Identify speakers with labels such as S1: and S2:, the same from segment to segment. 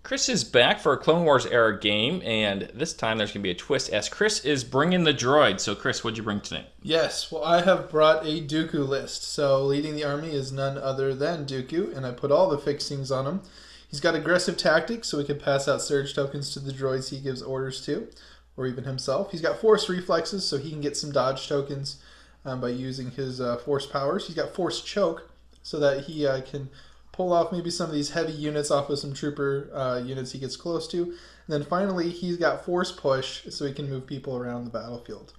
S1: Chris is back for a Clone Wars era game, and this time there's going to be a twist as Chris is bringing the droid. So, Chris, what'd you bring tonight?
S2: Yes, well, I have brought a Dooku list. So, leading the army is none other than Dooku, and I put all the fixings on him. He's got aggressive tactics, so he can pass out surge tokens to the droids he gives orders to, or even himself. He's got force reflexes, so he can get some dodge tokens by using his force powers. He's got force choke, so that he can pull off maybe some of these heavy units off of some trooper units he gets close to. And then finally, he's got force push, so he can move people around the battlefield.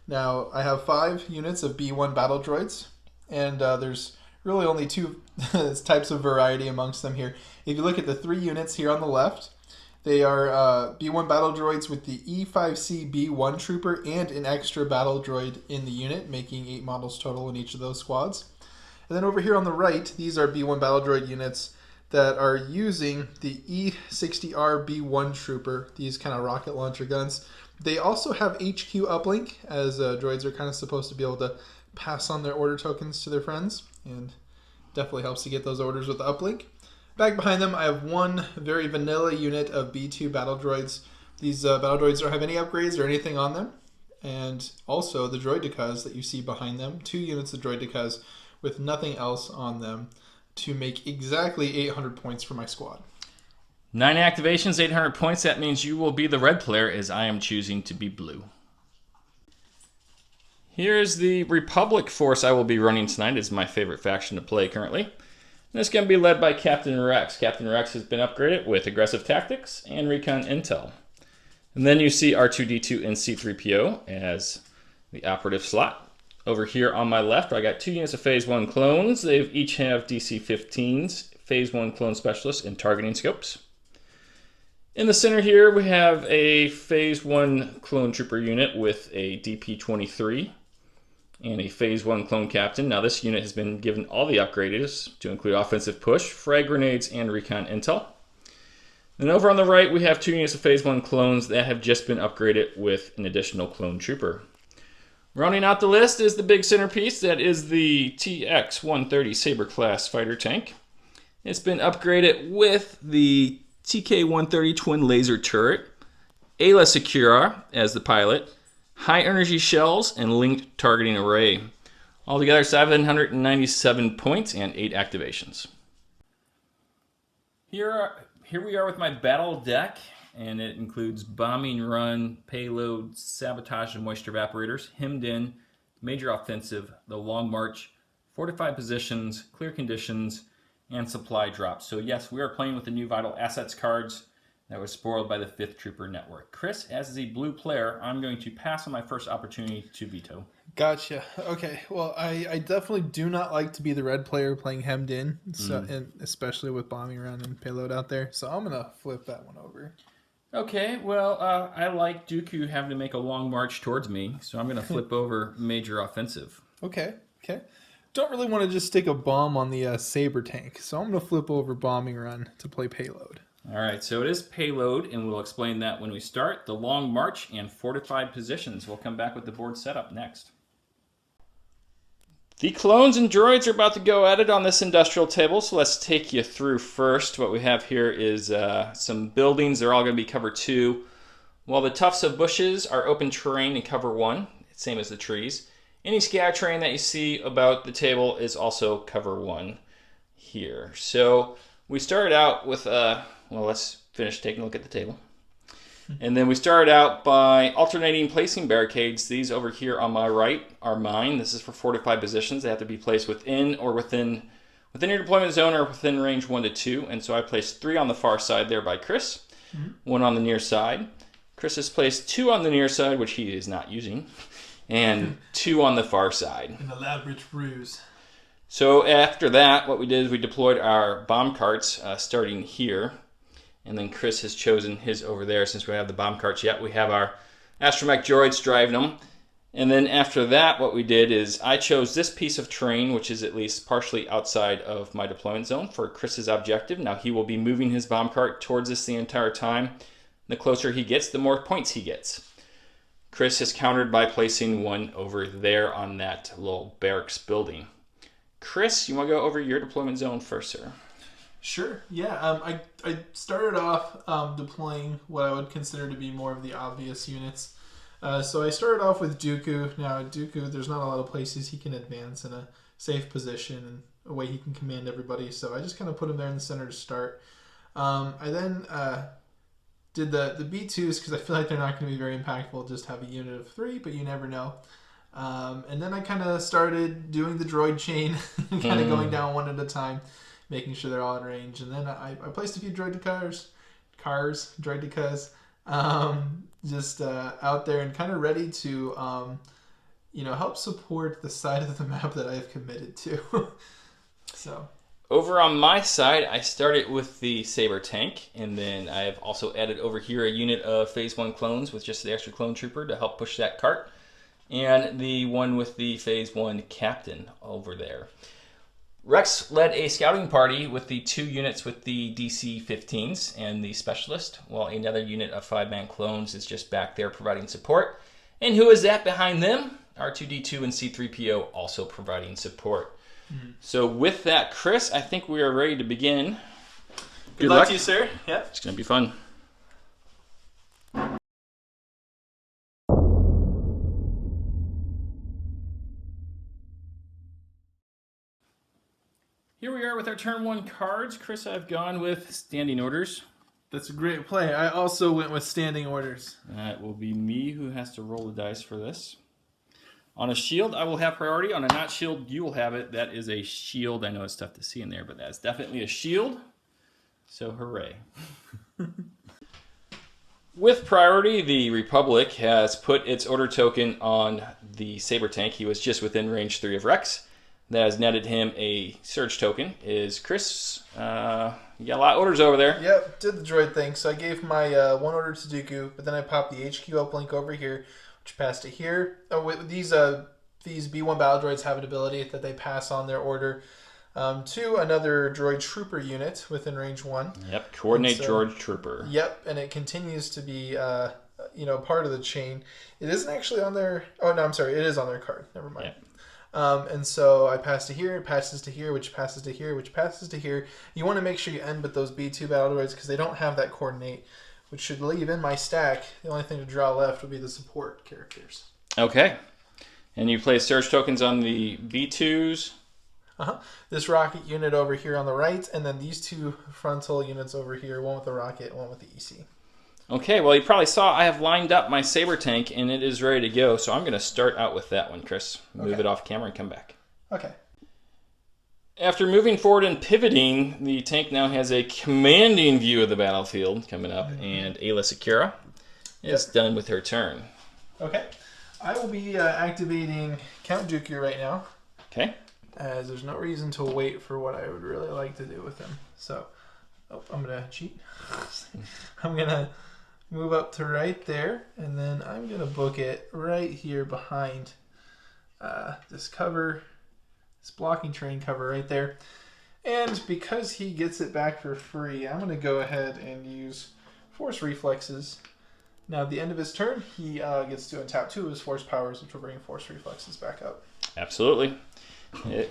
S2: Now, I have 5 units of B1 battle droids, and there's really only 2 types of variety amongst them here. If you look at the 3 units here on the left, they are B1 battle droids with the E5C B1 trooper and an extra battle droid in the unit, making 8 models total in each of those squads. And then over here on the right, these are B1 battle droid units that are using the E60R B1 trooper, these kind of rocket launcher guns. They also have HQ uplink, as droids are kind of supposed to be able to pass on their order tokens to their friends, and definitely helps to get those orders with the uplink. Back behind them, I have one very vanilla unit of B2 battle droids. These battle droids don't have any upgrades or anything on them. And also the droidicas that you see behind them, 2 units of droidicas with nothing else on them to make exactly 800 points for my squad.
S1: 9 activations, 800 points. That means you will be the red player, as I am choosing to be blue. Here's the Republic force I will be running tonight. It's my favorite faction to play currently. And it's going to be led by Captain Rex. Captain Rex has been upgraded with aggressive tactics and recon intel. And then you see R2-D2 and C-3PO as the operative slot. Over here on my left, I got 2 units of Phase 1 clones. They each have DC-15s, Phase 1 clone specialists, and targeting scopes. In the center here, we have a Phase 1 clone trooper unit with a DP-23 and a Phase 1 clone captain. Now this unit has been given all the upgrades to include offensive push, frag grenades, and recon intel. Then over on the right, we have 2 units of Phase 1 clones that have just been upgraded with an additional clone trooper. Rounding out the list is the big centerpiece. That is the TX-130 Sabre class fighter tank. It's been upgraded with the TK-130 twin laser turret, Ayla Secura as the pilot, high energy shells, and linked targeting array. Altogether 797 points and 8 activations. Here we are with my battle deck, and it includes bombing run, payload, sabotage and moisture evaporators, hemmed in, major offensive, the long march, fortified positions, clear conditions, and supply drops. So yes, we are playing with the new vital assets cards that was spoiled by the 5th Trooper Network. Chris, as the blue player, I'm going to pass on my first opportunity to veto.
S2: Gotcha. Okay. Well, I definitely do not like to be the red player playing hemmed in, so, and especially with bombing run and payload out there. So I'm going to flip that one over.
S1: Okay, well, I like Dooku having to make a long march towards me, so I'm going to flip over major offensive.
S2: Okay. Don't really want to just stick a bomb on the Sabre tank, so I'm going to flip over bombing run to play payload.
S1: All right, so it is payload, and we'll explain that when we start. The long march and fortified positions. We'll come back with the board setup next. The clones and droids are about to go at it on this industrial table, so let's take you through first. What we have here is some buildings. They're all going to be cover 2, while the tufts of bushes are open terrain in cover 1, same as the trees. Any scatter terrain that you see about the table is also cover 1 here. So we started out with, well, let's finish taking a look at the table. And then we started out by alternating placing barricades. These over here on my right are mine. This is for fortified positions. They have to be placed within your deployment zone or within range 1 to 2. And so I placed 3 on the far side there by Chris, 1 on the near side. Chris has placed 2 on the near side, which he is not using, and 2 on the far side.
S2: An elaborate ruse.
S1: So after that, what we did is we deployed our bomb carts starting here. And then Chris has chosen his over there. Since we have the bomb carts yet, we have our astromech droids driving them. And then after that, what we did is I chose this piece of terrain, which is at least partially outside of my deployment zone, for Chris's objective. Now he will be moving his bomb cart towards this the entire time. The closer he gets, the more points he gets. Chris has countered by placing 1 over there on that little barracks building. Chris, you want to go over your deployment zone first, sir?
S2: Sure. Yeah. I started off deploying what I would consider to be more of the obvious units. So I started off with Dooku. Now, Dooku, there's not a lot of places he can advance in a safe position and a way he can command everybody. So I just kind of put him there in the center to start. I then did the B2s because I feel like they're not going to be very impactful. Just have a unit of 3, but you never know. And then I kind of started doing the droid chain, kind of going down one at a time, making sure they're all in range. And then I placed a few droidicas, just out there and kind of ready to, help support the side of the map that I've committed to. So.
S1: Over on my side, I started with the Saber tank, and then I have also added over here a unit of Phase 1 clones with just the extra clone trooper to help push that cart, and the one with the Phase 1 captain over there. Rex led a scouting party with the 2 units with the DC-15s and the specialist, while another unit of 5-man clones is just back there providing support. And who is that behind them? R2-D2 and C-3PO also providing support. So with that, Chris, I think we are ready to begin.
S2: Good luck to you, sir. Yeah.
S1: It's going to be fun. Here we are with our turn 1 cards. Chris, I've gone with standing orders.
S2: That's a great play. I also went with standing orders.
S1: That will be me who has to roll the dice for this. On a shield, I will have priority. On a not shield, you will have it. That is a shield. I know it's tough to see in there, but that's definitely a shield. So hooray. With priority, the Republic has put its order token on the Saber tank. He was just within range 3 of Rex. That has netted him a surge token. Is Chris, you got a lot of orders over there.
S2: Yep, did the droid thing. So I gave my 1 order to Dooku, but then I popped the HQ uplink over here, which passed to here. Oh, these B1 battle droids have an ability that they pass on their order to another droid trooper unit within range 1.
S1: Yep, coordinate droid trooper.
S2: Yep, and it continues to be part of the chain. It isn't actually on their... Oh, no, I'm sorry. It is on their card. Never mind. Yep. And so I pass to here, it passes to here, which passes to here, which passes to here. You want to make sure you end with those B2 battle droids because they don't have that coordinate, which should leave in my stack. The only thing to draw left would be the support characters.
S1: Okay. And you play surge tokens on the B2s.
S2: This rocket unit over here on the right, and then these 2 frontal units over here, one with the rocket, one with the EC.
S1: Okay, well, you probably saw I have lined up my Saber tank, and it is ready to go. So I'm going to start out with that one, Chris. Move it off camera and come back.
S2: Okay.
S1: After moving forward and pivoting, the tank now has a commanding view of the battlefield coming up, and Ayla Secura is done with her turn.
S2: Okay. I will be activating Count Dooku right now.
S1: Okay.
S2: As there's no reason to wait for what I would really like to do with him. So, I'm going to cheat. I'm going to move up to right there, and then I'm going to book it right here behind this cover, this blocking terrain cover right there. And because he gets it back for free, I'm going to go ahead and use Force Reflexes. Now, at the end of his turn, he gets to untap 2 of his Force powers, which will bring Force Reflexes back up.
S1: Absolutely. I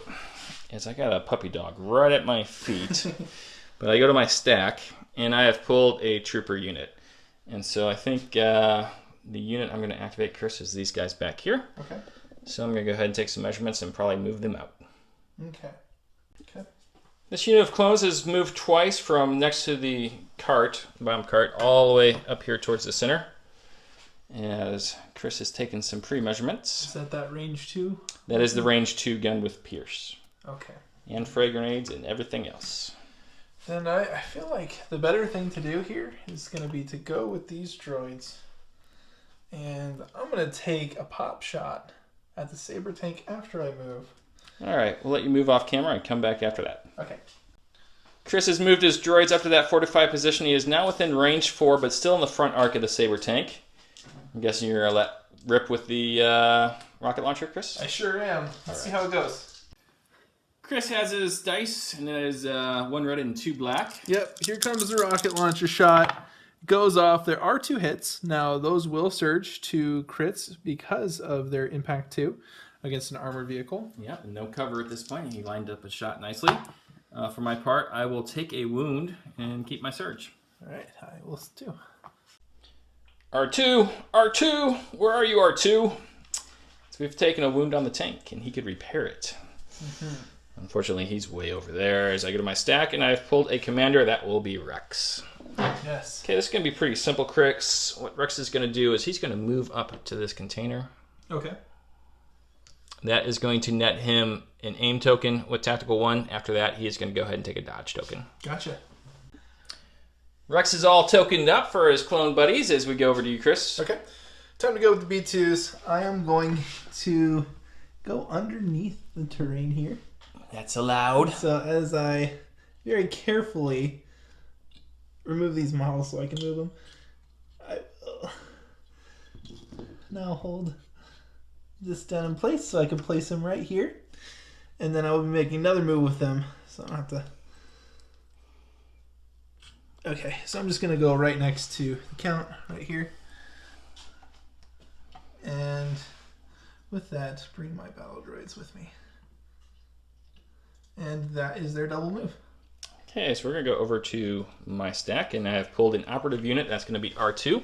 S1: got a puppy dog right at my feet, but I go to my stack, and I have pulled a trooper unit. And so I think the unit I'm going to activate, Chris, is these guys back here.
S2: Okay.
S1: So I'm going to go ahead and take some measurements and probably move them out.
S2: Okay.
S1: This unit of clones has moved twice from next to the bottom cart, all the way up here towards the center. As Chris has taken some pre-measurements.
S2: Is that range 2?
S1: That is the range 2 gun with Pierce.
S2: Okay.
S1: And frag grenades and everything else.
S2: Then I feel like the better thing to do here is going to be to go with these droids. And I'm going to take a pop shot at the Saber tank after I move.
S1: All right, we'll let you move off camera and come back after that.
S2: Okay.
S1: Chris has moved his droids up to that fortified position. He is now within range 4, but still in the front arc of the Saber tank. I'm guessing you're going to let rip with the rocket launcher, Chris?
S2: I sure am. Let's see how it goes.
S1: Chris has his dice, and it is 1 red and 2 black.
S2: Yep, here comes the rocket launcher shot. Goes off. There are 2 hits. Now, those will surge to crits because of their impact 2 against an armored vehicle.
S1: Yeah, no cover at this point. He lined up a shot nicely. For my part, I will take a wound and keep my surge.
S2: All right, I will too.
S1: R2, R2, where are you, R2? So we've taken a wound on the tank, and he could repair it. Unfortunately, he's way over there. As I go to my stack, and I've pulled a commander, that will be Rex.
S2: Yes.
S1: Okay, this is going to be pretty simple, Chris. What Rex is going to do is he's going to move up to this container.
S2: Okay.
S1: That is going to net him an aim token with tactical 1. After that, he is going to go ahead and take a dodge token.
S2: Gotcha.
S1: Rex is all tokened up for his clone buddies as we go over to you, Chris.
S2: Okay. Time to go with the B2s. I am going to go underneath the terrain here.
S1: That's allowed.
S2: So as I very carefully remove these models so I can move them, I will now hold this down in place so I can place them right here. And then I will be making another move with them, so I don't have to... Okay, so I'm just going to go right next to the count right here. And with that, bring my battle droids with me. And that is their double move.
S1: Okay, so we're going to go over to my stack, and I have pulled an operative unit. That's going to be R2. So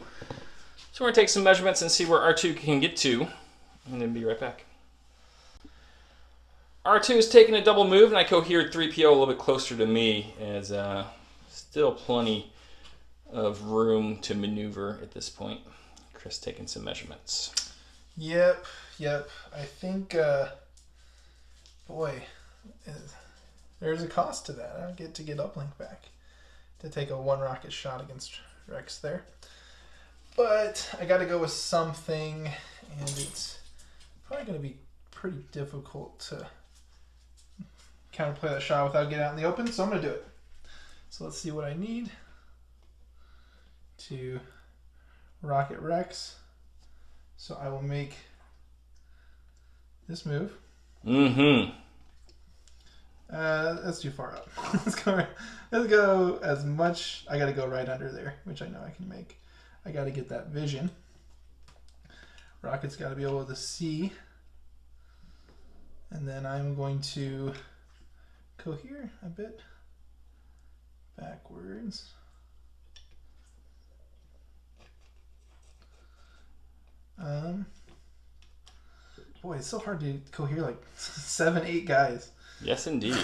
S1: we're going to take some measurements and see where R2 can get to, and then be right back. R2 is taking a double move, and I cohered 3PO a little bit closer to me, as still plenty of room to maneuver at this point. Chris taking some measurements.
S2: Yep. I think, boy, there's a cost to that. I don't get to get uplink back to take a 1 rocket shot against Rex there. But I got to go with something, and it's probably going to be pretty difficult to counterplay that shot without getting out in the open, so I'm going to do it. So let's see what I need to rocket Rex. So I will make this move. That's too far up. Let's go as much. I got to go right under there, which I know I can make. I got to get that vision. Rocket's got to be able to see. And then I'm going to cohere a bit backwards. Boy, it's so hard to cohere like 7, 8 guys.
S1: Yes, indeed.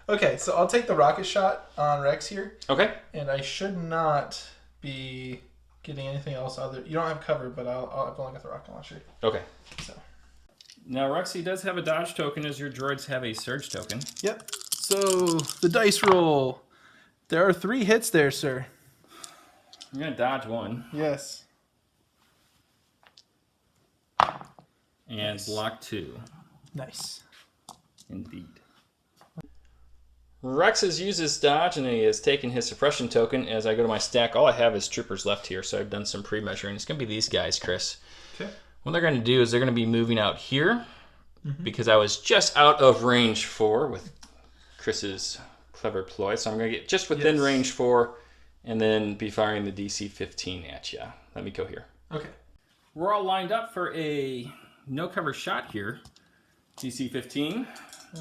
S2: Okay, so I'll take the rocket shot on Rex here.
S1: Okay.
S2: And I should not be getting anything else other. You don't have cover, but I've only got the rocket launcher.
S1: Okay.
S2: So.
S1: Now, Rexy does have a dodge token, as your droids have a surge token.
S2: Yep. So the dice roll. There are 3 hits there, sir.
S1: I'm going to dodge 1.
S2: Yes.
S1: And block 2.
S2: Nice.
S1: Indeed. Rex has used his dodge, and he has taken his suppression token. As I go to my stack, all I have is troopers left here, so I've done some pre-measuring. It's going to be these guys, Chris.
S2: Okay.
S1: What they're going to do is they're going to be moving out here, because I was just out of range 4 with Chris's clever ploy. So I'm going to get just within range 4, and then be firing the DC 15 at you. Let me go here.
S2: Okay.
S1: We're all lined up for a no-cover shot here. DC 15.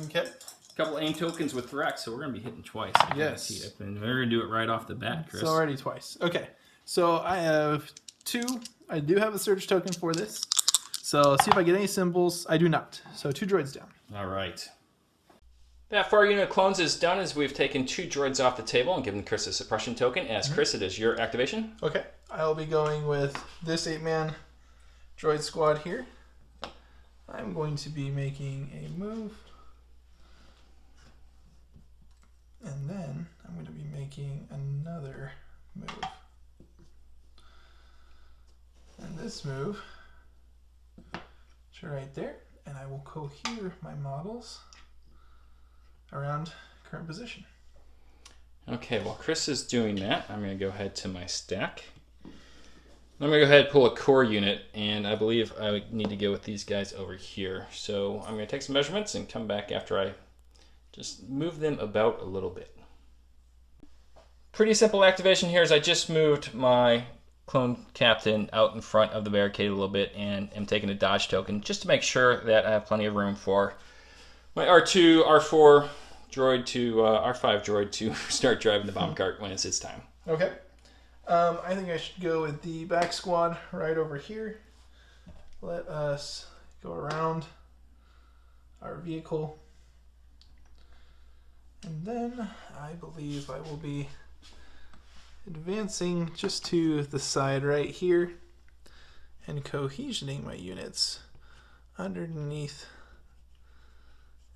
S2: Okay.
S1: A couple aim tokens with Rex, so we're going to be hitting twice.
S2: Yes.
S1: And we're going to do it right off the bat, Chris.
S2: So already twice. Okay. So I have 2. I do have a surge token for this. So see if I get any symbols. I do not. So 2 droids down.
S1: All right. That far unit of clones is done, as we've taken 2 droids off the table and given Chris a suppression token. As Chris, it is your activation.
S2: Okay. I'll be going with this 8-man droid squad here. I'm going to be making a move. And then I'm going to be making another move. And this move, right there, and I will cohere my models around current position.
S1: Okay, while Chris is doing that, I'm going to go ahead to my stack. I'm going to go ahead and pull a core unit, and I believe I need to go with these guys over here. So I'm going to take some measurements and come back after I just move them about a little bit. Pretty simple activation here is I just moved my clone captain out in front of the barricade a little bit and am taking a dodge token just to make sure that I have plenty of room for my R2, R4 droid to R5 droid to start driving the bomb cart when it's its time.
S2: Okay. I think I should go with the back squad right over here. Let us go around our vehicle. And then I believe I will be advancing just to the side right here and cohesioning my units underneath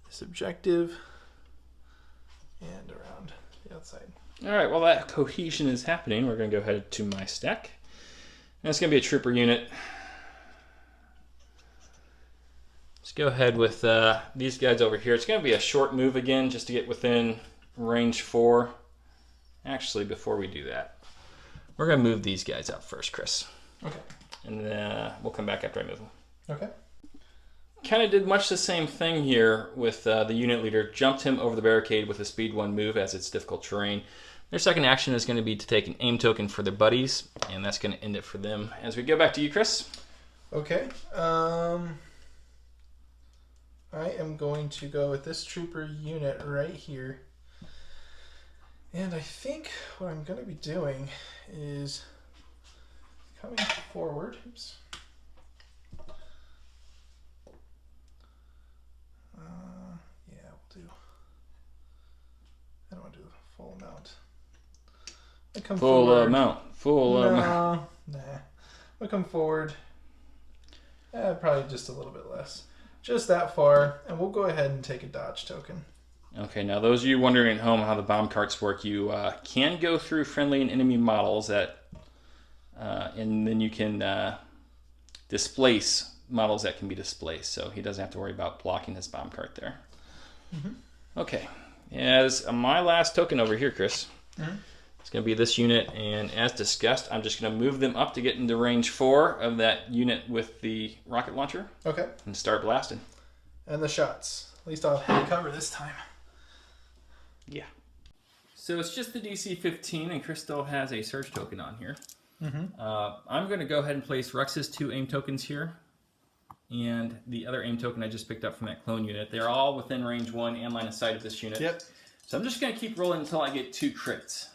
S2: this objective and around the outside.
S1: All right, while that cohesion is happening, we're going to go ahead to my stack. And it's going to be a trooper unit. Let's go ahead with these guys over here. It's going to be a short move again just to get within range 4. Actually, before we do that, we're going to move these guys up first, Chris.
S2: Okay.
S1: And then we'll come back after I move them.
S2: Okay.
S1: Kind of did much the same thing here with the unit leader. Jumped him over the barricade with a speed 1 move as it's difficult terrain. Their second action is going to be to take an aim token for their buddies, and that's going to end it for them. As we go back to you, Chris.
S2: Okay. I am going to go with this trooper unit right here. And I think what I'm going to be doing is coming forward. Oops. Yeah, we'll do. I don't want to do the full amount. I come
S1: Full
S2: forward.
S1: amount. Full amount.
S2: Nah. I'll come forward. Probably just a little bit less. Just that far, and we'll go ahead and take a dodge token.
S1: Okay, now those of you wondering at home how the bomb carts work, you can go through friendly and enemy models and then you can displace models that can be displaced. So he doesn't have to worry about blocking his bomb cart there.
S2: Mm-hmm.
S1: Okay, as my last token over here, Chris,
S2: Mm-hmm.
S1: it's going to be this unit, and as discussed, I'm just going to move them up to get into range 4 of that unit with the rocket launcher.
S2: Okay.
S1: And start blasting.
S2: And the shots. At least I'll have cover this time.
S1: Yeah. So it's just the DC-15, and Chris still has a surge token on here.
S2: Mm-hmm.
S1: I'm going to go ahead and place Rex's 2 aim tokens here, and the other aim token I just picked up from that clone unit. They're all within range 1 and line of sight of this unit.
S2: Yep.
S1: So I'm just going to keep rolling until I get 2 crits,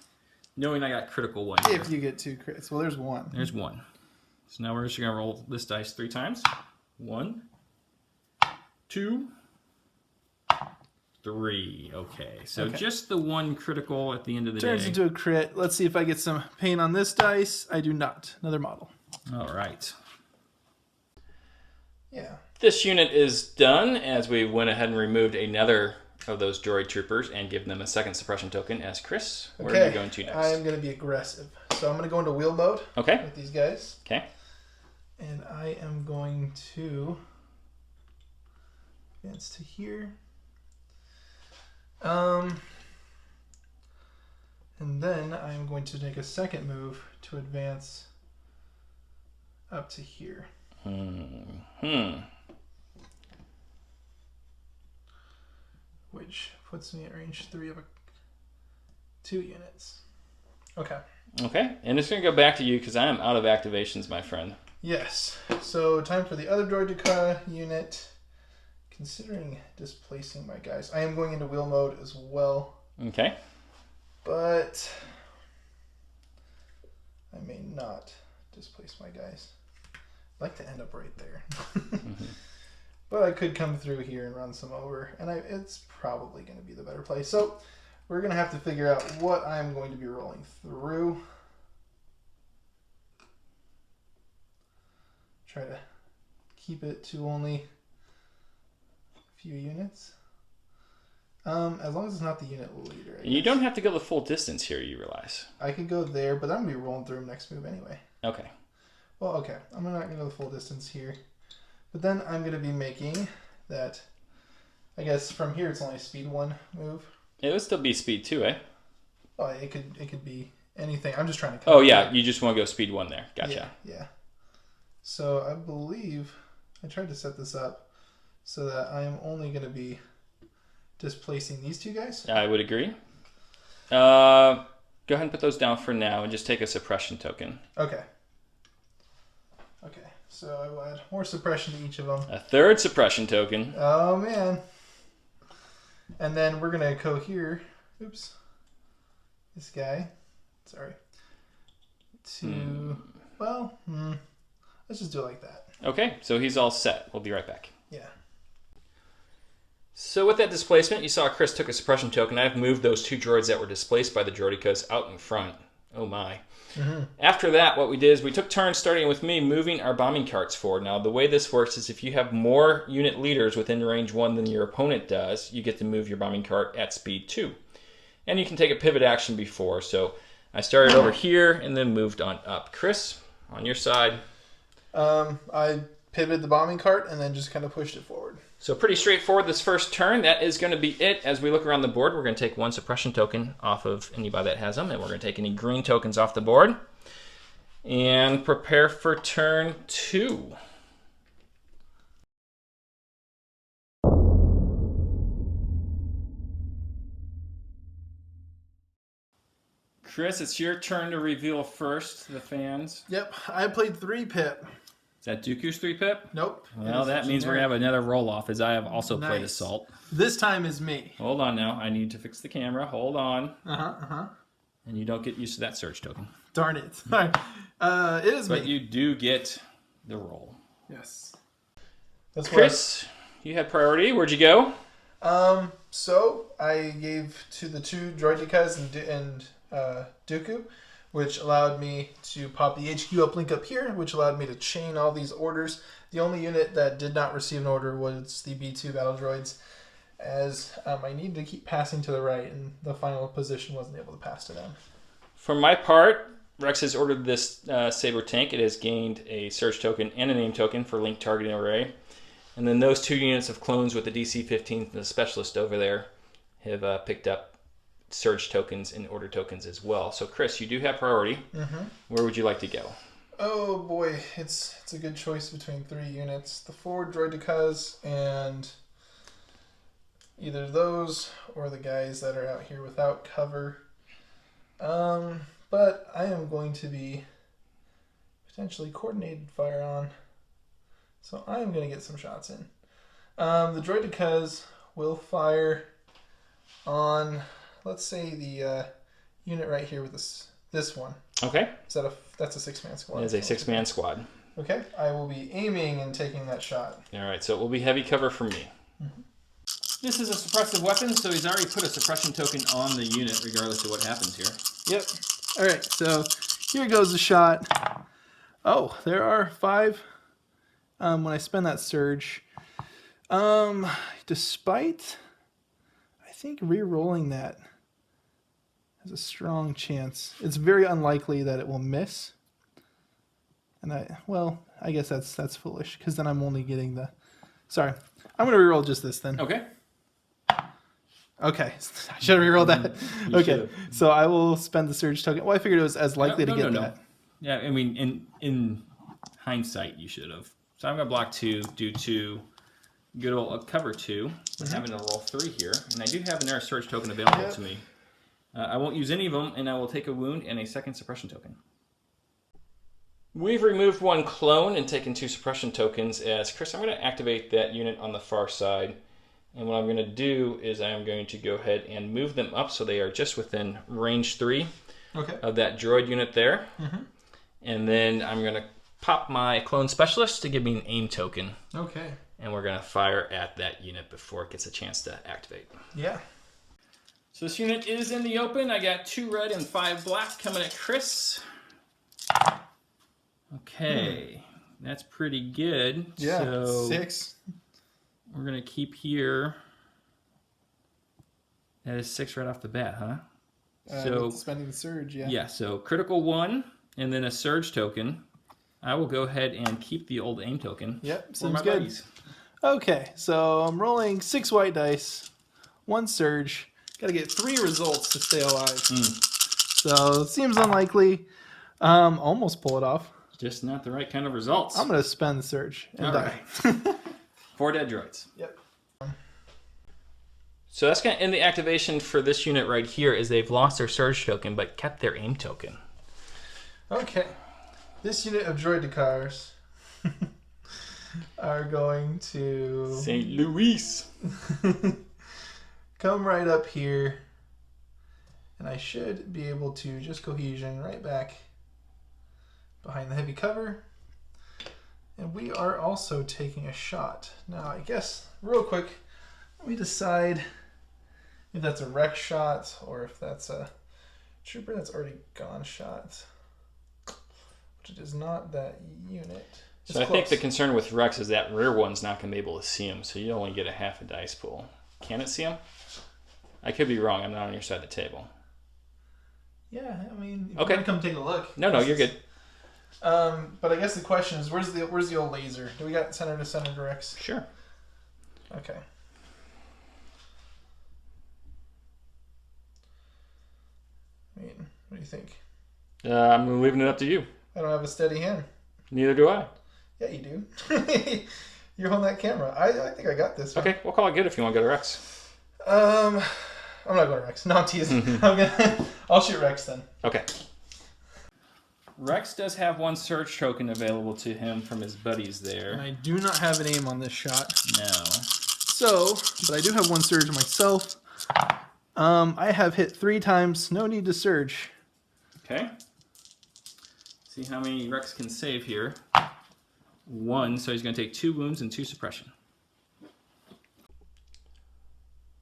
S1: knowing I got critical 1 here.
S2: If you get 2 crits. Well, there's 1.
S1: There's 1. So now we're just going to roll this dice 3 times. 1, 2, 3. Okay, so just the 1 critical at the end of the
S2: Turns
S1: day.
S2: into a crit. Let's see if I get some pain on this dice. I do not. Another model.
S1: All right.
S2: Yeah.
S1: This unit is done as we went ahead and removed another of those droid troopers and give them a second suppression token. As Chris, where are you going to next?
S2: I'm going to be aggressive. So I'm going to go into wheel mode
S1: Okay.
S2: with these guys.
S1: Okay.
S2: And I am going to advance to here. And then I'm going to make a second move to advance up to here. Which puts me at range 3 of 2 units. Okay.
S1: Okay, and it's going to go back to you because I am out of activations, my friend.
S2: Yes. So time for the other droid unit. Considering displacing my guys, I am going into wheel mode as well.
S1: Okay.
S2: But I may not displace my guys. I'd like to end up right there. But I could come through here and run some over, and it's probably going to be the better play. So we're going to have to figure out what I'm going to be rolling through. Try to keep it to only a few units. As long as it's not the unit leader.
S1: You don't have to go the full distance here, you realize.
S2: I could go there, but I'm going to be rolling through him next move anyway.
S1: Okay.
S2: Well, okay. I'm not going to go the full distance here. But then I'm going to be making that, I guess from here it's only a speed 1 move.
S1: It would still be speed 2, eh?
S2: Oh, it could be anything. I'm just trying to
S1: Oh, yeah. You just want to go speed 1 there. Gotcha.
S2: Yeah. So I believe I tried to set this up so that I am only going to be displacing these 2 guys.
S1: I would agree. Go ahead and put those down for now and just take a suppression token.
S2: Okay. So I will add more suppression to each of them.
S1: A third suppression token.
S2: Oh, man. And then we're going to go here. Oops. This guy. Sorry. Let's just do it like that.
S1: Okay, so he's all set. We'll be right back.
S2: Yeah.
S1: So with that displacement, you saw Chris took a suppression token. I've moved those 2 droids that were displaced by the droidicas out in front. Oh my. Mm-hmm. After that, what we did is we took turns, starting with me, moving our bombing carts forward. Now, the way this works is if you have more unit leaders within range 1 than your opponent does, you get to move your bombing cart at speed 2. And you can take a pivot action before. So I started over here and then moved on up. Chris, on your side.
S2: I pivoted the bombing cart and then just kind of pushed it forward.
S1: So pretty straightforward this first turn. That is going to be it. As we look around the board, we're going to take 1 suppression token off of anybody that has them, and we're going to take any green tokens off the board. And prepare for turn 2. Chris, it's your turn to reveal first to the fans.
S2: Yep, I played 3 Pip.
S1: Is that Dooku's 3-pip?
S2: Nope.
S1: Well, that means we're going to have another roll-off, as I have also played Assault.
S2: This time is me.
S1: Hold on now. I need to fix the camera. Hold on.
S2: Uh-huh.
S1: And you don't get used to that surge token.
S2: Darn it. All right. It is me.
S1: But you do get the roll.
S2: Yes.
S1: That's Chris, you had priority. Where'd you go?
S2: So I gave to the 2 droidicas and Dooku, which allowed me to pop the HQ uplink up here, which allowed me to chain all these orders. The only unit that did not receive an order was the B2 battle droids, as I needed to keep passing to the right, and the final position wasn't able to pass to them.
S1: For my part, Rex has ordered this Saber tank. It has gained a surge token and a name token for link targeting array. And then those 2 units of clones with the DC-15 and the specialist over there have picked up surge tokens and order tokens as well. So Chris, you do have priority. Mm-hmm. Where would you like to go?
S2: Oh boy, it's a good choice between 3 units. The 4 droidicas and either those or the guys that are out here without cover. But I am going to be potentially coordinated fire on. So I am going to get some shots in. The droidicas will fire on, let's say, the unit right here with this one.
S1: Okay.
S2: That's a 6-man squad.
S1: It is a 6-man squad.
S2: Okay. I will be aiming and taking that shot.
S1: All right. So it will be heavy cover from me. Mm-hmm. This is a suppressive weapon, so he's already put a suppression token on the unit, regardless of what happens here.
S2: Yep. All right. So here goes the shot. Oh, there are 5. When I spend that surge, despite, I think, re-rolling that has a strong chance. It's very unlikely that it will miss. And I guess that's foolish, because then I'm only getting the... Sorry. I'm going to re-roll just this then.
S1: Okay.
S2: Okay. I should have re-rolled that.
S1: You
S2: okay.
S1: should've.
S2: So I will spend the surge token. Well, I figured it was as likely to get that.
S1: Yeah, I mean, in hindsight, you should have. So I'm going to block 2, do 2, good old cover 2, but having to roll 3 here. And I do have an air surge token available to me. I won't use any of them, and I will take a wound and a 2nd suppression token. We've removed 1 clone and taken 2 suppression tokens. As Chris, I'm going to activate that unit on the far side. And what I'm going to do is I'm going to go ahead and move them up so they are just within range 3 of that droid unit there. Mm-hmm. And then I'm going to pop my clone specialist to give me an aim token.
S2: Okay.
S1: And we're going to fire at that unit before it gets a chance to activate.
S2: Yeah.
S1: So this unit is in the open. I got 2 red and 5 black coming at Chris. Okay. That's pretty good.
S2: Yeah,
S1: so
S2: 6.
S1: We're going to keep here. That is 6 right off the bat, huh? So
S2: spending the surge, yeah.
S1: Yeah, so critical 1 and then a surge token. I will go ahead and keep the old aim token.
S2: Yep,
S1: for my
S2: seems good.
S1: buddies.
S2: Okay, so I'm rolling 6 white dice, 1 surge. Got to get 3 results to stay alive. So it seems unlikely. Almost pull it off.
S1: Just not the right kind of results.
S2: I'm going to spend the surge and die.
S1: Right. 4 dead droids.
S2: Yep.
S1: So that's going to end the activation for this unit right here, is they've lost their surge token but kept their aim token.
S2: Okay. This unit of droidicars are going to...
S1: St. Louis.
S2: come right up here. And I should be able to just cohesion right back behind the heavy cover. And we are also taking a shot. Now, I guess, real quick, let me decide if that's a wreck shot or if that's a trooper that's already gone shot. Which it is not that unit. It's
S1: so I
S2: close.
S1: think the concern with Rex is that rear one's not going to be able to see him, so you only get a half a dice pool. Can it see him? I could be wrong. I'm not on your side of the table.
S2: Yeah, I mean, if
S1: okay.
S2: you want to come take a look.
S1: No, you're good.
S2: But I guess the question is, where's the old laser? Do we got center to center directs?
S1: Sure.
S2: Okay. I mean, what do you think?
S1: I'm leaving it up to you.
S2: I don't have a steady hand.
S1: Neither do I.
S2: Yeah, you do. You're holding that camera. I think I got this one.
S1: Okay, we'll call it good if you want to go to Rex.
S2: I'm not going to Rex. No, I'm teasing. I'll shoot Rex then.
S1: Okay. Rex does have one surge token available to him from his buddies there.
S2: And I do not have an aim on this shot.
S1: No.
S2: So, but I do have one surge myself. I have hit 3 times. No need to surge.
S1: Okay. See how many Rex can save here. 1, so he's going to take 2 wounds and 2 suppression.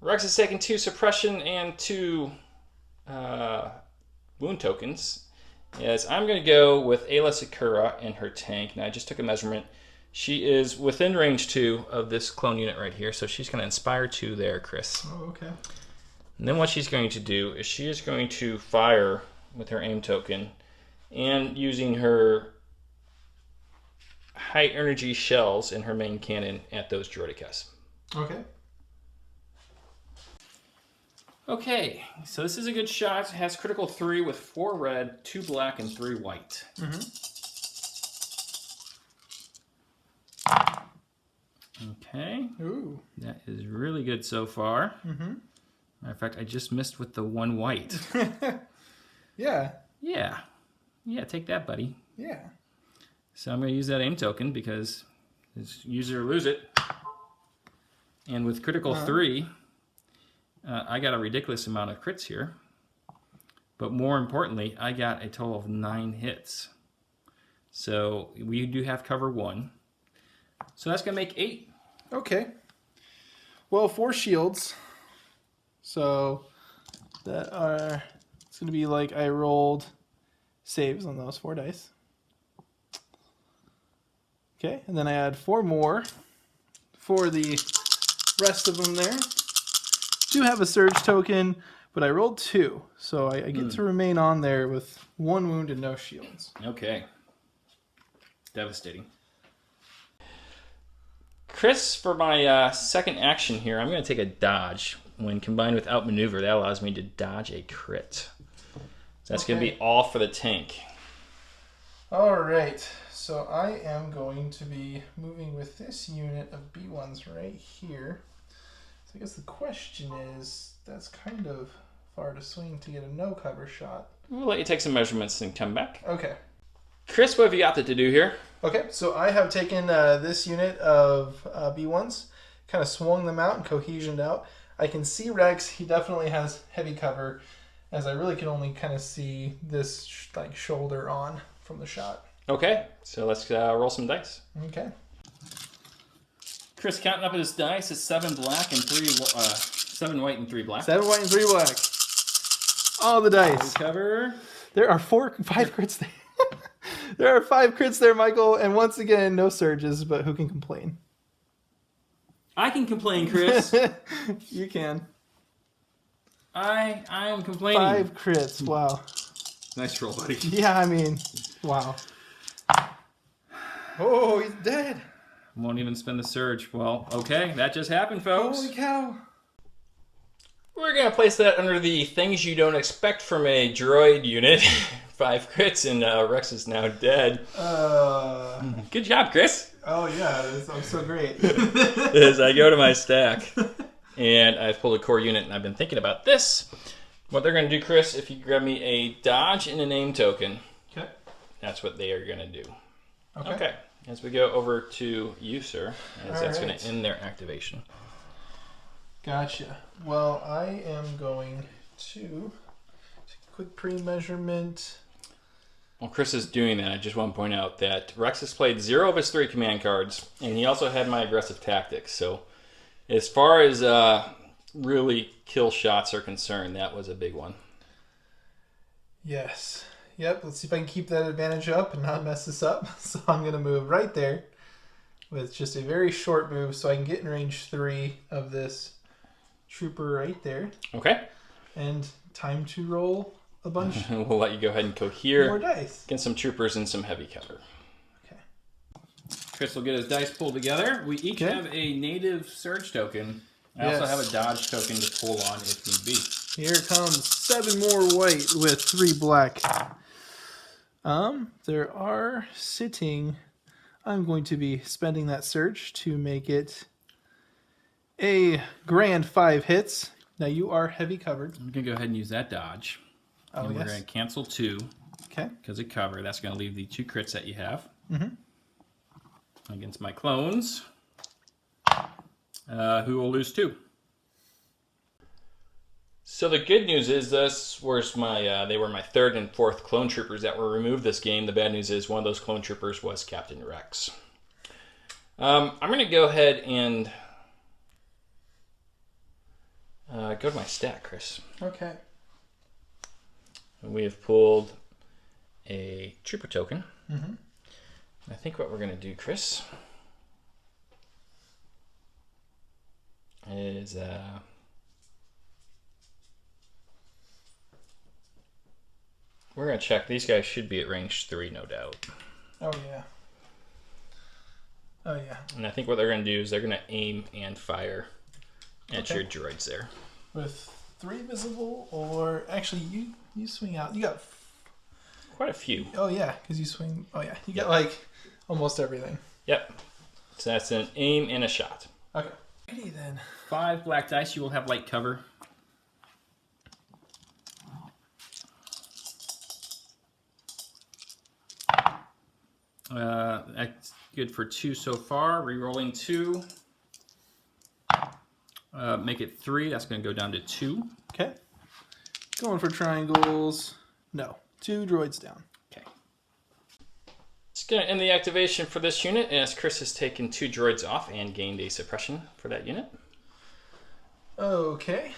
S1: Rex is taking 2 suppression and 2 wound tokens. Yes, I'm going to go with Ayla Sakura in her tank. Now, I just took a measurement. She is within range 2 of this clone unit right here, so she's going to inspire 2 there, Chris.
S2: Oh, okay.
S1: And then what she's going to do is she is going to fire with her aim token and using her high energy shells in her main cannon at those droidicas.
S2: Okay.
S1: Okay, so this is a good shot. It has critical 3 with 4 red, 2 black, and 3 white.
S2: Mm-hmm.
S1: Okay.
S2: Ooh.
S1: That is really good so far.
S2: Mm-hmm.
S1: Matter of fact, I just missed with the 1 white.
S2: Yeah.
S1: Yeah. Yeah, take that, buddy.
S2: Yeah.
S1: So I'm going to use that aim token because it's use it or lose it. And with critical 3, I got a ridiculous amount of crits here. But more importantly, I got a total of 9 hits. So we do have cover 1. So that's going to make 8.
S2: Okay. Well, 4 shields. So that are, it's going to be like I rolled saves on those 4 dice. Okay, and then I add 4 more for the rest of them there. Do have a surge token, but I rolled 2, so I get to remain on there with 1 wound and no shields.
S1: Okay. Devastating. Chris, for my second action here, I'm going to take a dodge. When combined with outmaneuver, that allows me to dodge a crit. So that's going to be all for the tank.
S2: All right, so I am going to be moving with this unit of B1s right here. So I guess the question is, that's kind of far to swing to get a no cover shot.
S1: We'll let you take some measurements and come back.
S2: Okay.
S1: Chris, what have you got to do here?
S2: Okay, so I have taken this unit of B1s, kind of swung them out and cohesioned out. I can see Rex. He definitely has heavy cover, as I really can only kind of see this like shoulder on from the shot.
S1: Okay, so let's roll some dice.
S2: Okay.
S1: Chris, counting up his dice, is 7 black and 7 white and 3 black.
S2: 7 white and 3 black. All the dice.
S1: Cover.
S2: There are 5 crits there. There are 5 crits there, Michael, and once again, no surges, but who can complain?
S1: I can complain, Chris.
S2: You can.
S1: I am complaining.
S2: 5 crits, wow.
S1: Nice roll, buddy.
S2: Yeah, I mean, wow. Oh, he's dead.
S1: Won't even spend the surge. Well, okay, that just happened, folks.
S2: Holy cow.
S1: We're going to place that under the things you don't expect from a droid unit. 5 crits, and Rex is now dead. Good job, Chris.
S2: Oh, yeah, I'm so great.
S1: As I go to my stack, and I've pulled a core unit, and I've been thinking about this. What they're going to do, Chris, if you grab me a dodge and a name token,
S2: Okay.
S1: that's what they are going to do.
S2: Okay.
S1: As we go over to you, sir, as that's going
S2: right.
S1: to end their activation.
S2: Gotcha. Well, I am going to take a quick pre-measurement.
S1: While Chris is doing that, I just want to point out that Rex has played 0 of his 3 command cards, and he also had my aggressive tactics. So as far as really kill shots are concerned, that was a big one.
S2: Yes. Yep, let's see if I can keep that advantage up and not mess this up. So I'm going to move right there with just a very short move so I can get in range 3 of this trooper right there.
S1: Okay.
S2: And time to roll a bunch
S1: We'll let you go ahead and cohere
S2: more dice.
S1: against some troopers and some heavy cover.
S2: Okay.
S1: Chris will get his dice pulled together. We each have a native surge token. I also have a dodge token to pull on if need be.
S2: Here comes 7 more white with 3 black. There are sitting. I'm going to be spending that surge to make it a grand 5 hits. Now you are heavy covered.
S1: I'm going to go ahead and use that dodge.
S2: Oh,
S1: and
S2: yes.
S1: we're going to cancel 2.
S2: Okay.
S1: Because of cover. That's going to leave the 2 crits that you have.
S2: Mm-hmm.
S1: Against my clones. Who will lose 2. So the good news is this was they were my 3rd and 4th clone troopers that were removed this game. The bad news is one of those clone troopers was Captain Rex. I'm going to go ahead and go to my stack, Chris.
S2: Okay.
S1: We have pulled a trooper token.
S2: Mm-hmm.
S1: I think what we're going to do, Chris, is we're going to check. These guys should be at range 3, no doubt.
S2: Oh, yeah. Oh, yeah.
S1: And I think what they're going to do is they're going to aim and fire at your droids there.
S2: With 3 visible, or actually you swing out. You got
S1: quite a few.
S2: Oh, yeah, because you swing. Oh, yeah. You got like almost everything.
S1: Yep. So that's an aim and a shot.
S2: Okay. Okay, then.
S1: 5 black dice. You will have light cover. That's good for 2 so far. Rerolling 2. Make it 3. That's going to go down to 2.
S2: Okay. Going for triangles. No. 2 droids down.
S1: Okay. It's going to end the activation for this unit as Chris has taken 2 droids off and gained a suppression for that unit.
S2: Okay.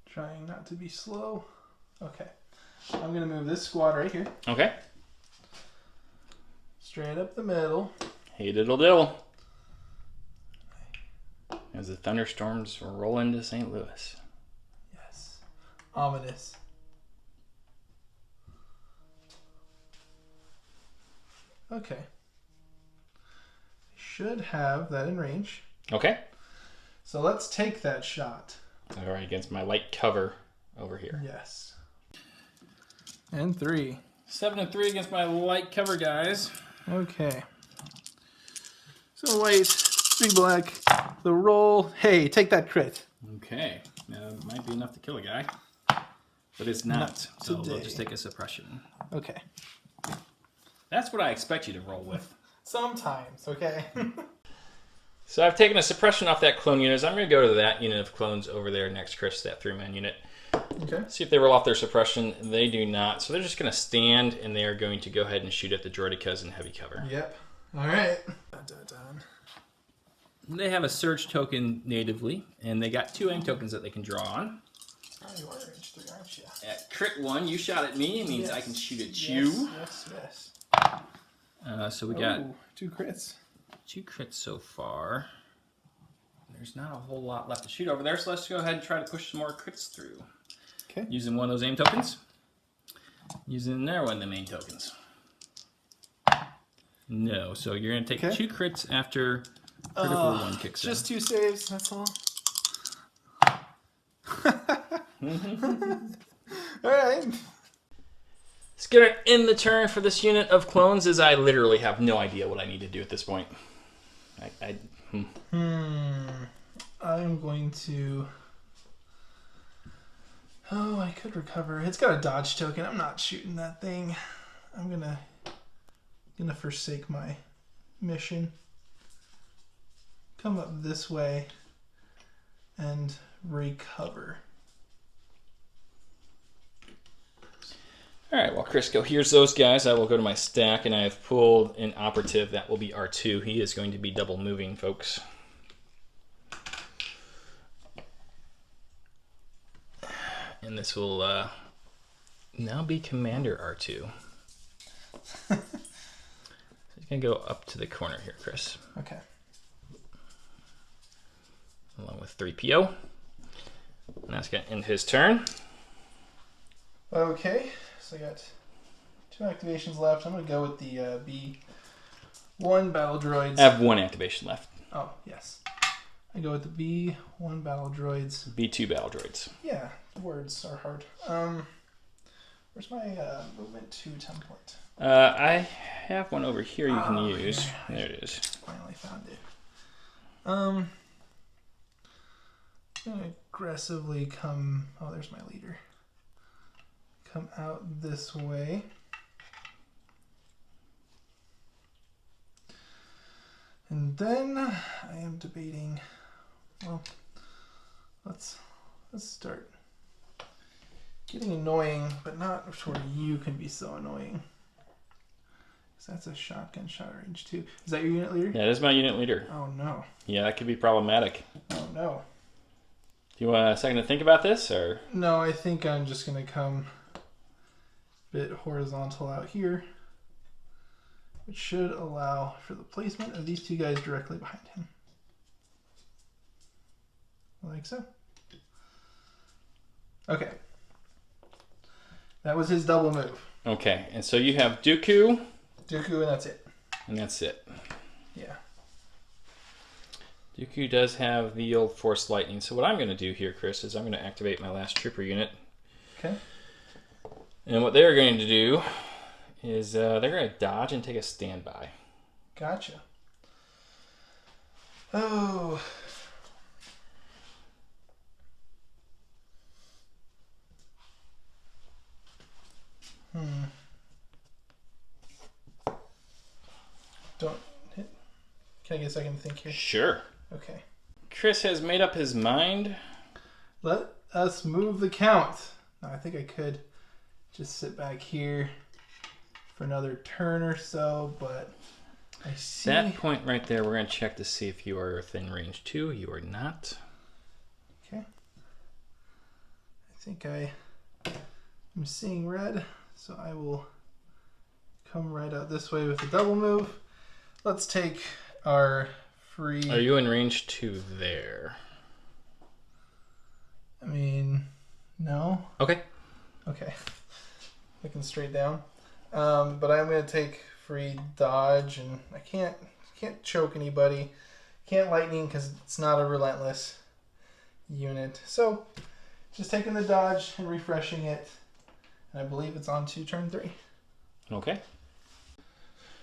S2: Trying not to be slow. Okay. I'm going to move this squad right here.
S1: Okay.
S2: Straight up the middle.
S1: Hey diddle diddle. As the thunderstorms roll into St. Louis.
S2: Yes. Ominous. Okay. Should have that in range.
S1: Okay.
S2: So let's take that shot.
S1: All right, against my light cover over here.
S2: Yes. And 3.
S1: 7 and 3 against my light cover guys.
S2: Okay. So white, 3 black. The roll. Hey, take that crit.
S1: Okay. Might be enough to kill a guy. But it's not. So we'll just take a suppression.
S2: Okay.
S1: That's what I expect you to roll with.
S2: Sometimes, okay.
S1: So I've taken a suppression off that clone unit. I'm going to go to that unit of clones over there next, Chris, that 3-man unit.
S2: Okay.
S1: See if they roll off their suppression. They do not. So they're just going to stand, and they are going to go ahead and shoot at the droidicas in heavy cover.
S2: Yep. All right.
S1: They have a surge token natively, and they got 2 aim tokens that they can draw on.
S2: Oh, you are range 3, aren't you?
S1: At crit 1, you shot at me. It means I can shoot at
S2: Yes,
S1: you.
S2: yes.
S1: So we got
S2: 2 crits.
S1: 2 crits so far. There's not a whole lot left to shoot over there, so let's go ahead and try to push some more crits through.
S2: Okay.
S1: Using one of those aim tokens. Using another one of the main tokens. No, so you're going to take 2 crits after critical 1 kicks in.
S2: Just 2 saves, that's all. Alright.
S1: It's going to end the turn for this unit of clones as I literally have no idea what I need to do at this point.
S2: I'm going to... Oh, I could recover. It's got a dodge token. I'm not shooting that thing. I'm gonna forsake my mission. Come up this way and recover.
S1: All right, while Crisco hears those guys, I will go to my stack, and I have pulled an operative. That will be R2. He is going to be double moving, folks. And this will now be Commander R2. So he's going to go up to the corner here, Chris.
S2: Okay.
S1: Along with 3PO. And that's going to end his turn.
S2: Okay, so I got 2 activations left. I'm going to go with the B1 battle droids.
S1: I have 1 activation left.
S2: Oh, yes. I go with the B1 battle droids.
S1: B2 battle droids.
S2: Yeah, the words are hard. Where's my movement 2 template?
S1: I have one over here you can use.
S2: Yeah.
S1: There it is.
S2: Finally found it. I'm going to aggressively come... Oh, there's my leader. Come out this way. And then I am debating... Well, let's start getting annoying, but not to where you can be so annoying. Because that's a shotgun shot range too. Is that your unit leader?
S1: Yeah, that is my unit leader.
S2: Oh no.
S1: Yeah, that could be problematic.
S2: Oh no.
S1: Do you want a second to think about this, or?
S2: No, I think I'm just going to come a bit horizontal out here, which should allow for the placement of these 2 guys directly behind him. Like so. Okay. That was his double move.
S1: Okay, and so you have Dooku.
S2: Dooku, and that's it.
S1: And that's it.
S2: Yeah.
S1: Dooku does have the old Force Lightning. So what I'm going to do here, Chris, is I'm going to activate my last trooper unit.
S2: Okay.
S1: And what they're going to do is they're going to dodge and take a standby.
S2: Gotcha. Oh. Don't hit. Can I get a second to think here?
S1: Sure.
S2: Okay.
S1: Chris has made up his mind.
S2: Let us move the count. Now, I think I could just sit back here for another turn or so, but I see...
S1: That point right there, we're going to check to see if you are within range 2. You are not.
S2: Okay. I think I am seeing red, so I will come right out this way with a double move. Let's take our free...
S1: Are you in range 2 there?
S2: I mean, no.
S1: Okay.
S2: Okay. Looking straight down. But I'm going to take free dodge, and I can't choke anybody. Can't lightning because it's not a relentless unit. So, just taking the dodge and refreshing it. And I believe it's on to turn 3.
S1: Okay.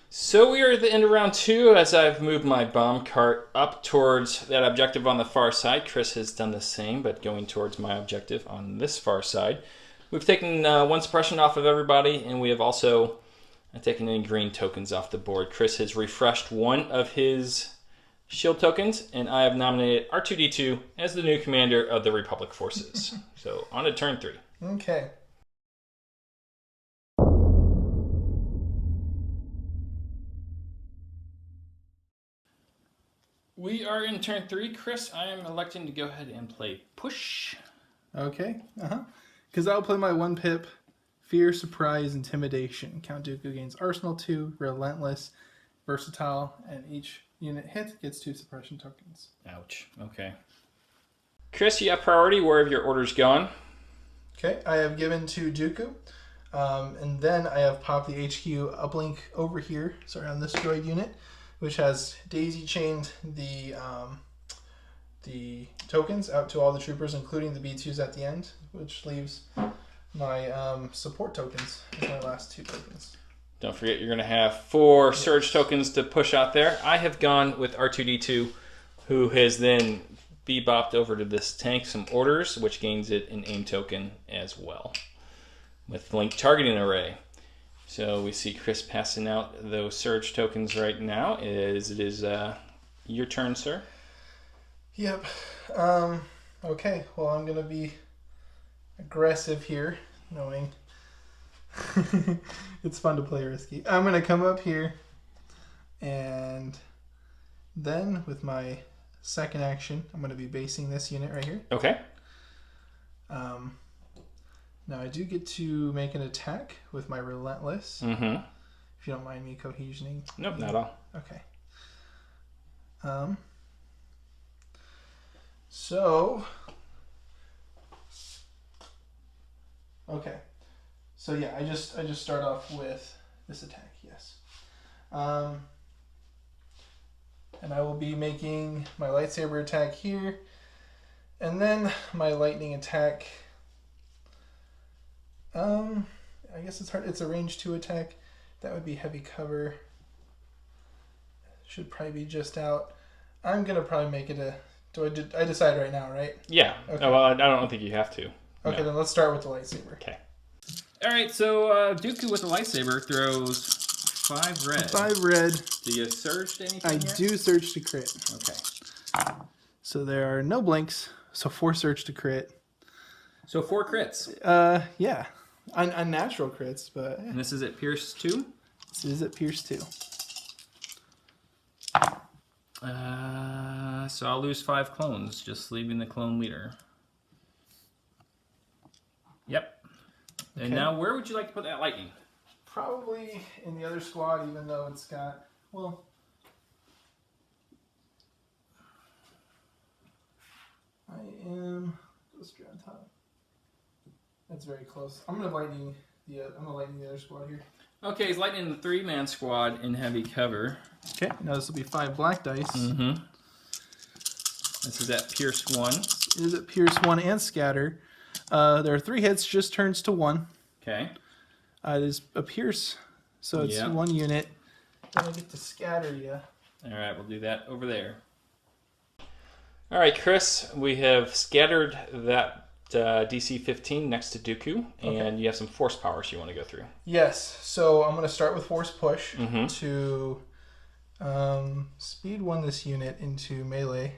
S1: So we are at the end of round 2 as I've moved my bomb cart up towards that objective on the far side. Chris has done the same, but going towards my objective on this far side. We've taken 1 suppression off of everybody, and we have also taken any green tokens off the board. Chris has refreshed 1 of his shield tokens, and I have nominated R2-D2 as the new commander of the Republic forces. So on to turn 3.
S2: Okay.
S1: We are in turn 3, Chris. I am electing to go ahead and play push.
S2: Okay. Because I'll play my 1 pip, Fear, Surprise, Intimidation. Count Dooku gains Arsenal 2, Relentless, Versatile, and each unit hit gets 2 suppression tokens.
S1: Ouch. Okay. Chris, you have priority. Where have your orders gone?
S2: Okay, I have given to Dooku. And then I have popped the HQ uplink over here, sorry, on this droid unit, which has daisy chained the tokens out to all the troopers, including the B2s at the end, which leaves my support tokens as my last 2 tokens.
S1: Don't forget you're going to have 4 surge tokens to push out there. I have gone with R2-D2, who has then bebopped over to this tank some orders, which gains it an aim token as well with link targeting array. So we see Chris passing out those surge tokens right now. It is your turn, sir.
S2: Yep. Okay, well, I'm going to be aggressive here, knowing it's fun to play risky. I'm going to come up here, and then with my second action, I'm going to be basing this unit right here.
S1: Okay.
S2: Now I do get to make an attack with my Relentless.
S1: Mm-hmm.
S2: If you don't mind me cohesioning.
S1: Nope, not at all.
S2: Okay. So. Okay. So yeah, I just start off with this attack. Yes. And I will be making my lightsaber attack here, and then my lightning attack. I guess it's hard. It's a range 2 attack. That would be heavy cover. Should probably be just out. I'm gonna probably make it a. I decide right now, right?
S1: Yeah.
S2: Okay.
S1: Oh, well, I don't think you have to.
S2: Okay, then let's start with the lightsaber.
S1: Okay. All right. So Dooku with the lightsaber throws 5 red.
S2: 5 red.
S1: Do you surge to anything?
S2: I do surge to crit.
S1: Okay.
S2: So there are no blinks. So 4 surge to crit.
S1: So 4 crits.
S2: Yeah. Unnatural crits, but
S1: And this is at Pierce 2?
S2: this is at Pierce 2.
S1: So I'll lose 5 clones, just leaving the clone leader. Yep. And
S2: Okay.
S1: now where would you like to put that lightning?
S2: Probably in the other squad, even though it's got, well, I am let's go on top. That's very close. I'm gonna lightning the other squad here.
S1: Okay, he's lightning the 3-man squad in heavy cover.
S2: Okay, now this will be 5 black dice.
S1: Mm-hmm. This is at Pierce 1.
S2: It is at Pierce 1 and Scatter. There are 3 hits, just turns to 1.
S1: Okay.
S2: It is a Pierce, so it's
S1: Yeah.
S2: 1 unit. Then I get to Scatter you.
S1: All right, we'll do that over there. All right, Chris, we have scattered that DC 15 next to Dooku, and you have some force powers you want to go through.
S2: Yes, so I'm going to start with Force Push
S1: Mm-hmm.
S2: to speed 1 this unit into melee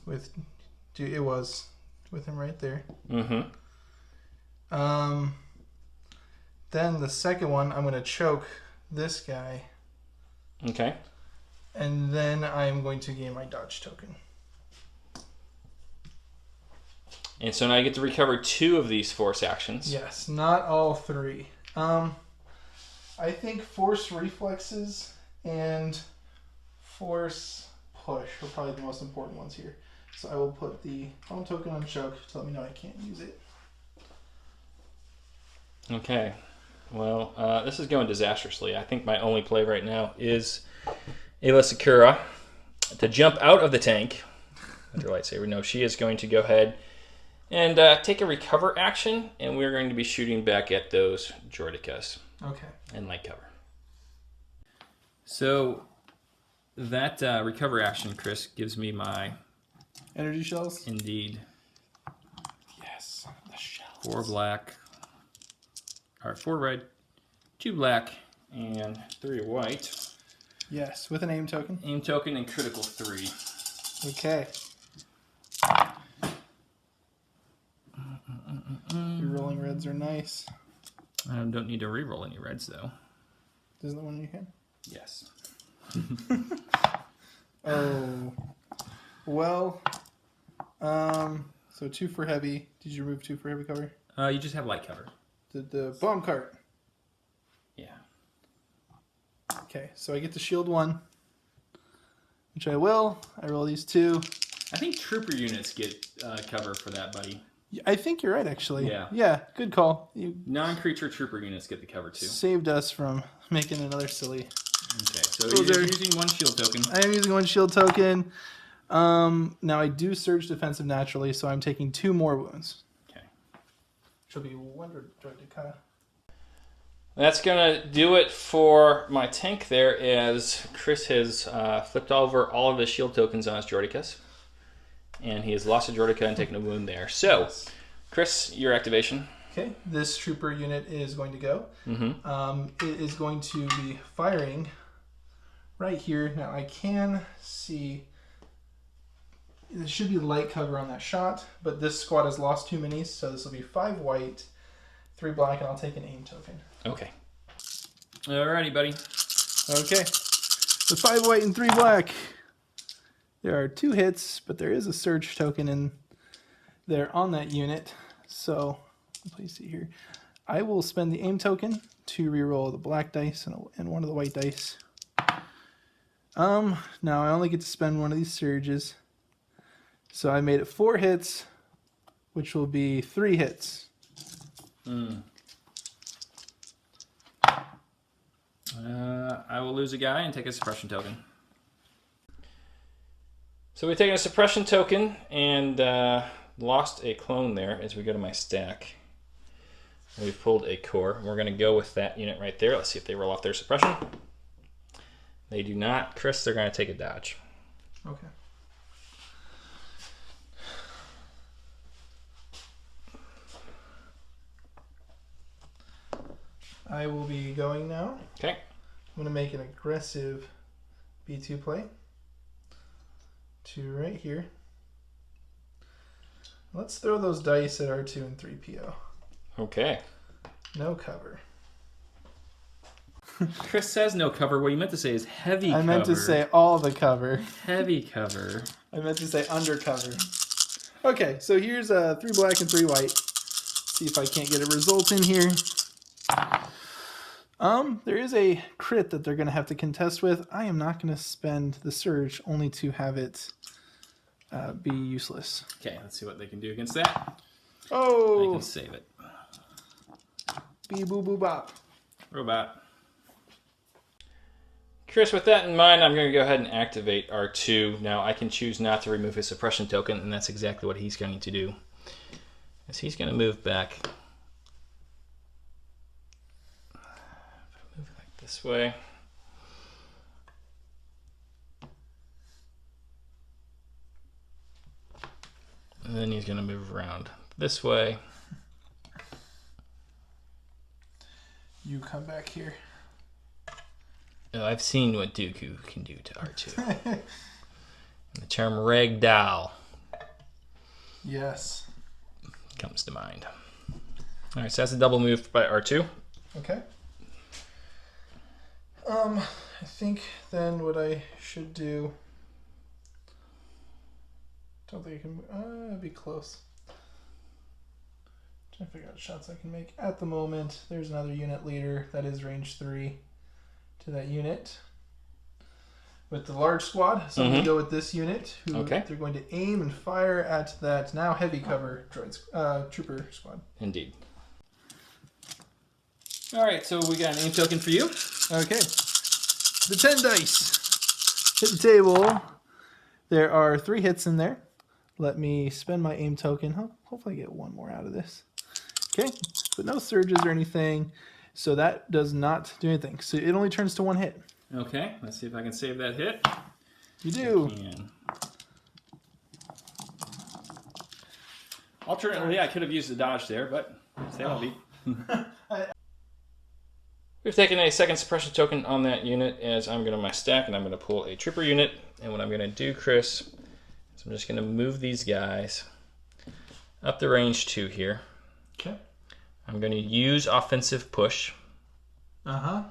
S2: with, it was with him right there.
S1: Mm-hmm.
S2: Then the second one, I'm going to choke this guy,
S1: Okay.
S2: and then I'm going to gain my dodge token.
S1: And so now you get to recover 2 of these force actions.
S2: Yes, not all 3. I think Force Reflexes and Force Push are probably the most important ones here. So I will put the phone token on choke to let me know I can't use it.
S1: Okay. Well, this is going disastrously. I think my only play right now is Ayla Secura to jump out of the tank with her lightsaber. No, she is going to go ahead and take a recover action, and we're going to be shooting back at those Droidicas
S2: Okay.
S1: in light cover. So that recover action, Chris, gives me my
S2: Energy shells?
S1: indeed
S2: Yes, the shells.
S1: 4 black, or 4 red, 2 black, and 3 white.
S2: Yes, with an aim token.
S1: Aim token and critical 3.
S2: Okay. Your rolling reds are nice.
S1: I don't need to reroll any reds though.
S2: Isn't that one in your hand?
S1: Yes.
S2: Oh. Well, so 2 for heavy. Did you remove 2 for heavy cover?
S1: You just have light cover.
S2: The bomb cart.
S1: Yeah.
S2: Okay, so I get to shield 1, which I will. I roll these 2.
S1: I think trooper units get cover for that, buddy.
S2: I think you're right, actually.
S1: Yeah.
S2: Yeah, good call. You
S1: Non-creature trooper units get the cover too.
S2: saved us from making another silly.
S1: Okay, so
S2: Those
S1: you're
S2: are-
S1: using 1 shield token.
S2: I am using 1 shield token. Now I do surge defensive naturally, so I'm taking 2 more wounds.
S1: Okay.
S2: Which will be 1 Droideka.
S1: That's going to do it for my tank there, as Chris has flipped over all of the shield tokens on his Droidicas. And he has lost a Droideka and taken a wound there. So, Chris, your activation.
S2: Okay, this trooper unit is going to go. It is going to be firing right here. Now I can see there should be light cover on that shot, but this squad has lost 2 minis, so this will be 5 white, 3 black, and I'll take an aim token.
S1: Okay. Alrighty, buddy.
S2: Okay. With 5 white and 3 black, there are 2 hits, but there is a surge token in there on that unit. So, I'll place it here. I will spend the aim token to reroll the black dice and one of the white dice. Now I only get to spend one of these surges. So I made it 4 hits, which will be 3 hits.
S1: I will lose a guy and take a suppression token. So we've taken a suppression token and lost a clone there as we go to my stack. We've pulled a core. We're going to go with that unit right there. Let's see if they roll off their suppression. They do not. Chris, they're going to take a dodge.
S2: Okay. I will be going now.
S1: Okay.
S2: I'm going to make an aggressive B2 play to right here. Let's throw those dice at R2 and 3PO.
S1: Okay.
S2: No cover.
S1: Chris says no cover. What you meant to say is heavy cover.
S2: I meant to say all the cover.
S1: Heavy cover.
S2: I meant to say undercover. Okay, so here's 3 black and 3 white. See if I can't get a result in here. There is a crit that they're going to have to contest with. I am not going to spend the surge only to have it be useless.
S1: Okay, let's see what they can do against that.
S2: Oh!
S1: They can save it.
S2: Bee boo boo bop.
S1: Robot. Chris, with that in mind, I'm going to go ahead and activate R2. Now, I can choose not to remove his suppression token, and that's exactly what he's going to do. As he's going to move back. Move like this way. And then he's going to move around this way.
S2: You come back here.
S1: Oh, I've seen what Dooku can do to R2. And the term ragdoll
S2: Yes.
S1: comes to mind. All right, so that's a double move by R2.
S2: Okay. I think then what I should do. Don't think I can. It'd be close. Trying to figure out shots I can make. At the moment, there's another unit leader that is range 3 to that unit. With the large squad, so I'm going to go with this unit. Who they're going to aim and fire at that now heavy cover trooper squad.
S1: Indeed. All right, so we got an aim token for you.
S2: Okay. The 10 dice. Hit the table. There are 3 hits in there. Let me spend my aim token. Hopefully I get one more out of this. Okay, but no surges or anything. So that does not do anything. So it only turns to 1 hit.
S1: Okay, let's see if I can save that hit.
S2: You do.
S1: Alternately, I could have used the dodge there, but say I'll be. We've taken a second suppression token on that unit as I'm going to my stack, and I'm going to pull a trooper unit. And what I'm going to do, Chris, is I'm just going to move these guys up the range 2 here.
S2: Okay.
S1: I'm going to use offensive push to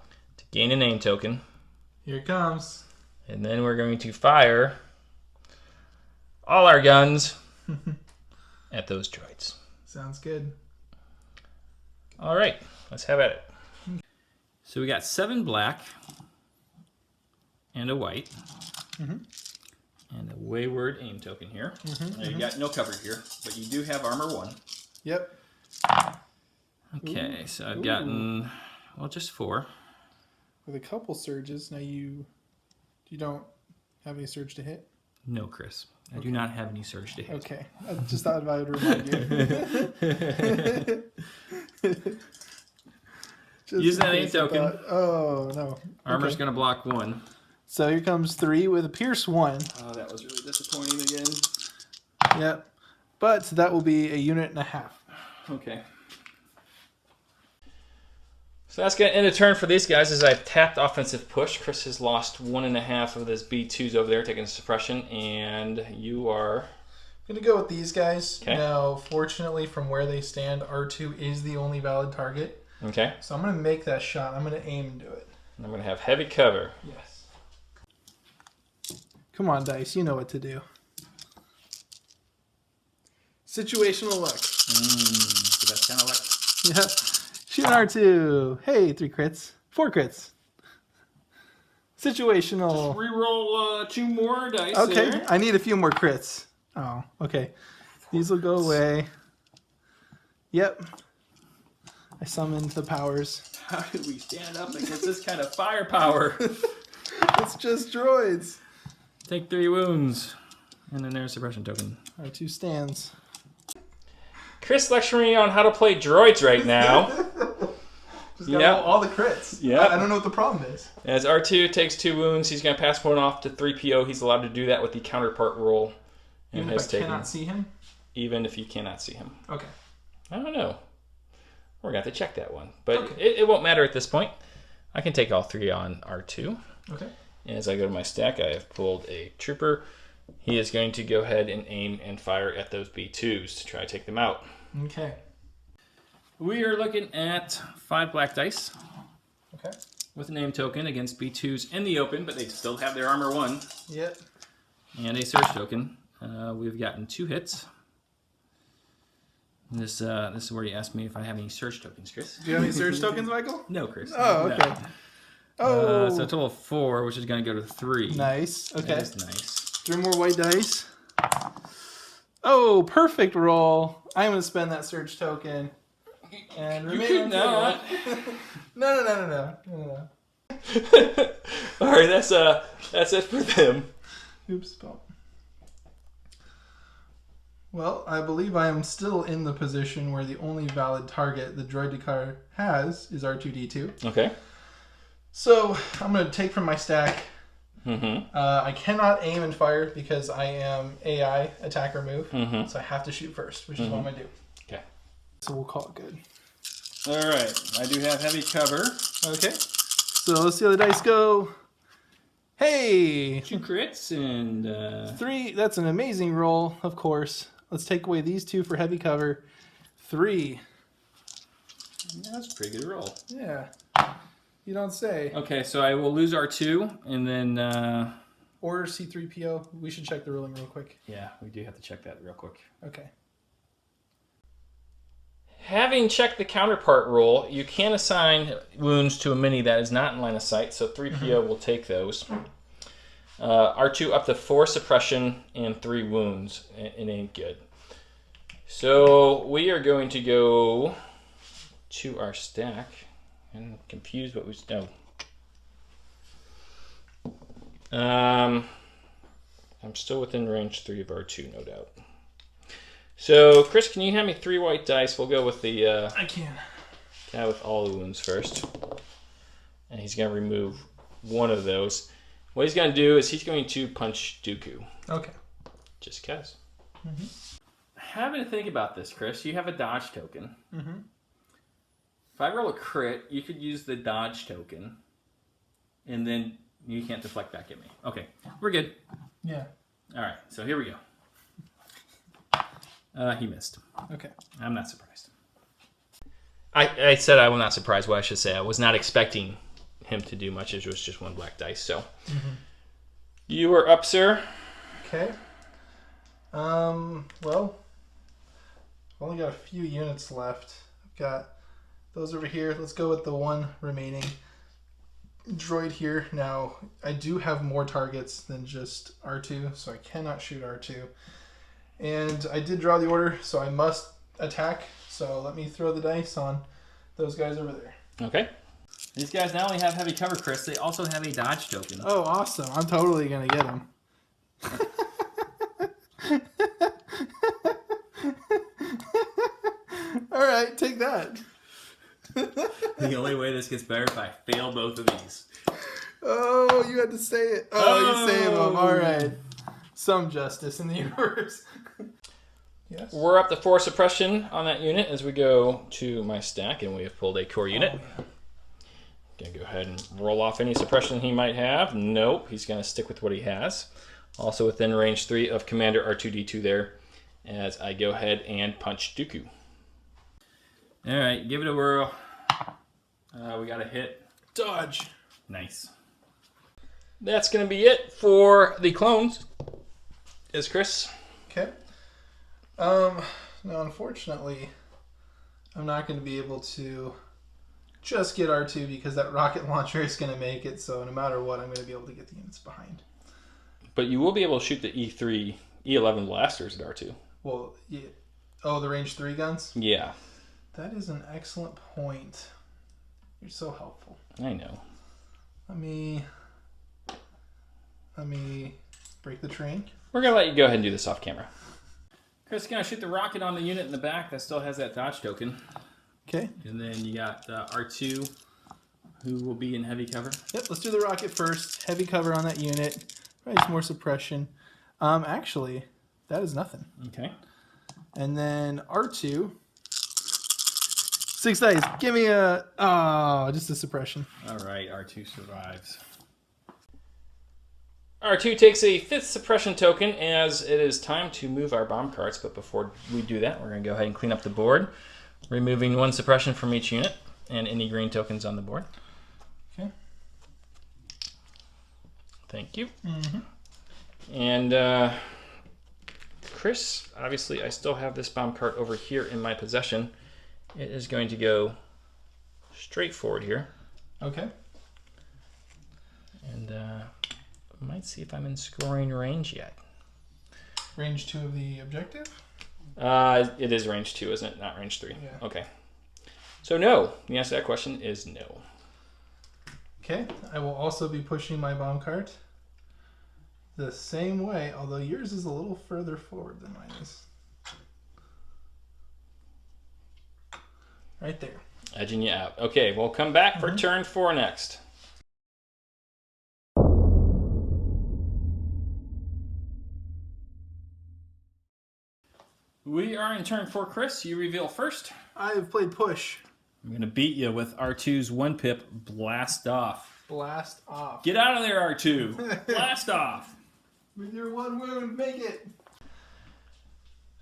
S1: gain an aim token.
S2: Here it comes.
S1: And then we're going to fire all our guns at those droids.
S2: Sounds good.
S1: All right, let's have at it. So we got 7 black and a white and a wayward aim token here. Now you got no cover here, but you do have armor 1.
S2: Yep.
S1: Okay, so I've gotten, well, just 4.
S2: With a couple surges. Now you don't have any surge to hit?
S1: No, Chris. I do not have any surge to hit.
S2: Okay. I just thought I would remind you.
S1: Use that aim token.
S2: Oh, no.
S1: Armor's going to block 1.
S2: So here comes 3 with a pierce 1.
S1: Oh, that was really disappointing again.
S2: Yep. But that will be a unit and a half.
S1: Okay. So that's going to end a turn for these guys as I've tapped offensive push. Chris has lost 1.5 of his B2s over there, taking suppression, and you are...
S2: I'm going to go with these guys.
S1: Okay.
S2: Now, fortunately, from where they stand, R2 is the only valid target.
S1: Okay.
S2: So I'm going to make that shot. I'm going to aim and do it.
S1: I'm going to have heavy cover.
S2: Yes. Come on, dice. You know what to do. Situational luck.
S1: So that's kind of like...
S2: Yep. Shoot R2. Hey, 3 crits. 4 crits. Situational.
S1: Just reroll 2 more dice.
S2: Okay,
S1: there.
S2: I need a few more crits. Oh, okay. These will go away. Yep. I summoned the powers.
S1: How do we stand up against this kind of firepower?
S2: It's just droids.
S1: Take 3 wounds. And then there's a suppression token.
S2: R2 stands.
S1: Chris lecturing me on how to play droids right now.
S2: Just got all the crits.
S1: Yep.
S2: I don't know what the problem is.
S1: As R2 takes 2 wounds, he's going to pass one off to 3PO. He's allowed to do that with the counterpart roll.
S2: Even if I cannot see him?
S1: Even if you cannot see him.
S2: Okay.
S1: I don't know. We're going to have to check that one. But
S2: Okay.
S1: it won't matter at this point. I can take all 3 on R2.
S2: Okay.
S1: As I go to my stack, I have pulled a trooper. He is going to go ahead and aim and fire at those B2s to try to take them out.
S2: Okay.
S1: We are looking at 5 black dice
S2: Okay.
S1: with a name token against B2s in the open, but they still have their armor 1.
S2: Yep.
S1: And a surge token. We've gotten 2 hits. This is where you asked me if I have any surge tokens, Chris.
S2: Do you have any surge tokens, Michael?
S1: No, Chris.
S2: Oh, okay.
S1: No.
S2: Oh.
S1: So a total of 4, which is going to go to 3.
S2: Nice. Okay.
S1: That is nice.
S2: 3 more white dice. Oh, perfect roll. I'm going to spend that surge token. And
S1: You
S2: remain
S1: could
S2: on
S1: not.
S2: No.
S1: All right, that's it for them.
S2: Oops. Well, I believe I am still in the position where the only valid target the droid car has is R2-D2.
S1: Okay.
S2: So I'm going to take from my stack.
S1: Mm-hmm.
S2: I cannot aim and fire because I am AI, attack or move.
S1: Mm-hmm.
S2: So I have to shoot first, which is what I'm going to do.
S1: Okay.
S2: So we'll call it good.
S1: All right. I do have heavy cover.
S2: Okay. So let's see how the dice go. Hey!
S1: 2 crits and...
S2: 3. That's an amazing roll, of course. Let's take away these 2 for heavy cover. 3.
S1: Yeah, that's a pretty good roll.
S2: Yeah. You don't say.
S1: Okay, so I will lose R2, and then...
S2: Order C3PO. We should check the ruling real quick.
S1: Yeah, we do have to check that real quick.
S2: Okay.
S1: Having checked the counterpart roll, you can assign wounds to a mini that is not in line of sight, so 3PO will take those. R2 up to 4 suppression and 3 wounds. It ain't good. So we are going to go to our stack. I'm confused what was... No. I'm still within range 3 of R2, no doubt. So, Chris, can you hand me 3 white dice? We'll go with the...
S2: I can.
S1: Guy with all the wounds first. And he's going to remove one of those. What he's going to do is he's going to punch Dooku.
S2: Okay.
S1: Just because. Mm-hmm. Having to think about this, Chris, you have a dodge token.
S2: Mm-hmm.
S1: If I roll a crit, you could use the dodge token. And then you can't deflect back at me. Okay, we're good.
S2: Yeah.
S1: All right, so here we go. He missed.
S2: Okay.
S1: I'm not surprised. I said I was not surprised. What I should say, I was not expecting him to do much. It was just 1 black dice. So you are up, sir.
S2: Okay. Well, I've only got a few units left. I've got those over here. Let's go with the 1 remaining droid here. Now, I do have more targets than just R2, so I cannot shoot R2. And I did draw the order, so I must attack. So let me throw the dice on those guys over there.
S1: Okay. These guys not only have heavy cover, Chris, they also have a dodge token.
S2: Oh, awesome. I'm totally going to get them. All right, take that.
S1: The only way this gets better is if I fail both of these.
S2: Oh, you had to say it. Oh, you saved them. All right. Some justice in the universe. Yes.
S1: We're up to 4 suppression on that unit as we go to my stack, and we have pulled a core unit.
S2: Oh, yeah.
S1: Gonna go ahead and roll off any suppression he might have. Nope, he's gonna stick with what he has. Also within range 3 of Commander R2-D2 there, as I go ahead and punch Dooku. All right, give it a whirl. We got a hit.
S2: Dodge.
S1: Nice. That's gonna be it for the clones. Is Chris?
S2: Okay. Now, unfortunately, I'm not going to be able to just get R2 because that rocket launcher is going to make it. So no matter what, I'm going to be able to get the units behind.
S1: But you will be able to shoot the E3, E11 blasters at R2.
S2: Well, yeah. Oh, the range 3 guns?
S1: Yeah.
S2: That is an excellent point. You're so helpful.
S1: I know.
S2: Let me break the train.
S1: We're gonna let you go ahead and do this off camera. Chris is gonna shoot the rocket on the unit in the back that still has that dodge token.
S2: Okay.
S1: And then you got R2, who will be in heavy cover.
S2: Yep, let's do the rocket first. Heavy cover on that unit. Probably some more suppression. Actually, that is nothing.
S1: Okay.
S2: And then R2. 6 dice. Give me just a suppression.
S1: All right, R2 survives. R2 takes a 5th suppression token as it is time to move our bomb carts. But before we do that, we're going to go ahead and clean up the board, removing 1 suppression from each unit and any green tokens on the board.
S2: Okay.
S1: Thank you.
S2: Mm-hmm.
S1: And Chris, obviously I still have this bomb cart over here in my possession. It is going to go straight forward here.
S2: Okay.
S1: And might see if I'm in scoring range yet.
S2: Range 2 of the objective?
S1: It is range 2, isn't it? Not range 3.
S2: Yeah.
S1: Okay. So no. The answer to that question is no.
S2: Okay. I will also be pushing my bomb cart the same way, although yours is a little further forward than mine is. Right there.
S1: Edging you out. Okay, we'll come back for turn 4 next. We are in turn 4, Chris. You reveal first.
S2: I have played push.
S1: I'm going to beat you with R2's 1-pip Blast Off.
S2: Blast off.
S1: Get out of there, R2. Blast off.
S2: With your 1 wound, make it.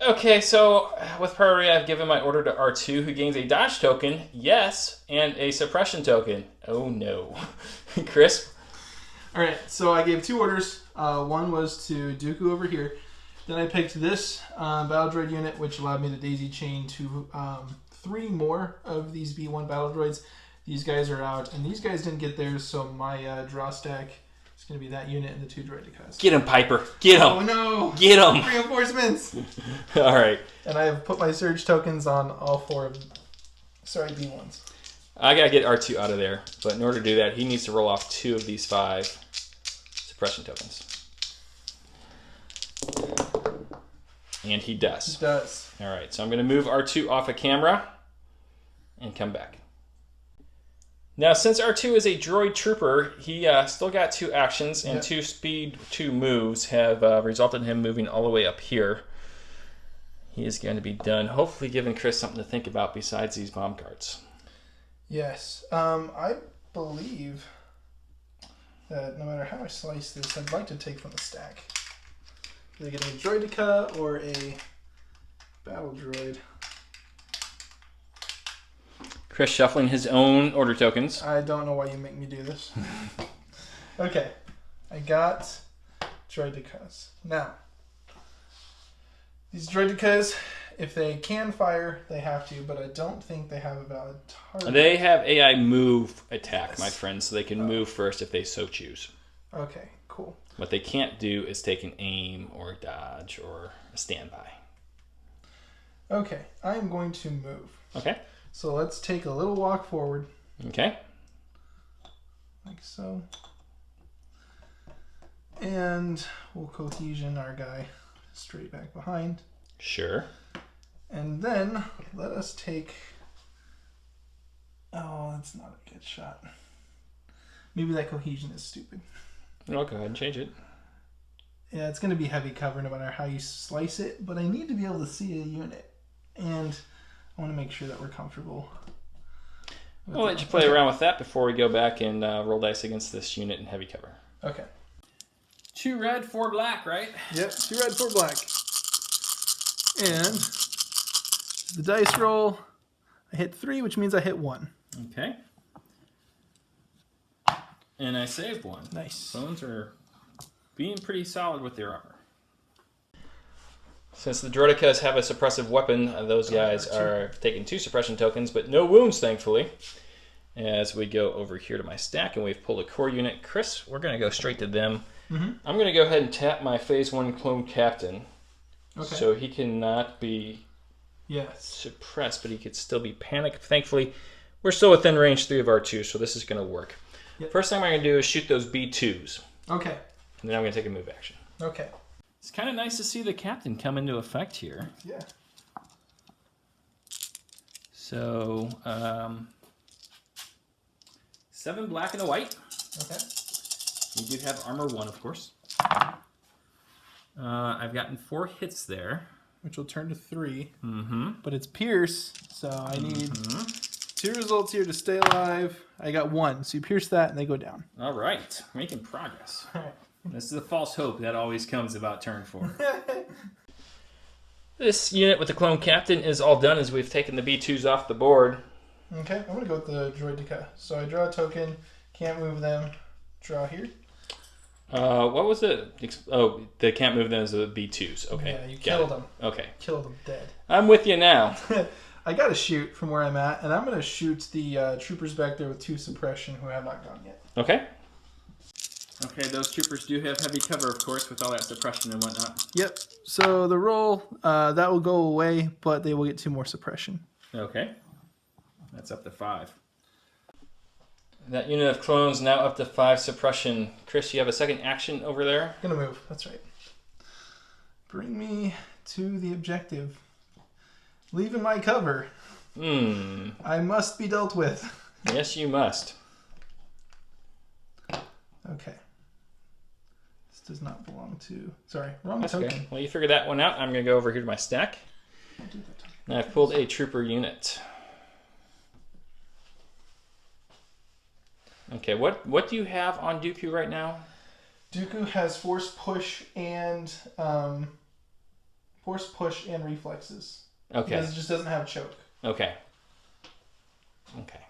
S1: Okay, so with priority, I've given my order to R2, who gains a dodge token, yes, and a suppression token. Oh no. Chris?
S2: Alright, so I gave 2 orders. One was to Dooku over here. Then I picked this battle droid unit, which allowed me to daisy chain to 3 more of these B1 battle droids. These guys are out, and these guys didn't get theirs, so my draw stack is going to be that unit and the 2 droidicas.
S1: Get him, Piper. Get him.
S2: Oh no!
S1: Get him.
S2: Reinforcements!
S1: All right.
S2: And I have put my surge tokens on all 4 of B1s.
S1: I got to get R2 out of there, but in order to do that, he needs to roll off 2 of these 5 suppression tokens. And he does.
S2: It does.
S1: All right, so I'm going to move R2 off of camera and come back. Now, since R2 is a droid trooper, he still got 2 actions, and 2 speed, 2 moves have resulted in him moving all the way up here. He is going to be done, hopefully giving Chris something to think about besides these bomb carts.
S2: Yes. I believe that no matter how I slice this, I'd like to take from the stack. Either getting a droidica or a battle droid.
S1: Chris shuffling his own order tokens.
S2: I don't know why you make me do this. Okay. I got droidicas. Now, these droidicas, if they can fire, they have to, but I don't think they have a valid target.
S1: They have AI move attack, my friend, so they can move first if they so choose.
S2: Okay, cool.
S1: What they can't do is take an aim or dodge or a standby.
S2: Okay, I'm going to move.
S1: Okay.
S2: So let's take a little walk forward.
S1: Okay.
S2: Like so. And we'll cohesion our guy straight back behind.
S1: Sure.
S2: And then let us take... Oh, that's not a good shot. Maybe that cohesion is stupid.
S1: I'll go ahead and change it.
S2: Yeah, it's going to be heavy cover no matter how you slice it, but I need to be able to see a unit. And I want to make sure that we're comfortable.
S1: We'll let you play around with that before we go back and roll dice against this unit in heavy cover.
S2: Okay.
S1: 2 red, 4 black, right?
S2: Yep, 2 red, 4 black. And the dice roll, I hit 3, which means I hit 1.
S1: Okay. And I saved 1.
S2: Nice.
S1: Clones are being pretty solid with their armor. Since the Droidicas have a suppressive weapon, those guys are taking 2 suppression tokens, but no wounds, thankfully. As we go over here to my stack, and we've pulled a core unit. Chris, we're going to go straight to them. I'm going to go ahead and tap my Phase 1 clone captain.
S2: Okay.
S1: So he cannot be suppressed, but he could still be panicked. Thankfully, we're still within range 3 of R2, so this is going to work.
S2: Yep.
S1: First thing I'm going to do is shoot those B2s.
S2: Okay.
S1: And then I'm going to take a move action.
S2: Okay.
S1: It's kind of nice to see the captain come into effect here.
S2: Yeah.
S1: So, 7 black and a white.
S2: Okay.
S1: You do have armor 1, of course. I've gotten 4 hits there.
S2: Which will turn to 3.
S1: Mm-hmm.
S2: But it's pierce, so I need 2 results here to stay alive. I got 1, so you pierce that and they go down.
S1: All right. Making progress.
S2: All right.
S1: This is a false hope that always comes about turn 4. This unit with the clone captain is all done as we've taken the B2s off the board.
S2: Okay, I'm going to go with the Droidica. So I draw a token, can't move them, draw here.
S1: What was it? Oh, they can't move them as the B2s. Okay.
S2: Yeah, you killed them.
S1: Okay.
S2: Killed them dead.
S1: I'm with you now.
S2: I got to shoot from where I'm at, and I'm going to shoot the troopers back there with 2 suppression who have not gone yet.
S1: Okay. Okay, those troopers do have heavy cover, of course, with all that suppression and whatnot.
S2: Yep. So the roll, that will go away, but they will get 2 more suppression.
S1: Okay. That's up to 5. That unit of clones now up to 5 suppression. Chris, you have a second action over there?
S2: Gonna move. That's right. Bring me to the objective. Leaving my cover. I must be dealt with.
S1: Yes, you must.
S2: Okay. This does not belong to... Sorry, wrong
S1: That's
S2: token.
S1: okay. Well, you figured that one out. I'm going to go over here to my stack. And I've pulled a trooper unit. Okay, what do you have on Dooku right now?
S2: Dooku has force push and reflexes.
S1: Okay.
S2: It just doesn't have choke.
S1: Okay. Okay.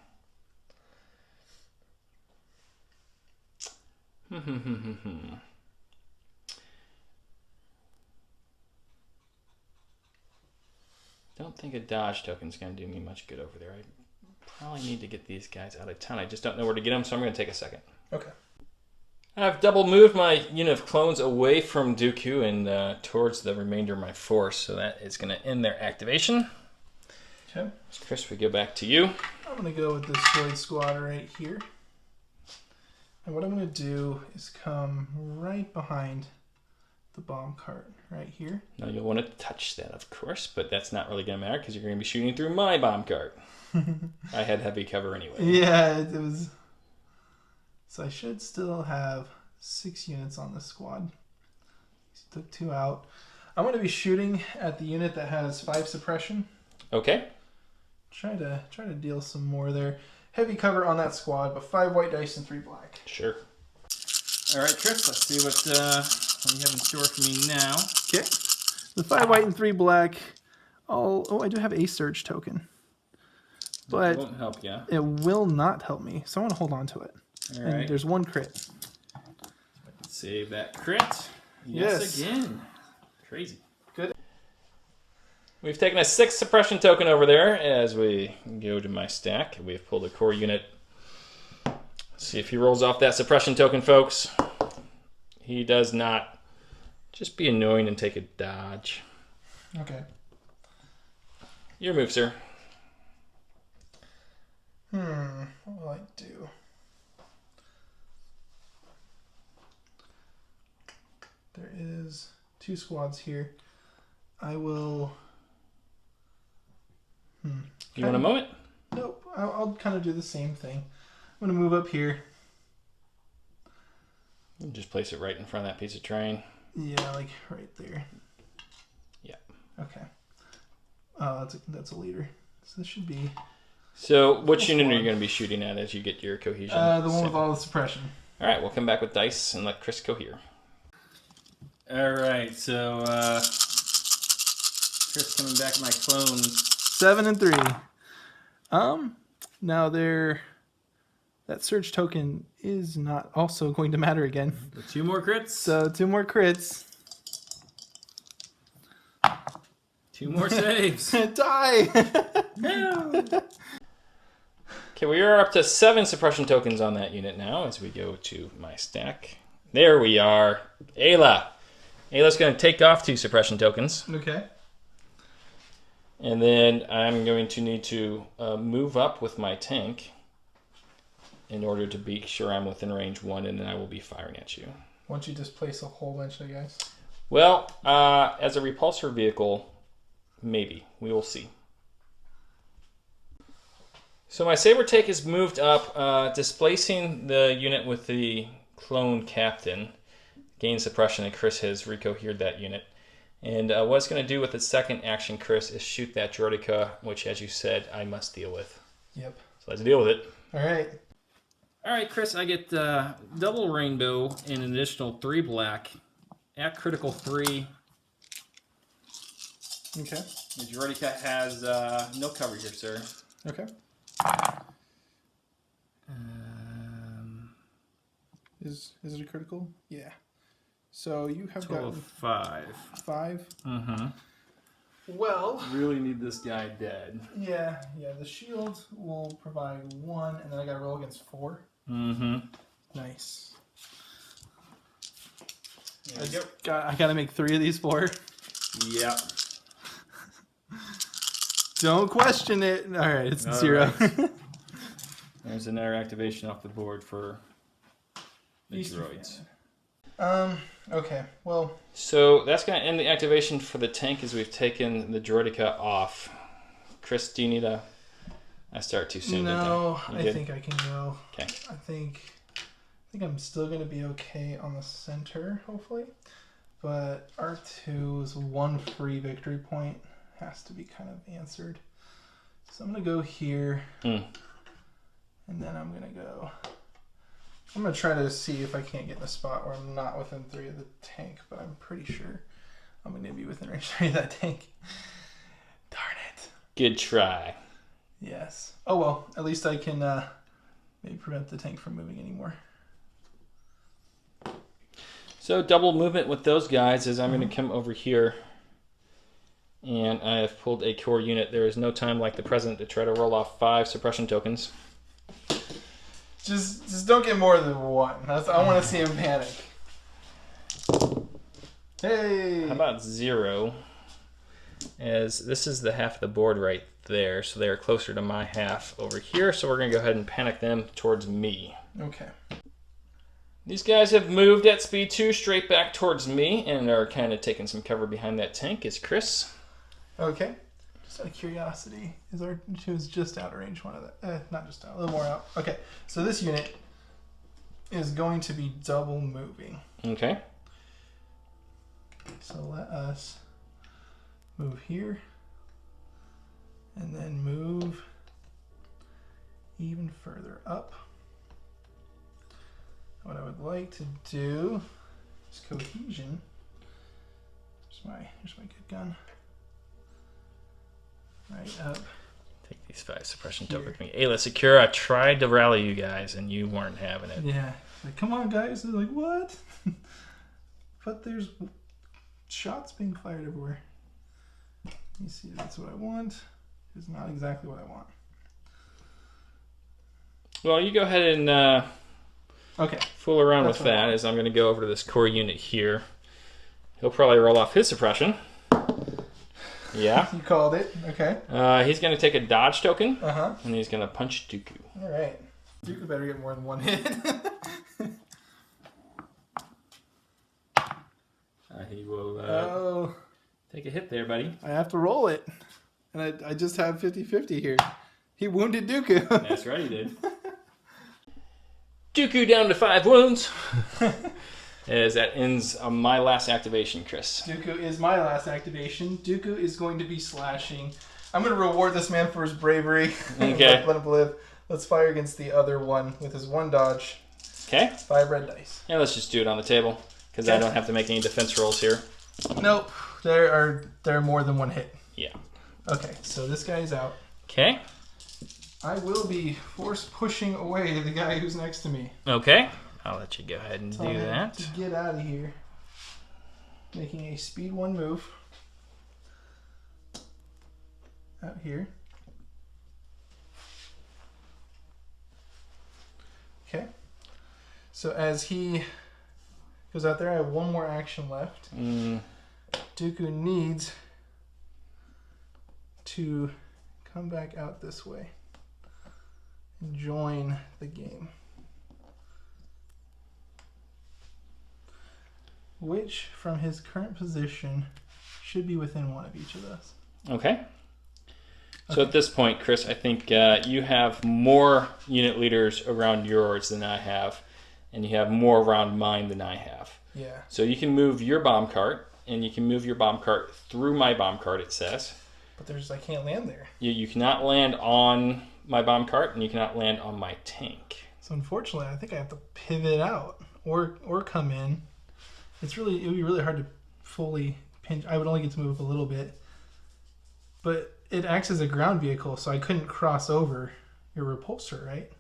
S1: Don't think a dodge token's going to do me much good over there. I probably need to get these guys out of town. I just don't know where to get them, so I'm going to take a second.
S2: Okay.
S1: I've double moved my unit of clones away from Dooku and towards the remainder of my force, so that is going to end their activation.
S2: Okay.
S1: Chris, we go back to you.
S2: I'm going to go with this droid squad right here. And what I'm going to do is come right behind the bomb cart right here.
S1: Now you'll want to touch that, of course, but that's not really going to matter because you're going to be shooting through my bomb cart. I had heavy cover anyway.
S2: Yeah, it was... So I should still have 6 units on this squad. Took 2 out. I'm going to be shooting at the unit that has 5 suppression.
S1: Okay.
S2: Try to deal some more there. Heavy cover on that squad, but 5 white dice and 3 black.
S1: Sure. All right, Chris, let's see what you have in store for me now.
S2: Okay. The 5 white and 3 black. I do have a surge token. But
S1: it won't help you.
S2: It will not help me, so I want to hold on to it.
S1: All
S2: and
S1: right.
S2: There's 1 crit.
S1: Save that crit. Yes. Again. Crazy.
S2: Good.
S1: We've taken a 6 suppression token over there as we go to my stack. We've pulled a core unit. Let's see if he rolls off that suppression token, folks. He does not. Just be annoying and take a dodge.
S2: Okay.
S1: Your move, sir.
S2: What will I do? There is 2 squads here. I will...
S1: You want a moment?
S2: Nope. I'll kind of do the same thing. I'm going to move up here.
S1: Just place it right in front of that piece of terrain.
S2: Yeah, like right there.
S1: Yeah.
S2: Okay. That's a leader. So this should be...
S1: So which unit are you going to be shooting at as you get your cohesion?
S2: The one with all the suppression.
S1: All right, we'll come back with dice and let Chris cohere. All right, so Chris coming back with my clones.
S2: 7 and 3. Now that surge token is not also going to matter again.
S1: With 2 more crits.
S2: So 2 more crits.
S1: 2 more saves.
S2: Die!
S1: No. Okay, we are up to 7 suppression tokens on that unit now as we go to my stack. There we are. Ayla. Ayla's going to take off 2 suppression tokens.
S2: Okay.
S1: And then I'm going to need to move up with my tank in order to be sure I'm within range 1, and then I will be firing at you.
S2: Won't you displace a whole bunch of guys?
S1: Well, as a repulsor vehicle, maybe. We will see. So my saber take is moved up, displacing the unit with the clone captain. Gain suppression, and Chris has recohered that unit. And what it's going to do with its second action, Chris, is shoot that Droideka, which, as you said, I must deal with.
S2: Yep.
S1: So let's deal with it.
S2: All right.
S1: All right, Chris, I get double rainbow and an additional 3 black at critical 3.
S2: Okay.
S1: The Droideka has no cover here, sir.
S2: Okay. Is it a critical? Yeah. So you have
S1: Total
S2: gotten
S1: of 5.
S2: 5.
S1: Mm-hmm.
S2: Well,
S1: Really need this guy dead.
S2: yeah. The shield will provide 1, and then I got to roll against 4.
S1: Mm-hmm.
S2: Nice.
S1: There we go.
S2: I got to make 3 of these 4.
S1: Yep.
S2: Don't question it. All right, it's
S1: All
S2: 0.
S1: right. There's another activation off the board for the
S2: Feast or
S1: droids.
S2: Okay. Well.
S1: So that's going to end the activation for the tank as we've taken the Droideka off. Chris, do you need I start too soon?
S2: No,
S1: didn't
S2: I think I can go.
S1: Okay.
S2: I think I'm still gonna be okay on the center, hopefully. But R2's 1 free victory point has to be kind of answered. So I'm gonna go here, and then I'm gonna try to see if I can't get in a spot where I'm not within 3 of the tank, but I'm pretty sure I'm gonna be within range 3 of that tank. Darn it.
S1: Good try.
S2: Yes. Oh well, at least I can maybe prevent the tank from moving anymore.
S1: So double movement with those guys is I'm going to come over here, and I have pulled a core unit. There is no time like the present to try to roll off 5 suppression tokens.
S2: Just don't get more than 1. I want to see him panic. Hey.
S1: How about 0? As this is the half of the board right there, so they are closer to my half over here. So we're going to go ahead and panic them towards me.
S2: Okay.
S1: These guys have moved at speed 2 straight back towards me and are kind of taking some cover behind that tank. Is Chris?
S2: Okay. Just out of curiosity, is R2 just out of range 1 of that? Not just out, a little more out. Okay. So this unit is going to be double moving.
S1: Okay.
S2: So let us move here and then move even further up. What I would like to do is cohesion. Here's my good gun. Right up.
S1: Take these 5 suppression tokens with me. Ayla Secura tried to rally you guys, and you weren't having it.
S2: Yeah. Like, come on, guys. They're like, what? But there's shots being fired everywhere. You see, that's what I want. It's not exactly what I want.
S1: Well, you go ahead and
S2: Okay.
S1: fool around
S2: That's
S1: with
S2: what I
S1: that
S2: want.
S1: as I'm going to go over to this core unit here. He'll probably roll off his suppression. Yeah.
S2: You called it. Okay.
S1: He's going to take a dodge token,
S2: Uh-huh.
S1: and he's going to punch Dooku.
S2: All right. Dooku better get more than 1 hit.
S1: He will
S2: Oh.
S1: take a hit there, buddy.
S2: I have to roll it. And I just have 50-50 here. He wounded Dooku.
S1: That's right, he did. Dooku down to 5 wounds. As that ends on my last activation, Chris.
S2: Dooku is my last activation. Dooku is going to be slashing. I'm going to reward this man for his bravery.
S1: Okay.
S2: Let him live. Let's fire against the other one with his 1 dodge.
S1: Okay.
S2: 5 red dice.
S1: Yeah, let's just do it on the table because I don't have to make any defense rolls here.
S2: Nope. There are more than 1 hit.
S1: Yeah.
S2: Okay, so this guy is out.
S1: Okay.
S2: I will be force pushing away the guy who's next to me.
S1: Okay. I'll let you go ahead and
S2: Tell
S1: do
S2: him
S1: that.
S2: to get out of here. Making a speed 1 move. Out here. Okay. So as he goes out there, I have 1 more action left. Dooku needs to come back out this way and join the game. Which, from his current position, should be within 1 of each of us.
S1: Okay. So at this point, Chris, I think you have more unit leaders around yours than I have, and you have more around mine than I have.
S2: Yeah.
S1: So you can move your bomb cart, and you can move your bomb cart through my bomb cart, it says.
S2: But I can't land there.
S1: You cannot land on my bomb cart, and you cannot land on my tank.
S2: So unfortunately, I think I have to pivot out or come in. It would be really hard to fully pinch. I would only get to move up a little bit. But it acts as a ground vehicle, so I couldn't cross over your repulsor, right?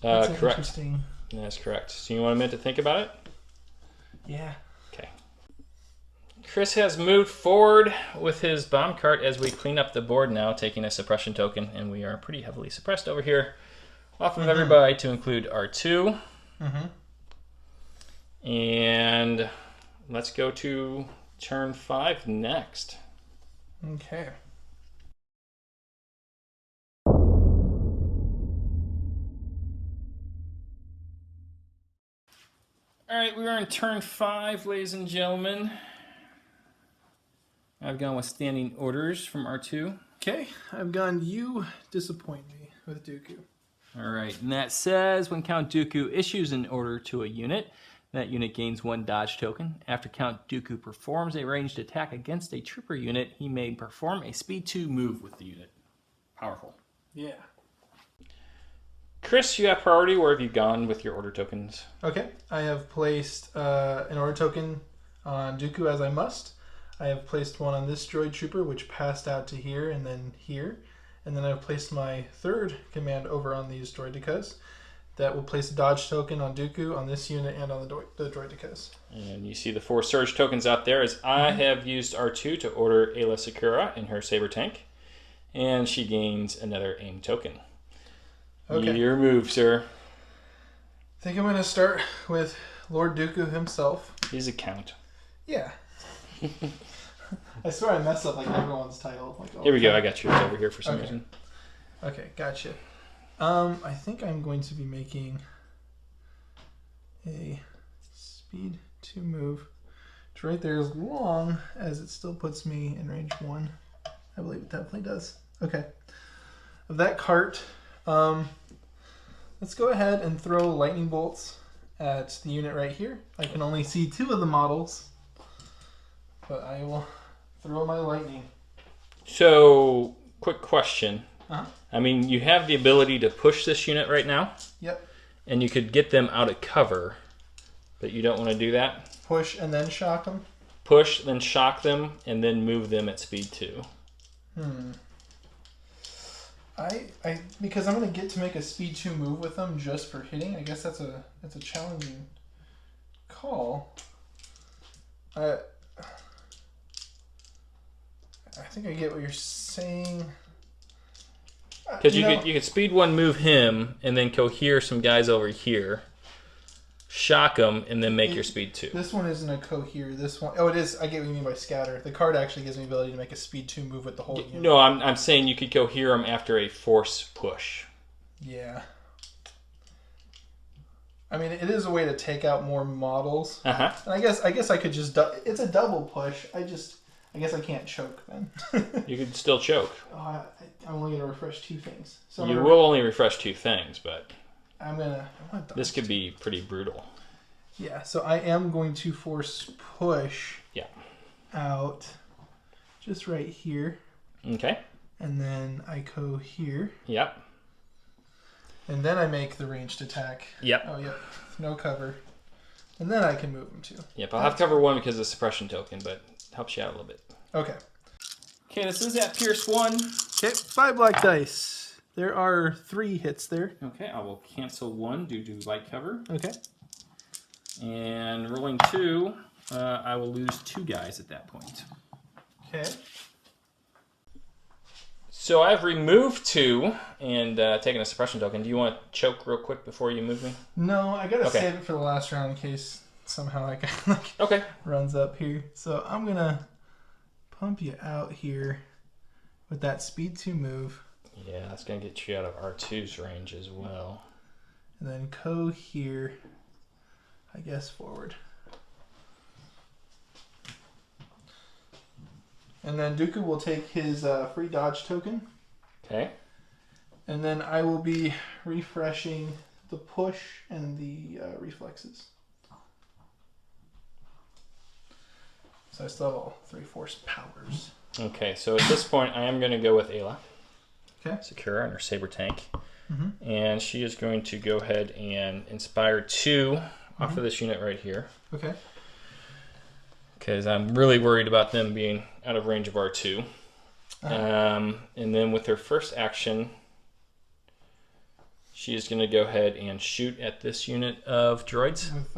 S2: That's
S1: Correct.
S2: Interesting.
S1: That's correct. So you want a minute to think about it?
S2: Yeah.
S1: Okay. Chris has moved forward with his bomb cart as we clean up the board now, taking a suppression token, and we are pretty heavily suppressed over here. Off of everybody to include R2. And let's go to turn 5 next.
S2: Okay.
S1: All right, we are in turn 5, ladies and gentlemen. I've gone with standing orders from R2.
S2: Okay, I've gone, you disappoint me with Dooku.
S1: All right, and that says when Count Dooku issues an order to a unit, that unit gains 1 dodge token. After Count Dooku performs a ranged attack against a trooper unit, he may perform a speed 2 move with the unit. Powerful.
S2: Yeah.
S1: Chris, you have priority. Where have you gone with your order tokens?
S2: Okay, I have placed an order token on Dooku as I must. I have placed one on this droid trooper, which passed out to here and then here. And then I've placed my 3rd command over on these droidekas. That will place a dodge token on Dooku, on this unit, and on the droidekas.
S1: And you see the 4 surge tokens out there as I have used R2 to order Ayla Secura in her saber tank. And she gains another aim token.
S2: Okay.
S1: Your move, sir.
S2: I think I'm going to start with Lord Dooku himself.
S1: He's a count.
S2: Yeah. I swear I mess up like everyone's title. Like,
S1: Here we go. I got yours over here for some
S2: Okay.
S1: reason.
S2: Okay, gotcha. I think I'm going to be making a speed 2 move. It's right there as long as it still puts me in range 1. I believe it definitely does. Okay. Of that cart, let's go ahead and throw lightning bolts at the unit right here. I can only see 2 of the models, but I will throw my lightning.
S1: So, quick question.
S2: Uh-huh.
S1: I mean, you have the ability to push this unit right now,
S2: Yep.
S1: and you could get them out of cover, but you don't want to do that.
S2: Push and then shock them.
S1: Push, then shock them, and then move them at speed 2.
S2: I because I'm gonna get to make a speed 2 move with them just for hitting. I guess that's a challenging call. I think I get what you're saying.
S1: Because you could speed 1 move him, and then cohere some guys over here, shock them, and then make your speed 2.
S2: This one isn't a cohere. This one, oh, it is. I get what you mean by scatter. The card actually gives me the ability to make a speed 2 move with the whole unit.
S1: No, I'm saying you could cohere them after a force push.
S2: Yeah. I mean, it is a way to take out more models.
S1: Uh-huh.
S2: And I guess I could just. It's a double push. I guess I can't choke then.
S1: You could still choke.
S2: Oh, I'm only gonna refresh 2 things. So
S1: You will only refresh 2 things, but
S2: I'm gonna.
S1: this could be pretty brutal.
S2: Yeah, so I am going to force push
S1: Yeah.
S2: out just right here.
S1: Okay.
S2: And then I go here.
S1: Yep.
S2: And then I make the ranged attack.
S1: Yep.
S2: Oh, yep. No cover. And then I can move him too.
S1: Yep, I'll have cover 1 because of the suppression token, but helps you out a little bit.
S2: Okay.
S1: Okay, this is at Pierce 1.
S2: Okay, 5 black dice. There are 3 hits there.
S1: Okay, I will cancel 1 due to light cover.
S2: Okay.
S1: And rolling 2, I will lose 2 guys at that point.
S2: Okay.
S1: So I've removed 2 and taken a suppression token. Do you want to choke real quick before you move me?
S2: No, I gotta
S1: Okay.
S2: save it for the last round in case somehow I like
S1: Okay.
S2: runs up here. So I'm gonna pump you out here with that speed 2 move.
S1: Yeah, that's going to get you out of R2's range as well.
S2: And then go here, I guess forward. And then Dooku will take his free dodge token.
S1: Okay.
S2: And then I will be refreshing the push and the reflexes. So I still have all 3 force powers.
S1: Okay, so at this point, I am going to go with Ayla.
S2: Okay.
S1: Secure her and her saber tank.
S2: Mm-hmm.
S1: And she is going to go ahead and inspire 2 off of this unit right here.
S2: Okay.
S1: Because I'm really worried about them being out of range of R2. And then with her first action, she is going to go ahead and shoot at this unit of droids.
S2: With,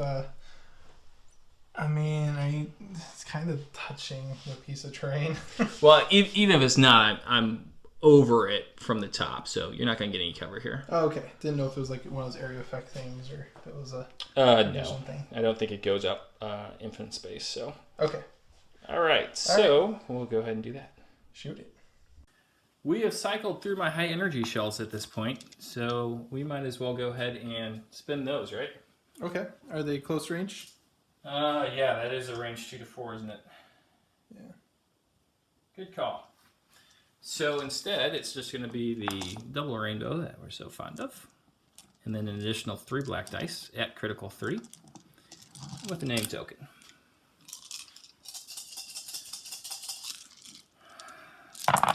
S2: it's kind of touching the piece of terrain.
S1: Well, even if it's not, I'm over it from the top, so you're not going to get any cover here.
S2: Oh, okay. Didn't know if it was like one of those area effect things or if it was a
S1: No,
S2: thing.
S1: I don't think it goes up infinite space. So
S2: Okay.
S1: all right, so we'll go ahead and do that.
S2: Shoot it.
S1: We have cycled through my high energy shells at this point, so we might as well go ahead and spin those, right?
S2: Okay. Are they close range?
S1: Yeah, that is a range 2 to 4, isn't it?
S2: Yeah.
S1: Good call. So instead, it's just going to be the double rainbow that we're so fond of, and then an additional 3 black dice at critical 3 with a name token.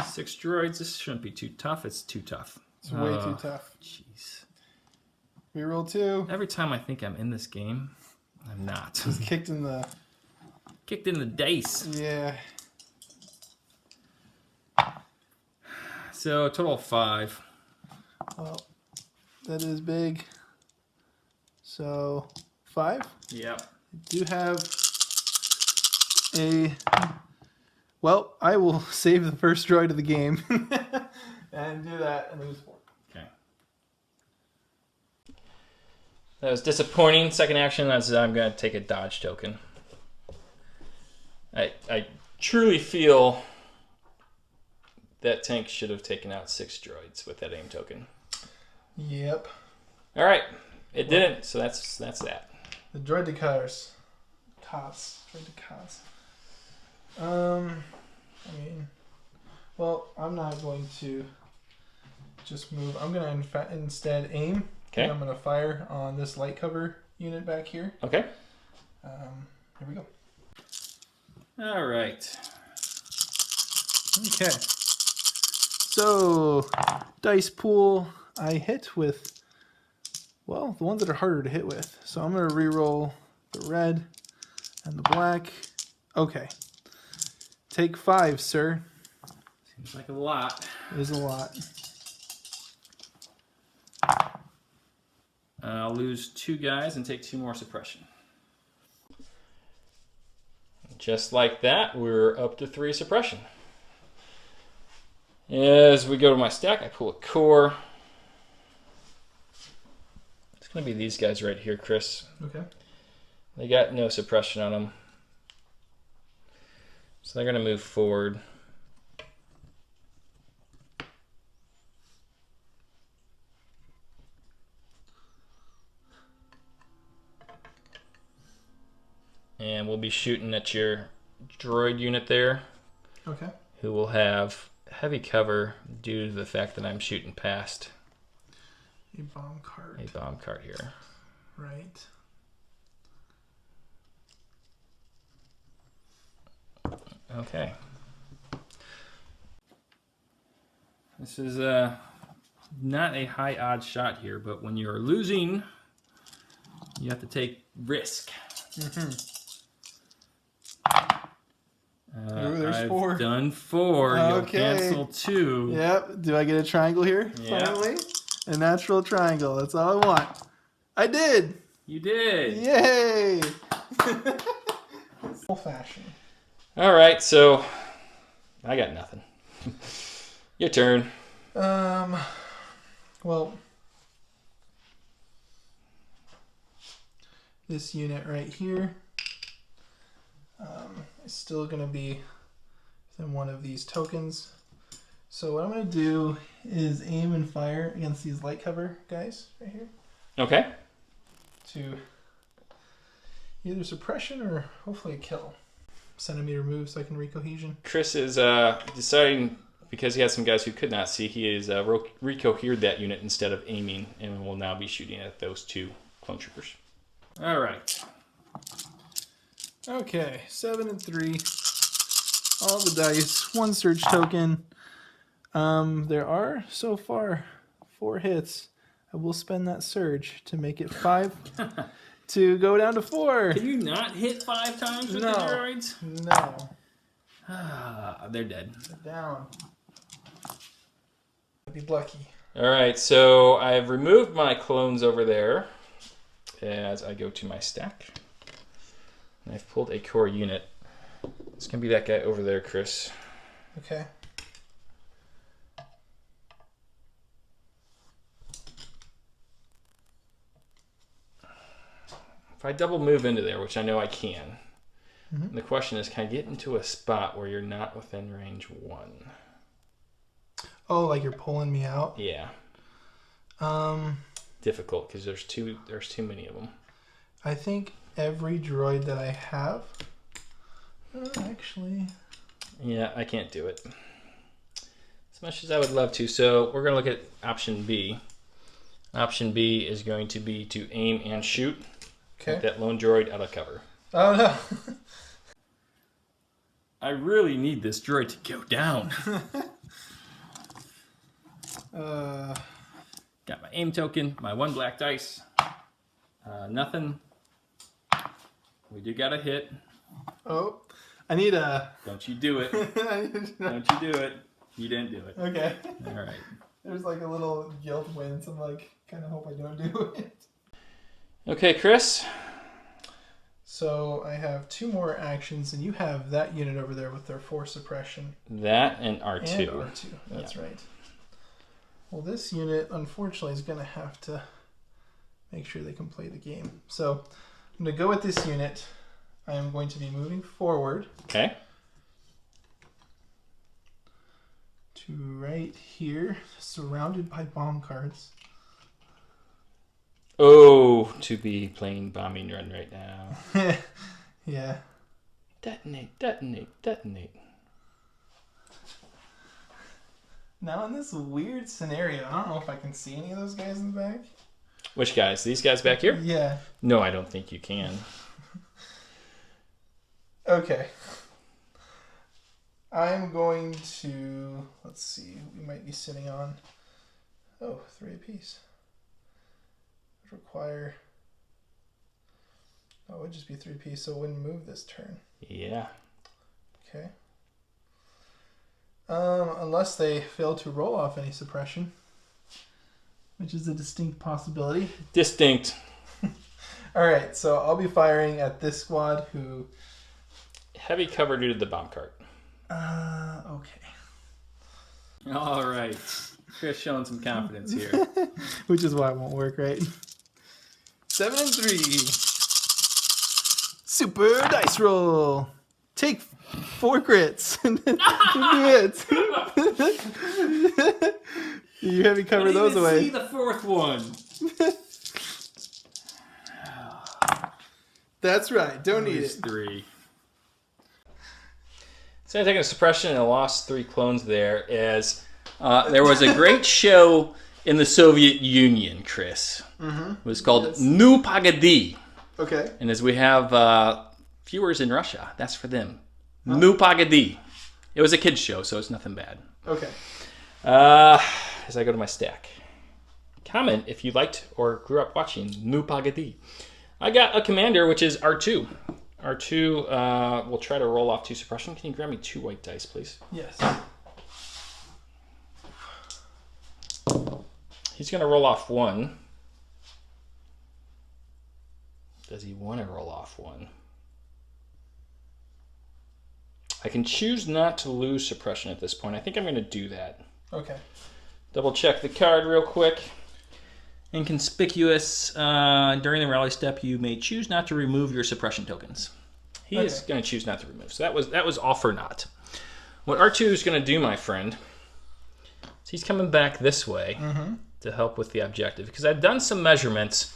S1: Six droids. This shouldn't be too tough. It's too tough.
S2: It's way too tough.
S1: Jeez.
S2: Reroll 2.
S1: Every time I think I'm in this game, I'm not.
S2: Just kicked in the...
S1: Kicked in the dice.
S2: Yeah.
S1: So a total of 5.
S2: Well, that is big. So, 5.
S1: Yep.
S2: Do have a... Well, I will save the first droid of the game and do that and lose 4.
S1: Okay. That was disappointing. Second action, I'm going to take a dodge token. I truly feel that tank should have taken out 6 droids with that aim token.
S2: Yep.
S1: All right. It didn't, so that's that.
S2: The droid de cars. Droid de cars. I'm not going to just move. I'm going to instead aim.
S1: Okay.
S2: And I'm going to fire on this light cover unit back here.
S1: Okay.
S2: Here we go.
S1: All right.
S2: Okay. So, dice pool, I hit with, well, the ones that are harder to hit with. So I'm going to re-roll the red and the black. Okay. Take 5, sir.
S1: Seems like a lot.
S2: It is a lot.
S1: I'll lose 2 guys and take 2 more suppression. Just like that, we're up to 3 suppression. As we go to my stack, I pull a core. It's going to be these guys right here, Chris.
S2: Okay.
S1: They got no suppression on them. So they're going to move forward. And we'll be shooting at your droid unit there.
S2: Okay.
S1: Who will have heavy cover due to the fact that I'm shooting past
S2: A bomb cart.
S1: a bomb cart here.
S2: Right.
S1: Okay. This is not a high odds shot here, but when you're losing, you have to take risk.
S2: Ooh, there's
S1: I've
S2: 4.
S1: done 4. You'll
S2: Okay.
S1: cancel 2.
S2: Yep. Do I get a triangle here?
S1: Yeah.
S2: Finally? A natural triangle. That's all I want. I did.
S1: You did.
S2: Yay. Old fashioned.
S1: All right, so I got nothing. Your turn.
S2: Well, this unit right here is still going to be within one of these tokens. So what I'm going to do is aim and fire against these light cover guys right here
S1: Okay.
S2: to either suppression or hopefully a kill. Centimeter move so I can recohesion.
S1: Chris is deciding, because he has some guys who could not see, he is recohered that unit instead of aiming, and will now be shooting at those 2 clone troopers. All right.
S2: Okay, 7 and 3. All the dice. 1 surge token. There are so far 4 hits. I will spend that surge to make it 5 to go down to 4.
S1: Can you not hit 5 times with
S2: No.
S1: the droids?
S2: No.
S1: They're dead.
S2: They're down. I'd be lucky.
S1: All right, so I've removed my clones over there as I go to my stack. And I've pulled a core unit. It's going to be that guy over there, Chris.
S2: Okay.
S1: If I double move into there, which I know I can, the question is, can I get into a spot where you're not within range 1?
S2: Oh, like you're pulling me out?
S1: Yeah. Difficult, because there's too many of them.
S2: I think every droid that I have... actually...
S1: Yeah, I can't do it. As much as I would love to. So we're going to look at option B. Option B is going to be to aim and shoot.
S2: Okay.
S1: Get that lone droid out of cover.
S2: Oh, no.
S1: I really need this droid to go down. Got my aim token, my 1 black dice. Nothing. We do got a hit.
S2: Oh, I need a...
S1: Don't you do it. Don't you do it. You didn't do it.
S2: Okay.
S1: All right.
S2: There's like a little guilt win, so I'm like, kind of hope I don't do it.
S1: Okay, Chris.
S2: So I have 2 more actions, and you have that unit over there with their 4 suppression.
S1: That and R2.
S2: And R2, that's right. Well, this unit, unfortunately, is going to have to make sure they can play the game. So I'm going to go with this unit. I am going to be moving forward.
S1: Okay.
S2: To right here, surrounded by bomb cards.
S1: Oh, to be playing bombing run right now.
S2: Yeah.
S1: Detonate, detonate, detonate.
S2: Now in this weird scenario, I don't know if I can see any of those guys in the back.
S1: Which guys? These guys back here?
S2: Yeah.
S1: No, I don't think you can.
S2: Okay. I'm going to, let's see, we might be sitting on, 3 apiece. Would require, it would just be 3 apiece, so it wouldn't move this turn.
S1: Yeah.
S2: Okay. Unless they fail to roll off any suppression, which is a distinct possibility.
S1: Distinct.
S2: All right, so I'll be firing at this squad who...
S1: Heavy cover due to the bomb cart.
S2: Okay.
S1: All right. Chris showing some confidence here.
S2: Which is why it won't work, right? 7 and 3. Super dice roll. Take 4 crits. You heavy cover those away.
S1: See the 4th one.
S2: That's right. Don't need it.
S1: 3. So I taking a suppression and I lost 3 clones there as there was a great show in the Soviet Union, Chris. It was called Nu Pagadi.
S2: Okay.
S1: And as we have viewers in Russia, that's for them. Mupagadi. It was a kid's show, so it's nothing bad.
S2: Okay.
S1: As I go to my stack. Comment if you liked or grew up watching Mupagadi. I got a commander, which is R2. R2 will try to roll off 2 suppression. Can you grab me 2 white dice, please?
S2: Yes.
S1: He's going to roll off 1. Does he want to roll off 1? I can choose not to lose suppression at this point. I think I'm going to do that.
S2: Okay.
S1: Double check the card real quick. Inconspicuous. During the rally step, you may choose not to remove your suppression tokens. He is going to choose not to remove. So that was all for naught. What R2 is going to do, my friend, is he's coming back this way to help with the objective. Because I've done some measurements.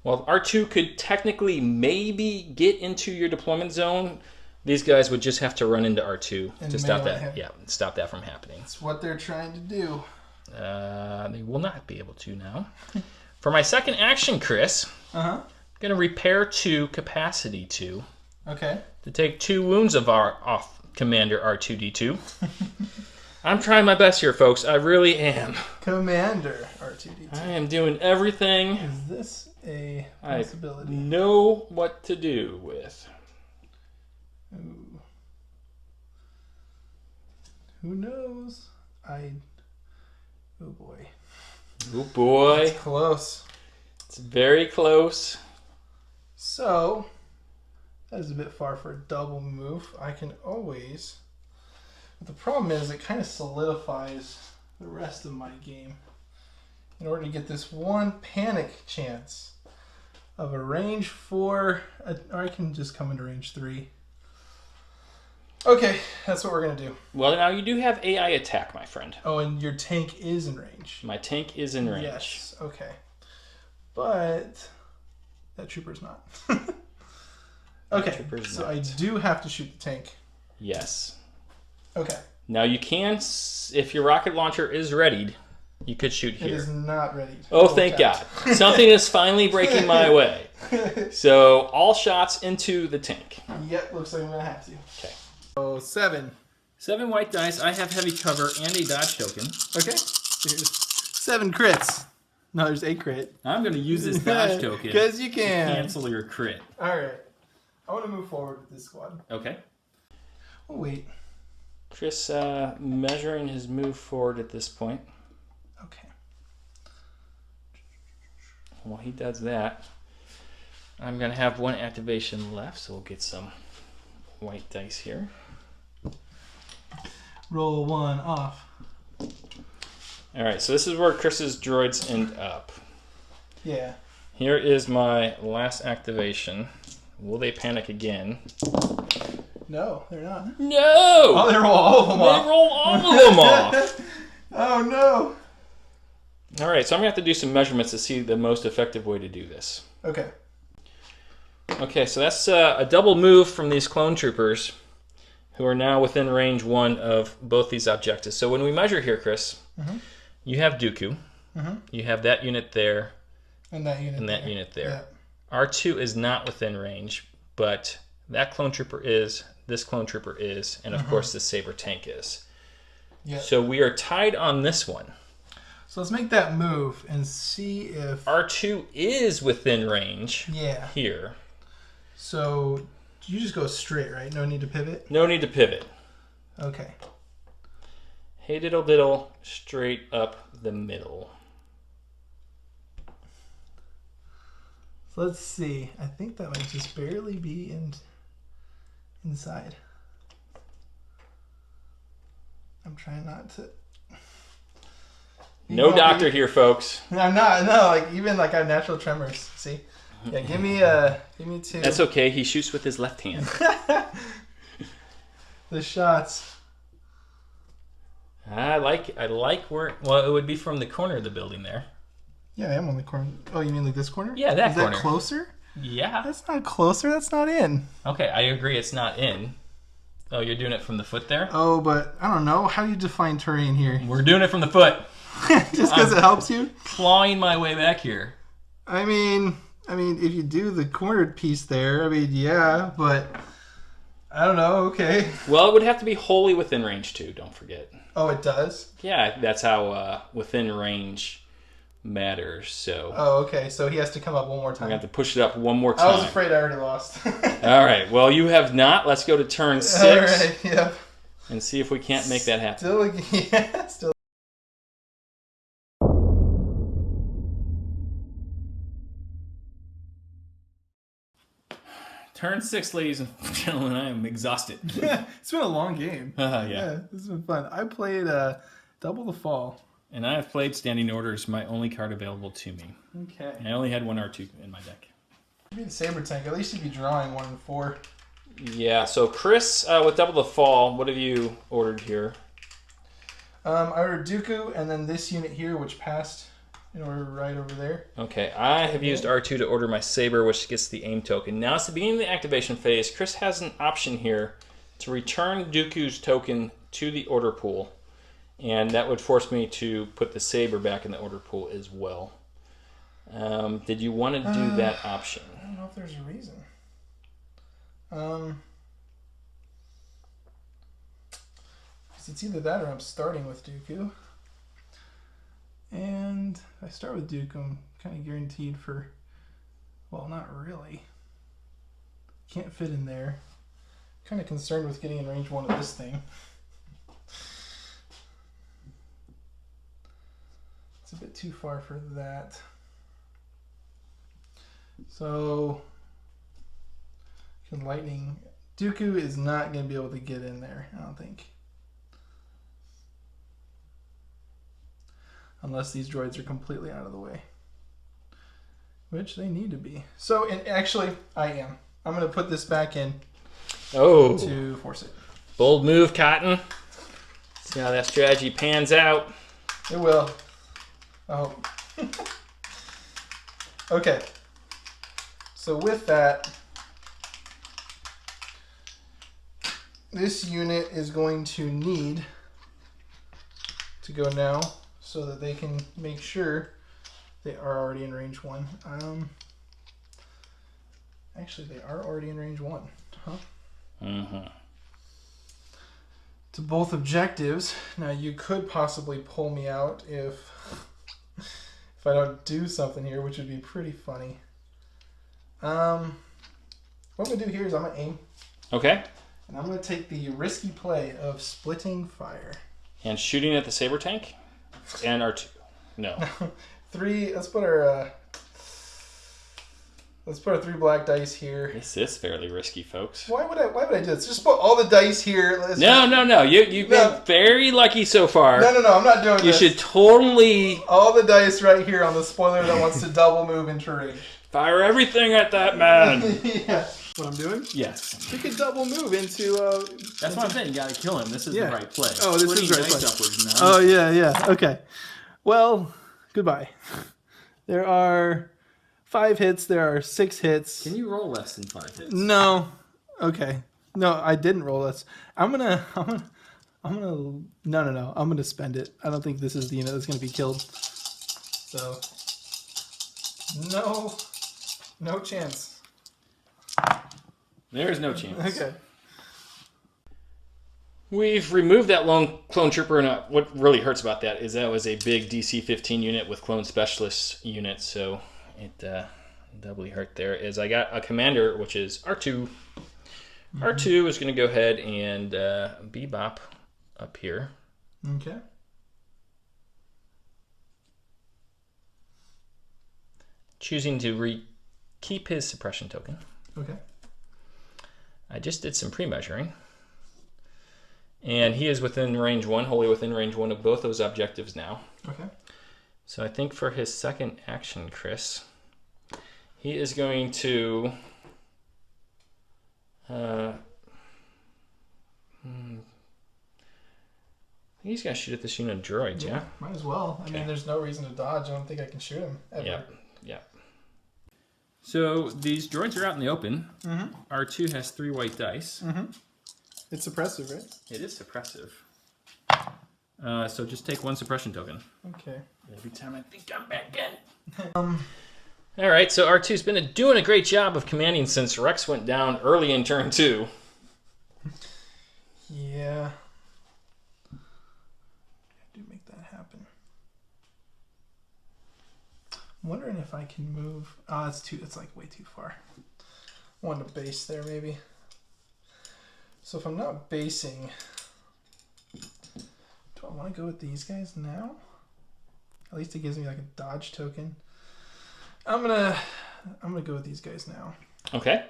S1: While R2 could technically maybe get into your deployment zone, these guys would just have to run into R2 to stop that. Yeah, stop that from happening.
S2: That's what they're trying to do.
S1: They will not be able to now. For my second action, Chris, I'm going to repair 2, capacity 2.
S2: Okay.
S1: To take 2 wounds off Commander R2D2. I'm trying my best here, folks. I really am.
S2: Commander R2D2.
S1: I am doing everything.
S2: Is this a possibility?
S1: I know what to do with.
S2: Ooh. Who knows? Oh boy.
S1: Oh boy.
S2: It's close.
S1: It's very close.
S2: So, that is a bit far for a double move. I can always... But the problem is it kind of solidifies the rest of my game. In order to get this 1 panic chance of a range 4... Or I can just come into range 3. Okay, that's what we're going to do.
S1: Well, now you do have AI attack, my friend.
S2: Oh, and your tank is in range.
S1: My tank is in range.
S2: Yes, okay. But that trooper's not. Okay, so I do have to shoot the tank.
S1: Yes.
S2: Okay.
S1: Now you can, if your rocket launcher is readied, you could shoot here.
S2: It is not ready.
S1: Oh, thank God. Something is finally breaking my way. So all shots into the tank.
S2: Yep, looks like I'm going to have to.
S1: Okay.
S2: Oh, 7.
S1: 7 white dice. I have heavy cover and a dodge token.
S2: Okay. Here's 7 crits. No, there's a crit.
S1: I'm going to use this dodge token.
S2: Because you can.
S1: To cancel your crit.
S2: All right. I want to move forward with this squad.
S1: Okay.
S2: Oh, wait.
S1: Chris measuring his move forward at this point.
S2: Okay.
S1: While he does that, I'm going to have 1 activation left, so we'll get some white dice here.
S2: Roll 1 off.
S1: All right, so this is where Chris's droids end up.
S2: Yeah.
S1: Here is my last activation. Will they panic again?
S2: No, they're not.
S1: No!
S2: Oh, they roll all of them off.
S1: They roll all of them off.
S2: Oh, no.
S1: All right, so I'm going to have to do some measurements to see the most effective way to do this.
S2: Okay.
S1: Okay, so that's a double move from these clone troopers who are now within range 1 of both these objectives. So when we measure here, Chris, you have Dooku. You have that unit there.
S2: And that unit
S1: and
S2: there.
S1: that unit there.
S2: Yeah.
S1: R2 is not within range, but that clone trooper is, this clone trooper is, and of course the saber tank is.
S2: Yep.
S1: So we are tied on this one.
S2: So let's make that move and see if...
S1: R2 is within range here.
S2: So you just go straight, right? No need to pivot?
S1: No need to pivot.
S2: Okay.
S1: Hey diddle diddle, straight up the middle.
S2: So let's see. I think that might just barely be inside. I'm trying not to...
S1: No doctor here, folks.
S2: I'm not. No, like even like I have natural tremors. See? Yeah, give me 2.
S1: That's okay. He shoots with his left hand.
S2: The shots.
S1: I like where. Well, it would be from the corner of the building there.
S2: Yeah, I am on the corner. Oh, you mean like this corner?
S1: Yeah, that corner.
S2: Is that closer?
S1: Yeah.
S2: That's not closer. That's not in.
S1: Okay, I agree. It's not in. Oh, you're doing it from the foot there?
S2: Oh, but I don't know. How do you define terrain here?
S1: We're doing it from the foot.
S2: Just because it helps you?
S1: Clawing my way back here.
S2: I mean, if you do the cornered piece there, I mean, yeah, but I don't know. Okay.
S1: Well, it would have to be wholly within range too. Don't forget.
S2: Oh, it does?
S1: Yeah, that's how within range matters. So
S2: Oh, okay. So he has to come up one more
S1: we
S2: time.
S1: have to push it up one more time.
S2: I was afraid I already lost.
S1: All right. Well, you have not. Let's go to turn 6.
S2: All right. Yep.
S1: And see if we can't make that happen.
S2: Still.
S1: Turn 6, ladies and gentlemen. I am exhausted.
S2: It's been a long game.
S1: Yeah.
S2: This has been fun. I played Double the Fall.
S1: And I have played Standing Orders, my only card available to me.
S2: Okay.
S1: I only had 1 R2 in my deck.
S2: Maybe the Saber Tank. At least you'd be drawing 1 and 4.
S1: Yeah, so Chris, with Double the Fall, what have you ordered here?
S2: I ordered Dooku, and then this unit here, which passed in order right over there.
S1: Okay, I have used R2 to order my Saber, which gets the aim token. Now it's the beginning of the activation phase. Chris has an option here to return Dooku's token to the order pool, and that would force me to put the Saber back in the order pool as well. Did you want to do that option?
S2: I don't know if there's a reason. It's either that or I'm starting with Dooku. And if I start with Dooku, I'm kind of guaranteed for... Well, not really. Can't fit in there. Kind of concerned with getting in range 1 of this thing. It's a bit too far for that. So... Lightning... Dooku is not going to be able to get in there, I don't think. Unless these droids are completely out of the way. Which they need to be. So, and actually, I am. I'm going to put this back in to force it.
S1: Bold move, Cotton. See how that strategy pans out.
S2: It will. I hope. Okay. So with that, this unit is going to need to go now, so that they can make sure they are already in range 1. Actually, they are already in range 1. Huh?
S1: Mm-hmm.
S2: To both objectives. Now, you could possibly pull me out if I don't do something here, which would be pretty funny. What I'm going to do here is I'm going to aim.
S1: Okay.
S2: And I'm going to take the risky play of splitting fire.
S1: And shooting at the Saber tank? And R2. No.
S2: 3. Let's put our 3 black dice here.
S1: This is fairly risky, folks.
S2: Why would I do this? Just put all the dice here.
S1: No. You've been very lucky so far.
S2: No. I'm not doing
S1: You
S2: this.
S1: should totally
S2: All the dice right here on the spoiler that wants to double move into range.
S1: fire everything at that man.
S2: Yeah. What I'm doing?
S1: Yes.
S2: You could double move into.
S1: That's what I'm saying. You got to kill him. This is the right play.
S2: Oh, this is
S1: Splitting
S2: the right
S1: dice
S2: play.
S1: upwards now.
S2: Oh yeah. Okay. Well, goodbye. There are 5 hits. There are 6 hits.
S1: Can you roll less than 5 hits?
S2: No. Okay. No, I didn't roll this. I'm gonna. No. I'm gonna spend it. I don't think this is the unit that's gonna be killed. So. No chance.
S1: There is no chance.
S2: Okay.
S1: We've removed that lone clone trooper, and what really hurts about that is that was a big DC 15 unit with clone specialist unit, so it doubly hurt there. Is I got a commander, which is R2. Mm-hmm. R2 is going to go ahead and bebop up here.
S2: Okay.
S1: Choosing to keep his suppression token.
S2: Okay.
S1: I just did some pre-measuring. And he is within range 1, wholly within range 1 of both those objectives now.
S2: Okay.
S1: So I think for his second action, Chris, he is going to... he's going to shoot at this unit of droids, yeah?
S2: Might as well. I mean, there's no reason to dodge. I don't think I can shoot him ever.
S1: Yeah. So these droids are out in the open.
S2: Mm-hmm.
S1: R2 has 3 white dice.
S2: Mm-hmm. It's suppressive, right?
S1: It is suppressive. So just take 1 suppression token.
S2: Okay.
S1: Every time I think I'm back in. All right, so R2's been doing a great job of commanding since Rex went down early in turn 2.
S2: I'm wondering if I can move. Oh, it's like way too far. I want to base there maybe. So if I'm not basing, do I want to go with these guys now? At least it gives me like a dodge token. I'm gonna go with these guys now.
S1: Okay.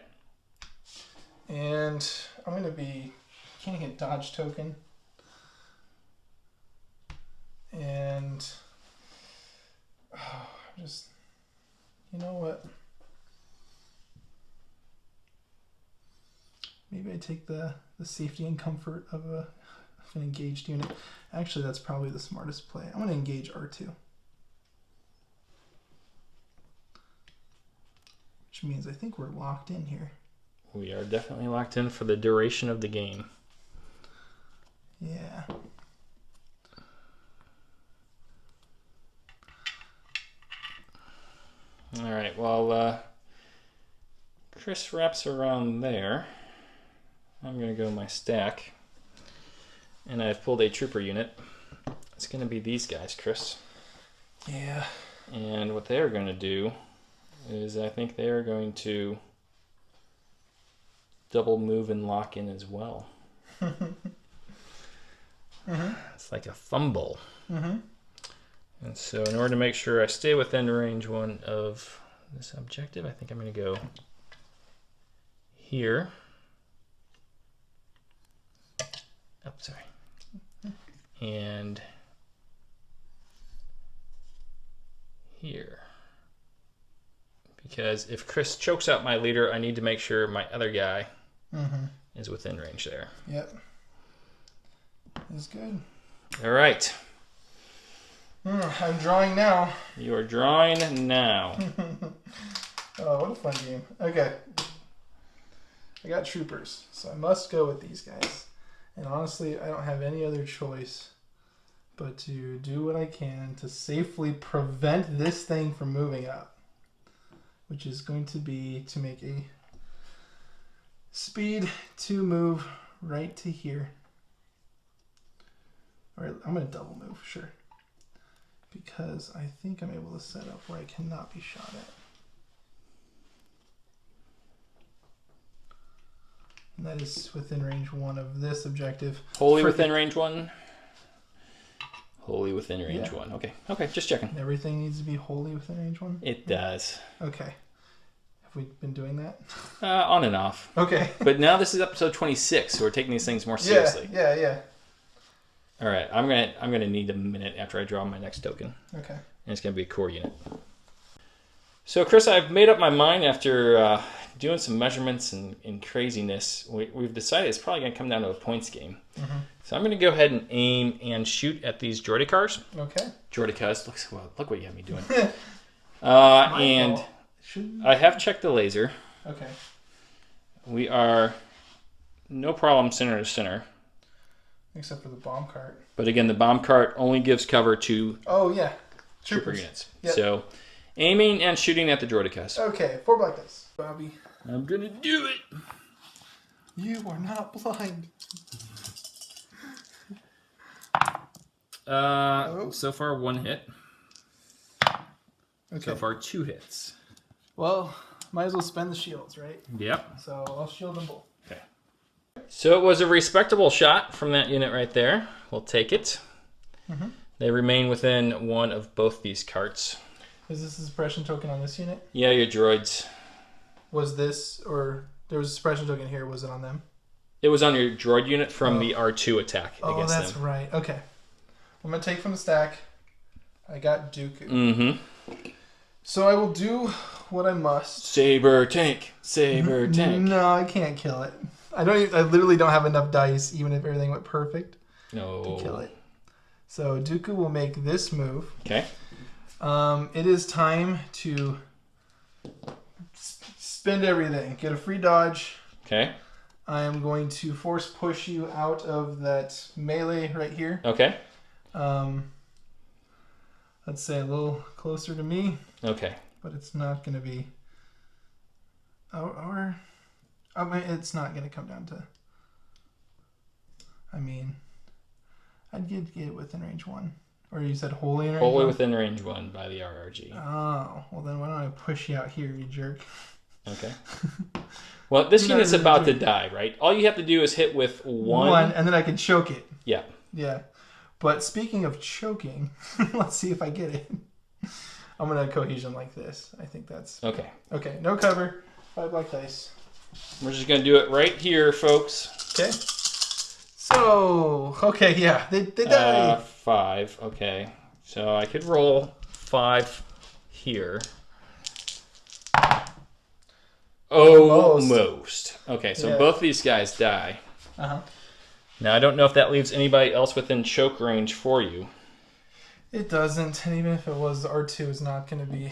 S2: And I'm gonna be can't get dodge token. And just, you know what? Maybe I take the safety and comfort of an engaged unit. Actually, that's probably the smartest play. I'm going to engage R2. Which means I think we're locked in here.
S1: We are definitely locked in for the duration of the game.
S2: Yeah.
S1: All right, well, Chris wraps around there. I'm going to go my stack. And I've pulled a trooper unit. It's going to be these guys, Chris.
S2: Yeah.
S1: And what they're going to do is I think they are going to double move and lock in as well. It's like a fumble. And so in order to make sure I stay within range 1 of this objective, I think I'm going to go here. Oh, sorry. And here. Because if Chris chokes out my leader, I need to make sure my other guy is within range there.
S2: Yep. That's good.
S1: All right.
S2: I'm drawing now.
S1: You are drawing now.
S2: Oh, what a fun game. Okay. I got troopers, so I must go with these guys. And honestly, I don't have any other choice but to do what I can to safely prevent this thing from moving up. Which is going to be to make a speed 2 move right to here. Or I'm going to double move, sure. Because I think I'm able to set up where I cannot be shot at. And that is within range 1 of this objective.
S1: Wholly within range 1? Wholly within range 1. Okay, just checking.
S2: Everything needs to be wholly within range 1?
S1: It does.
S2: Okay. Have we been doing that?
S1: On and off.
S2: Okay.
S1: But now this is episode 26, so we're taking these things more seriously.
S2: Yeah.
S1: All right, I'm gonna need a minute after I draw my next token.
S2: Okay.
S1: And it's gonna be a core unit. So Chris, I've made up my mind after doing some measurements and craziness. We've decided it's probably gonna come down to a points game. So I'm gonna go ahead and aim and shoot at these droidicars.
S2: Okay.
S1: Droidicars, look what you have me doing. And
S2: fault.
S1: I have checked the laser.
S2: Okay.
S1: We are no problem center to center.
S2: Except for the bomb cart.
S1: But again, the bomb cart only gives cover to trooper units.
S2: Yep.
S1: So aiming and shooting at the droidicas.
S2: Okay, 4 black dice. Bobby.
S1: I'm gonna do it.
S2: You are not blind.
S1: So far 1 hit.
S2: Okay.
S1: So far 2 hits.
S2: Well, might as well spend the shields, right?
S1: Yep.
S2: So I'll shield them both.
S1: Okay. So it was a respectable shot from that unit right there. We'll take it. They remain within 1 of both these carts.
S2: Is this a suppression token on this unit?
S1: Yeah, your droids.
S2: Was this, or there was a suppression token here, was it on them?
S1: It was on your droid unit from the R2 attack against them.
S2: Oh, that's right. Okay. I'm going to take from the stack. I got Dooku. So I will do what I must.
S1: Saber tank. Saber tank.
S2: No, I can't kill it. I literally don't have enough dice, even if everything went perfect,
S1: No.
S2: to kill it. So Dooku will make this move.
S1: Okay.
S2: It is time to spend everything. Get a free dodge.
S1: Okay.
S2: I am going to force push you out of that melee right here.
S1: Okay.
S2: Let's say a little closer to me.
S1: Okay.
S2: But it's not going to be... it's not going to come down to... I'd get it within range 1. Or you said wholly in range
S1: Wholly
S2: 1?
S1: within range 1 by the RRG.
S2: Oh, well then why don't I push you out here, you jerk?
S1: Okay. Well, this
S2: You're not
S1: unit's
S2: really
S1: about to
S2: jerk.
S1: die, right? All you have to do is hit with one.
S2: And then I can choke it.
S1: Yeah.
S2: Yeah. But speaking of choking, let's see if I get it. I'm going to cohesion like this. I think that's...
S1: Okay.
S2: Okay, no cover. 5 black dice.
S1: We're just going to do it right here, folks.
S2: Okay. So, okay, yeah, they die.
S1: 5. Okay. So I could roll 5 here. Almost. Okay, so
S2: Yeah.
S1: both these guys die.
S2: Uh-huh.
S1: Now, I don't know if that leaves anybody else within choke range for you.
S2: It doesn't, and even if it was, R2 is not going to be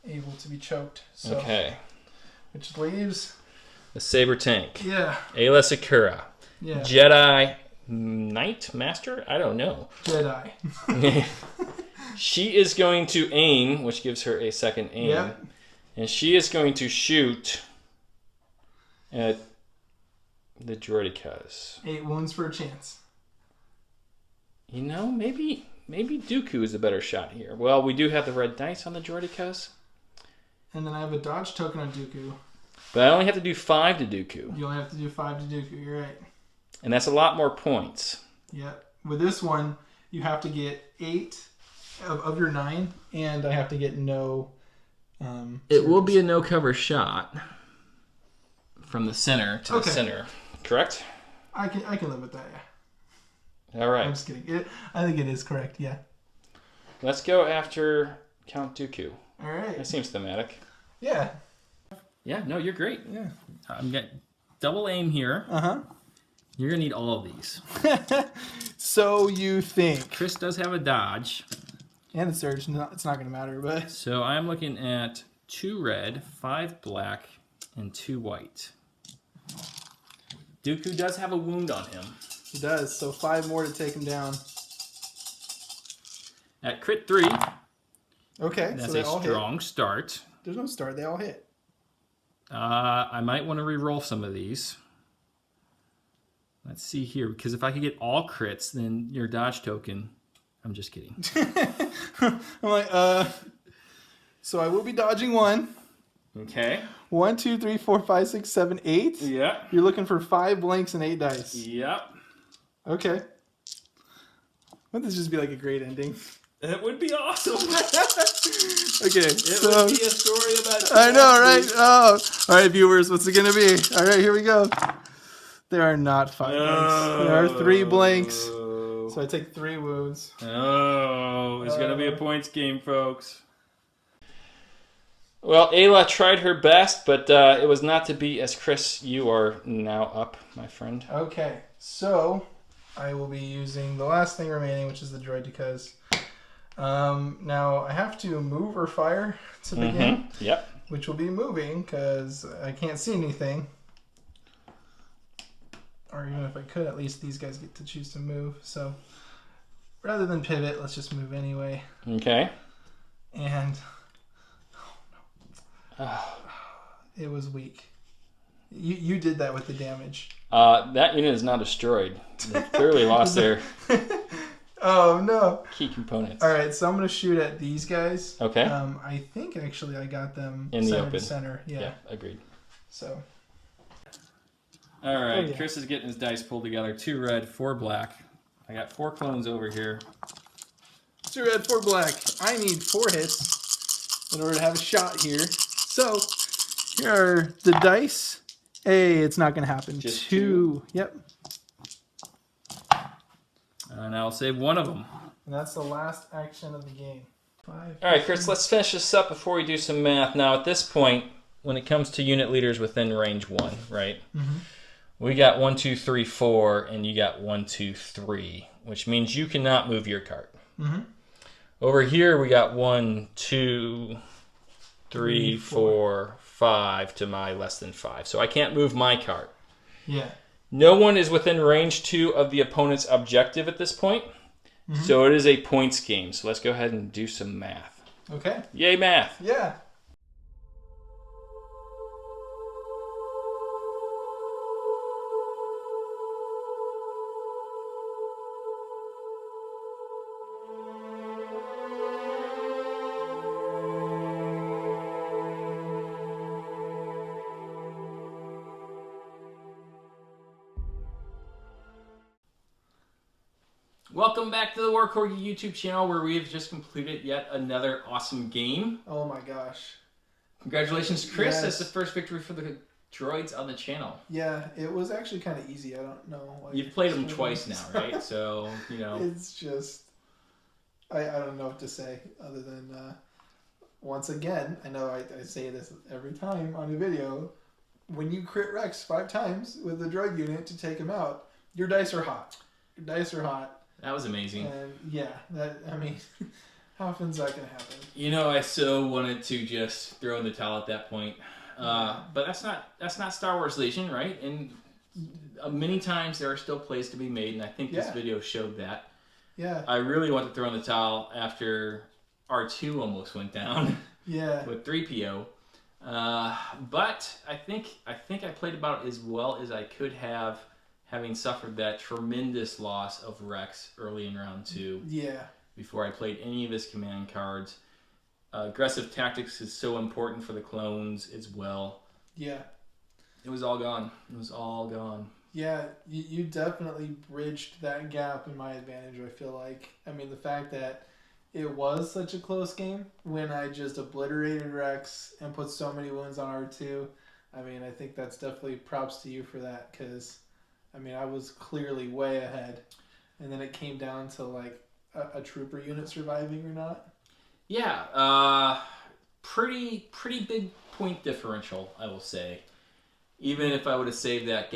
S2: able to be choked. So,
S1: Okay.
S2: which leaves...
S1: The Saber Tank.
S2: Yeah.
S1: Ayla Sakura.
S2: Yeah.
S1: Jedi Knight Master? I don't know.
S2: Jedi.
S1: She is going to aim, which gives her a second aim.
S2: Yep.
S1: And she is going to shoot at the droidicas.
S2: 8 wounds for a chance.
S1: You know, maybe Dooku is a better shot here. Well, we do have the red dice on the droidicas.
S2: And then I have a dodge token on Dooku.
S1: But I only have to do 5 to Dooku.
S2: You only have to do 5 to Dooku, you're right.
S1: And that's a lot more points.
S2: Yep. With this one, you have to get 8 of your 9, and I have to get no...
S1: It will be a no-cover shot from the center to the center. Correct?
S2: I can live with that, yeah.
S1: All right.
S2: I'm just kidding. I think it is correct, yeah.
S1: Let's go after Count Dooku.
S2: All right.
S1: That seems thematic.
S2: Yeah.
S1: Yeah, no, you're great.
S2: Yeah.
S1: I'm getting double aim here.
S2: Uh-huh.
S1: You're going to need all of these.
S2: So you think.
S1: Chris does have a dodge.
S2: And the surge, it's not going to matter, but...
S1: So I'm looking at 2 red, 5 black, and 2 white. Dooku does have a wound on him.
S2: He does, so 5 more to take him down.
S1: At crit 3,
S2: Okay,
S1: that's
S2: so they
S1: a
S2: all
S1: strong
S2: hit.
S1: start.
S2: There's no start, they all hit.
S1: I might want to re-roll some of these. Let's see here, because if I could get all crits, then your dodge token... I'm just kidding.
S2: I'm like, so I will be dodging 1.
S1: Okay.
S2: 1, 2, 3, 4, 5, 6, 7, 8.
S1: Yeah.
S2: You're looking for 5 blanks and 8 dice.
S1: Yep.
S2: Okay. Wouldn't this just be like a great ending?
S1: It would be awesome.
S2: Okay.
S1: It would be a story about...
S2: I know, right? Oh. All right, viewers, what's it going to be? All right, here we go. There are not 5 blanks. There are 3 blanks. So I take 3 wounds.
S1: Oh, it's going to be a points game, folks. Well, Ayla tried her best, but it was not to be. As Chris, you are now up, my friend.
S2: Okay, so I will be using the last thing remaining, which is the droidicas. Now I have to move or fire to begin.
S1: Yep.
S2: Which will be moving because I can't see anything. Or even if I could, at least these guys get to choose to move. So rather than pivot, let's just move anyway.
S1: Okay.
S2: And it was weak. You did that with the damage.
S1: That unit is now destroyed. They clearly lost their
S2: Oh no!
S1: key components.
S2: All right, so I'm gonna shoot at these guys.
S1: Okay.
S2: I think actually I got them
S1: In the
S2: center
S1: open.
S2: to center. Yeah.
S1: Yeah, agreed.
S2: So.
S1: All right,
S2: Oh, yeah.
S1: Chris is getting his dice pulled together. 2 red, 4 black. I got 4 clones over here.
S2: 2 red, 4 black. I need 4 hits in order to have a shot here. So, here are the dice. Hey, it's not going to happen.
S1: Just
S2: 2. Yep.
S1: And I'll save one of them.
S2: And that's the last action of the game. 5.
S1: All right, Chris, let's finish this up before we do some math. Now, at this point, when it comes to unit leaders within range 1, right?
S2: Mm-hmm.
S1: We got 1, 2, 3, 4, and you got 1, 2, 3, which means you cannot move your card.
S2: Mm-hmm.
S1: Over here, we got 1, 2, 3, 4, 5 to my less than 5. So I can't move my card.
S2: Yeah.
S1: No one is within range 2 of the opponent's objective at this point. Mm-hmm. So it is a points game. So let's go ahead and do some math.
S2: Okay.
S1: Yay, math.
S2: Yeah.
S1: Welcome back to the War Corgi YouTube channel where we have just completed yet another awesome game.
S2: Oh my gosh.
S1: Congratulations, Chris.
S2: Yes.
S1: That's the first victory for the droids on the channel.
S2: Yeah, it was actually kind of easy. I don't know why.
S1: You've played them twice now, right? So, you know.
S2: It's just... I don't know what to say other than... once again, I know I say this every time on a video, when you crit Rex 5 times with the droid unit to take him out, your dice are hot. Your dice are hot.
S1: That was amazing.
S2: And yeah, I mean, how often is that going to happen?
S1: You know, I so wanted to just throw in the towel at that point. But that's not Star Wars Legion, right? And many times there are still plays to be made, and I think this video showed that.
S2: Yeah.
S1: I really want to throw in the towel after R2 almost went down.
S2: Yeah.
S1: With 3PO. But I think I played about as well as I could have, having suffered that tremendous loss of Rex early in round 2.
S2: Yeah.
S1: Before I played any of his command cards. Aggressive tactics is so important for the clones as well.
S2: Yeah.
S1: It was all gone. It was all gone.
S2: Yeah, you definitely bridged that gap in my advantage, I feel like. I mean, the fact that it was such a close game when I just obliterated Rex and put so many wounds on R2. I mean, I think that's definitely props to you for that because, I mean, I was clearly way ahead. And then it came down to, like, a trooper unit surviving or not.
S1: Yeah, pretty big point differential, I will say. Even if I would have saved that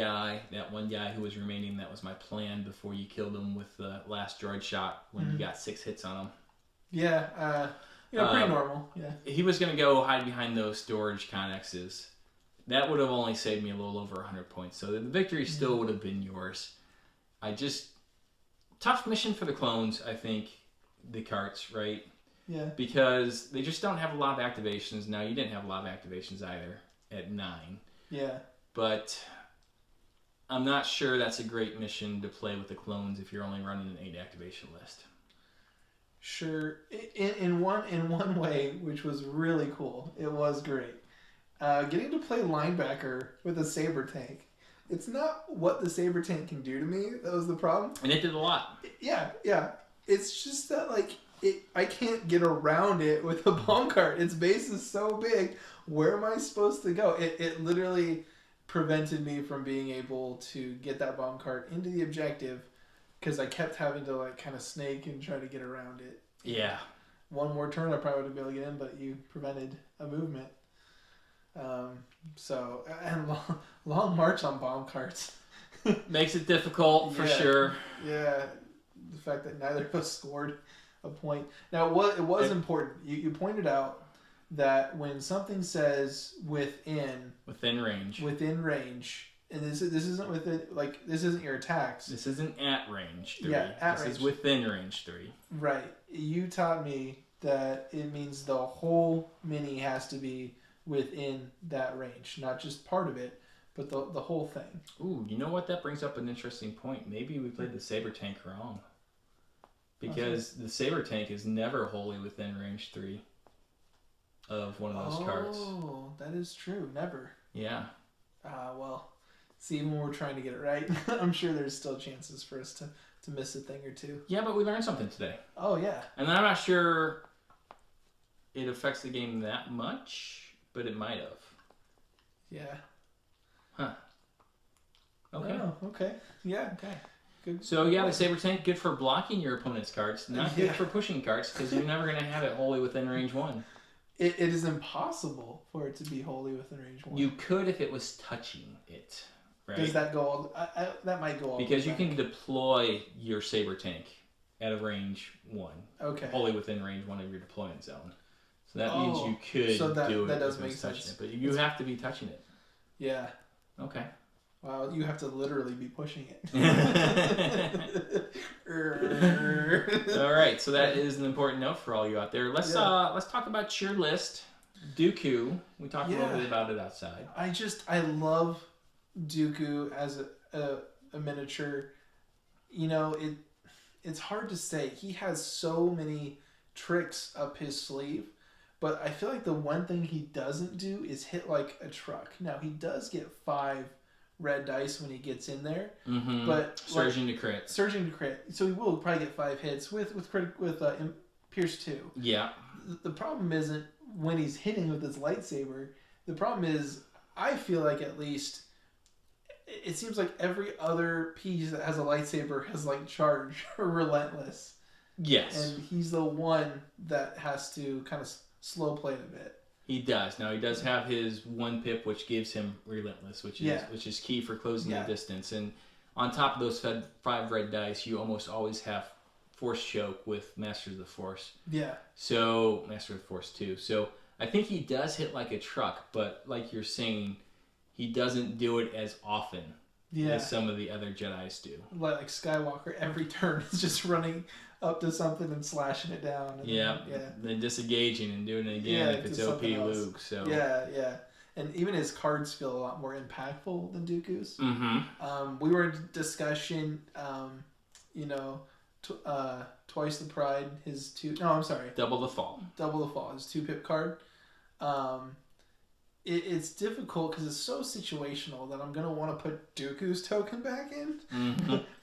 S1: one guy who was remaining, that was my plan before you killed him with the last droid shot when you got 6 hits on him.
S2: Yeah, pretty normal. Yeah.
S1: He was going to go hide behind those storage connexes. That would have only saved me a little over 100 points. So the victory still would have been yours. Tough mission for the clones, I think, the carts, right?
S2: Yeah.
S1: Because they just don't have a lot of activations. Now, you didn't have a lot of activations either at 9.
S2: Yeah.
S1: But I'm not sure that's a great mission to play with the clones if you're only running an 8 activation list.
S2: Sure. In one way, which was really cool. It was great. Getting to play linebacker with a saber tank. It's not what the saber tank can do to me. That was the problem.
S1: And it did a lot.
S2: Yeah. It's just that, like, I can't get around it with a bomb cart. Its base is so big. Where am I supposed to go? It literally prevented me from being able to get that bomb cart into the objective because I kept having to, like, kind of snake and try to get around it.
S1: Yeah.
S2: One more turn, I probably would have been able to get in, but you prevented a movement. And long march on bomb carts.
S1: Makes it difficult for sure.
S2: Yeah. The fact that neither of us scored a point. Now, it was important. You pointed out that when something says within range, and this isn't within, like, this isn't your attacks.
S1: This isn't at range 3.
S2: Yeah,
S1: this is within range 3.
S2: Right. You taught me that it means the whole mini has to be within that range, not just part of it, but the whole thing.
S1: Ooh, you know what? That brings up an interesting point. Maybe we played the saber tank wrong. Because the saber tank is never wholly within range 3 of one of those cards.
S2: Oh, that is true. Never.
S1: Yeah.
S2: Well, see, when we're trying to get it right, I'm sure there's still chances for us to miss a thing or two.
S1: Yeah, but we learned something today.
S2: Oh, yeah.
S1: And I'm not sure it affects the game that much, but it might have.
S2: Yeah.
S1: Huh. Okay.
S2: Oh, okay. Yeah.
S1: Okay.
S2: Good.
S1: So, yeah, the saber tank, good for blocking your opponent's cards, not good for pushing cards, because you're never going to have it wholly within range 1.
S2: It is impossible for it to be wholly within range 1.
S1: You could if it was touching it, right?
S2: Does that go all... that might go all
S1: because
S2: the
S1: you can deploy your saber tank out of range 1.
S2: Okay.
S1: Wholly within range 1 of your deployment zone. So that means you could do it
S2: that does
S1: if
S2: make
S1: it's touching
S2: sense.
S1: it. But you have to be touching it.
S2: Yeah.
S1: Okay.
S2: Wow, you have to literally be pushing it.
S1: All right, so that is an important note for all you out there. Let's talk about your list. Dooku. We talked a little bit about it outside.
S2: I love Dooku as a miniature. You know, it's hard to say. He has so many tricks up his sleeve, but I feel like the one thing he doesn't do is hit like a truck. Now, he does get 5 red dice when he gets in there.
S1: Mm-hmm.
S2: But
S1: surging to crit.
S2: Surging to crit. So he will probably get 5 hits with Pierce 2.
S1: Yeah.
S2: The problem isn't when he's hitting with his lightsaber. The problem is, I feel like at least it seems like every other piece that has a lightsaber has like charge or relentless.
S1: Yes.
S2: And he's the one that has to kind of slow play it a bit.
S1: He does. Now he does have his one pip, which gives him relentless, which is key for closing the distance. And on top of those 5 red dice, you almost always have Force choke with Master of the Force.
S2: Yeah.
S1: So Master of the Force 2. So I think he does hit like a truck, but like you're saying, he doesn't do it as often as some of the other Jedis do.
S2: Like Skywalker, every turn is just running up to something and slashing it down. And
S1: then disengaging and doing it again if it's OP Luke. So
S2: yeah. And even his cards feel a lot more impactful than Dooku's.
S1: Mm-hmm.
S2: We were in discussion, Twice the Pride, his 2... No, I'm sorry.
S1: Double the Fall,
S2: his 2-pip card. It's difficult because it's so situational that I'm going to want to put Dooku's token back in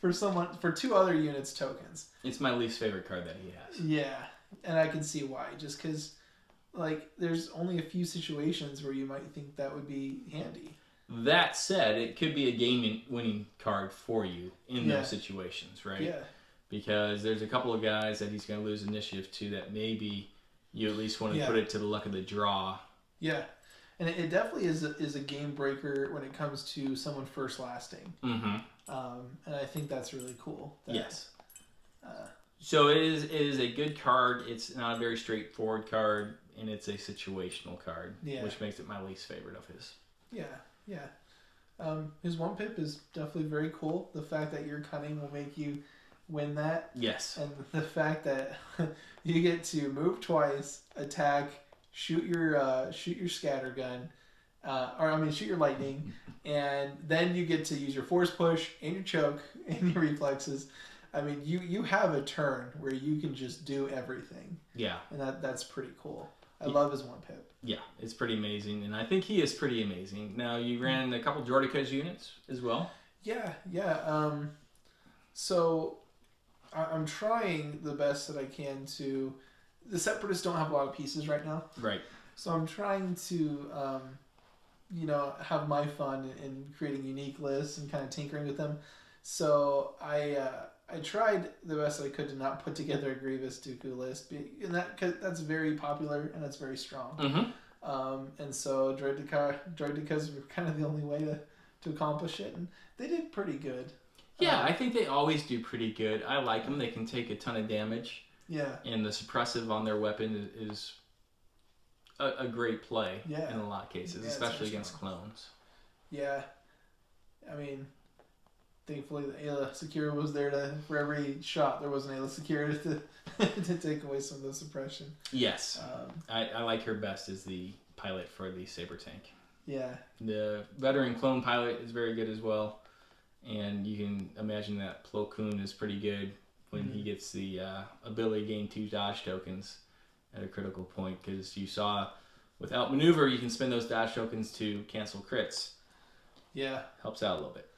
S2: for 2 other units' tokens.
S1: It's my least favorite card that he has.
S2: Yeah, and I can see why. Just because, like, there's only a few situations where you might think that would be handy.
S1: That said, it could be a game-winning card for you in those situations, right?
S2: Yeah.
S1: Because there's a couple of guys that he's going to lose initiative to that maybe you at least want to put it to the luck of the draw.
S2: Yeah. And it definitely is a game breaker when it comes to someone first lasting.
S1: Mm-hmm.
S2: And I think that's really cool.
S1: Yes. So it is a good card. It's not a very straightforward card, and it's a situational card, which makes it my least favorite of his.
S2: Yeah. His 1-pip is definitely very cool. The fact that your cunning will make you win that.
S1: Yes.
S2: And the fact that you get to move twice, attack, shoot your scatter gun, shoot your lightning, and then you get to use your force push and your choke and your reflexes. I mean, you have a turn where you can just do everything. Yeah. And that's pretty cool. I love his 1-pip.
S1: Yeah, it's pretty amazing, and I think he is pretty amazing. Now, you ran a couple Jordica's units as well?
S2: Yeah. So I'm trying the best that I can to... The Separatists don't have a lot of pieces right now.
S1: Right.
S2: So I'm trying to, have my fun in creating unique lists and kind of tinkering with them. So I tried the best I could to not put together a Grievous Dooku list, and that's very popular and it's very strong.
S1: Mm-hmm.
S2: And so Droidekas were kind of the only way to accomplish it, and they did pretty good.
S1: Yeah, I think they always do pretty good. I like them. They can take a ton of damage.
S2: Yeah.
S1: And the suppressive on their weapon is a great play in a lot of cases, especially against clones.
S2: Yeah. I mean, thankfully, the Ayla Secura was there for every shot. There was an Ayla Secura to take away some of the suppression.
S1: Yes. I like her best as the pilot for the Saber Tank. Yeah. The veteran clone pilot is very good as well. And you can imagine that Plo Koon is pretty good when he gets the ability to gain 2 dodge tokens at a critical point. Because you saw, with Outmaneuver, you can spend those dodge tokens to cancel crits. Yeah. Helps out a little bit.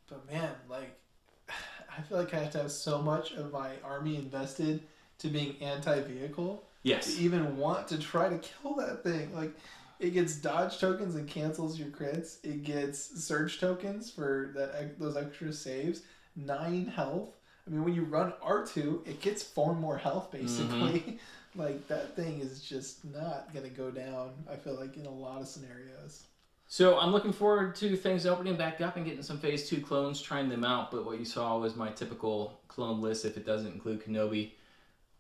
S2: But man, I feel like I have to have so much of my army invested to being anti-vehicle. Yes. To even want to try to kill that thing. It gets dodge tokens and cancels your crits. It gets surge tokens for those extra saves. 9 health. I mean, when you run R2, it gets 4 more health, basically. Mm-hmm. That thing is just not going to go down, I feel like, in a lot of scenarios.
S1: So I'm looking forward to things opening back up and getting some Phase 2 clones, trying them out. But what you saw was my typical clone list, if it doesn't include Kenobi.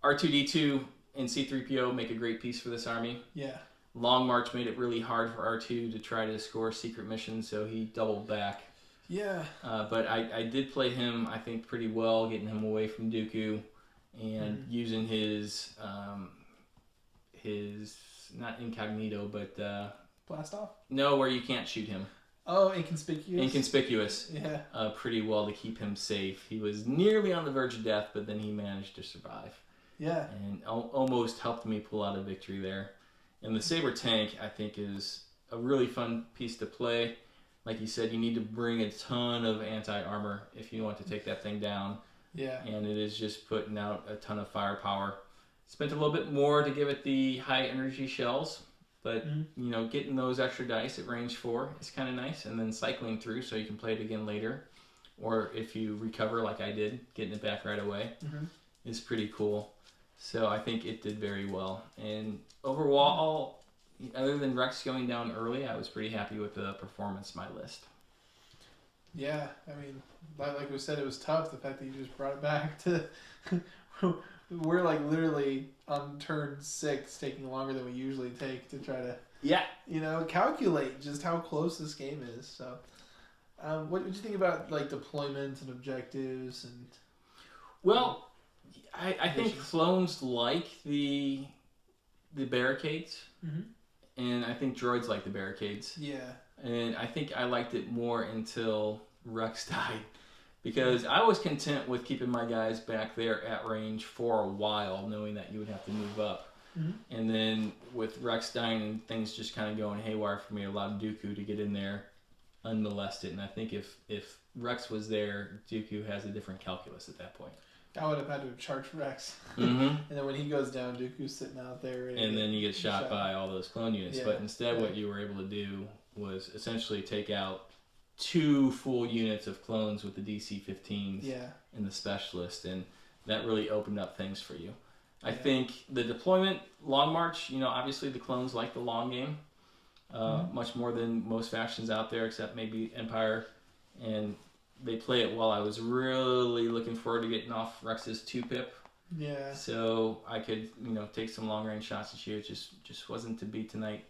S1: R2-D2 and C-3PO make a great piece for this army. Yeah. Long March made it really hard for R2 to try to score secret missions, so he doubled back. Yeah. But I did play him, I think, pretty well, getting him away from Dooku and using his not incognito, but...
S2: Blast off?
S1: No, where you can't shoot him.
S2: Oh, inconspicuous?
S1: Inconspicuous. Yeah. Pretty well to keep him safe. He was nearly on the verge of death, but then he managed to survive. Yeah. And almost helped me pull out a victory there. And the Saber Tank, I think, is a really fun piece to play. like you said, you need to bring a ton of anti-armor if you want to take that thing down.
S2: Yeah.
S1: And it is just putting out a ton of firepower. Spent a little bit more to give it the high energy shells, but getting those extra dice at range 4 is kind of nice, and then cycling through so you can play it again later, or if you recover like I did, getting it back right away is pretty cool. So I think it did very well, and overall, other than Rex going down early, I was pretty happy with the performance of my list.
S2: Yeah, I mean, like we said, it was tough. The fact that you just brought it back to, we're like literally on turn 6, taking longer than we usually take to try to, calculate just how close this game is. So, what did you think about like deployment and objectives and?
S1: Well, I think clones like the barricades, and I think droids like the barricades.
S2: Yeah.
S1: And I think I liked it more until Rex died, because I was content with keeping my guys back there at range for a while, knowing that you would have to move up. And then with Rex dying and things just kind of going haywire for me, I allowed Dooku to get in there unmolested. And I think if Rex was there, Dooku has a different calculus at that point.
S2: I would have had to have charged Rex. And then when he goes down, Dooku's sitting out there.
S1: And then you get shot by all those clone units. Yeah. But instead what you were able to do was essentially take out 2 full units of clones with the DC-15s and the specialist, and that really opened up things for you. I think the deployment, Long March, obviously the clones like the long game much more than most factions out there, except maybe Empire, and they play it well. I was really looking forward to getting off Rex's 2-pip.
S2: Yeah.
S1: So I could, take some long range shots this year. It just wasn't to be tonight.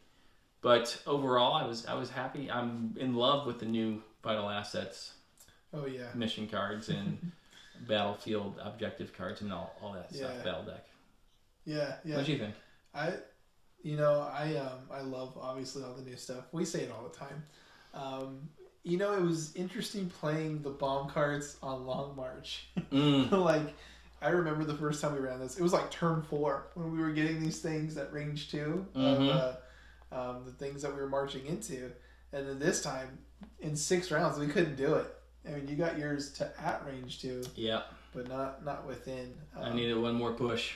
S1: But overall, I was happy. I'm in love with the new Vital Assets.
S2: Oh yeah.
S1: Mission cards and battlefield objective cards and all that stuff. Battle deck.
S2: Yeah.
S1: What do you think?
S2: I love obviously all the new stuff. We say it all the time. It was interesting playing the bomb cards on Long March. Like, I remember the first time we ran this. It was like turn 4 when we were getting these things at range 2 of the things that we were marching into, and then this time in 6 rounds we couldn't do it. I mean, you got yours to at range 2.
S1: Yeah.
S2: But not within.
S1: I needed one more push.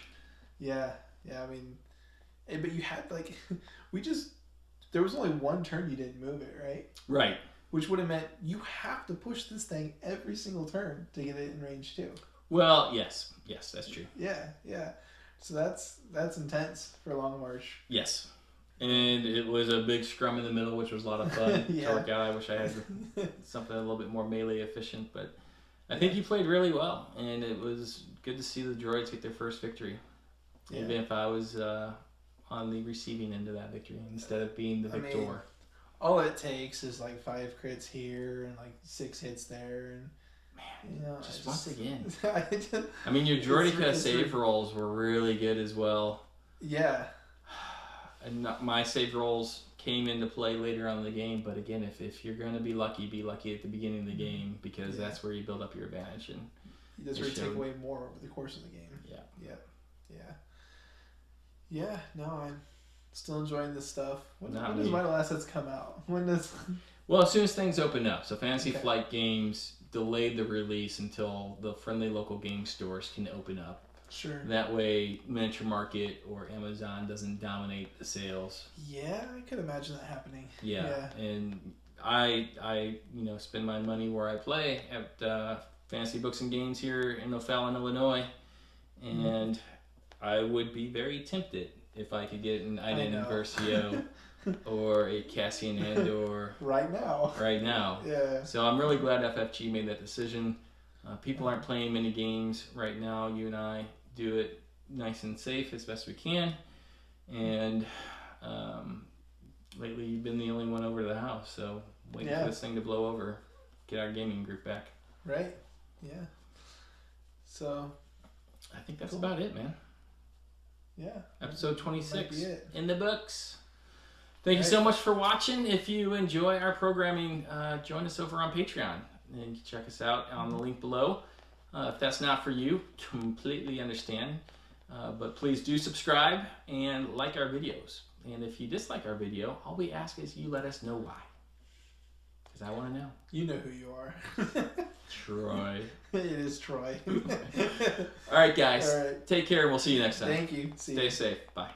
S2: Yeah. I mean, but you had like, there was only one turn you didn't move it, right?
S1: Right.
S2: Which would have meant you have to push this thing every single turn to get it in range 2.
S1: Well, yes, that's true.
S2: Yeah. So that's intense for Long March.
S1: Yes. And it was a big scrum in the middle, which was a lot of fun to work out. I wish I had something a little bit more melee efficient, but I think you played really well, and it was good to see the droids get their first victory. Yeah. Even if I was on the receiving end of that victory instead of being the victor.
S2: I mean, all it takes is like 5 crits here and like 6 hits there, and
S1: once again. I mean, your Droidica save rolls were really good as well.
S2: Yeah.
S1: And my save rolls came into play later on in the game, but again, if you're going to be lucky at the beginning of the game, because that's where you build up your advantage. And
S2: that's where you take away more over the course of the game. Yeah. No, I'm still enjoying this stuff. When does Vital Assets come out?
S1: Well, as soon as things open up. So Fantasy Flight Games delayed the release until the friendly local game stores can open up.
S2: Sure.
S1: That way, Miniature Market or Amazon doesn't dominate the sales.
S2: Yeah, I could imagine that happening.
S1: Yeah. And I spend my money where I play at Fantasy Books and Games here in O'Fallon, Illinois, and I would be very tempted if I could get an Iden Versio or a Cassian Andor
S2: right now. Yeah.
S1: So I'm really glad FFG made that decision. People aren't playing many games right now. You and I do it nice and safe as best we can. And lately you've been the only one over to the house. So waiting for this thing to blow over. Get our gaming group back.
S2: Right. Yeah. So
S1: I think that's about it, man.
S2: Yeah.
S1: Episode 26 in the books. Thank you so much for watching. If you enjoy our programming, join us over on Patreon. And you can check us out on the link below. If that's not for you, completely understand. But please do subscribe and like our videos. And if you dislike our video, all we ask is you let us know why. Because I want to know.
S2: You know who you are.
S1: Troy.
S2: It is Troy.
S1: All right, guys.
S2: All right.
S1: Take care, and we'll see you next time.
S2: Thank you. See
S1: Stay
S2: you.
S1: safe. Bye.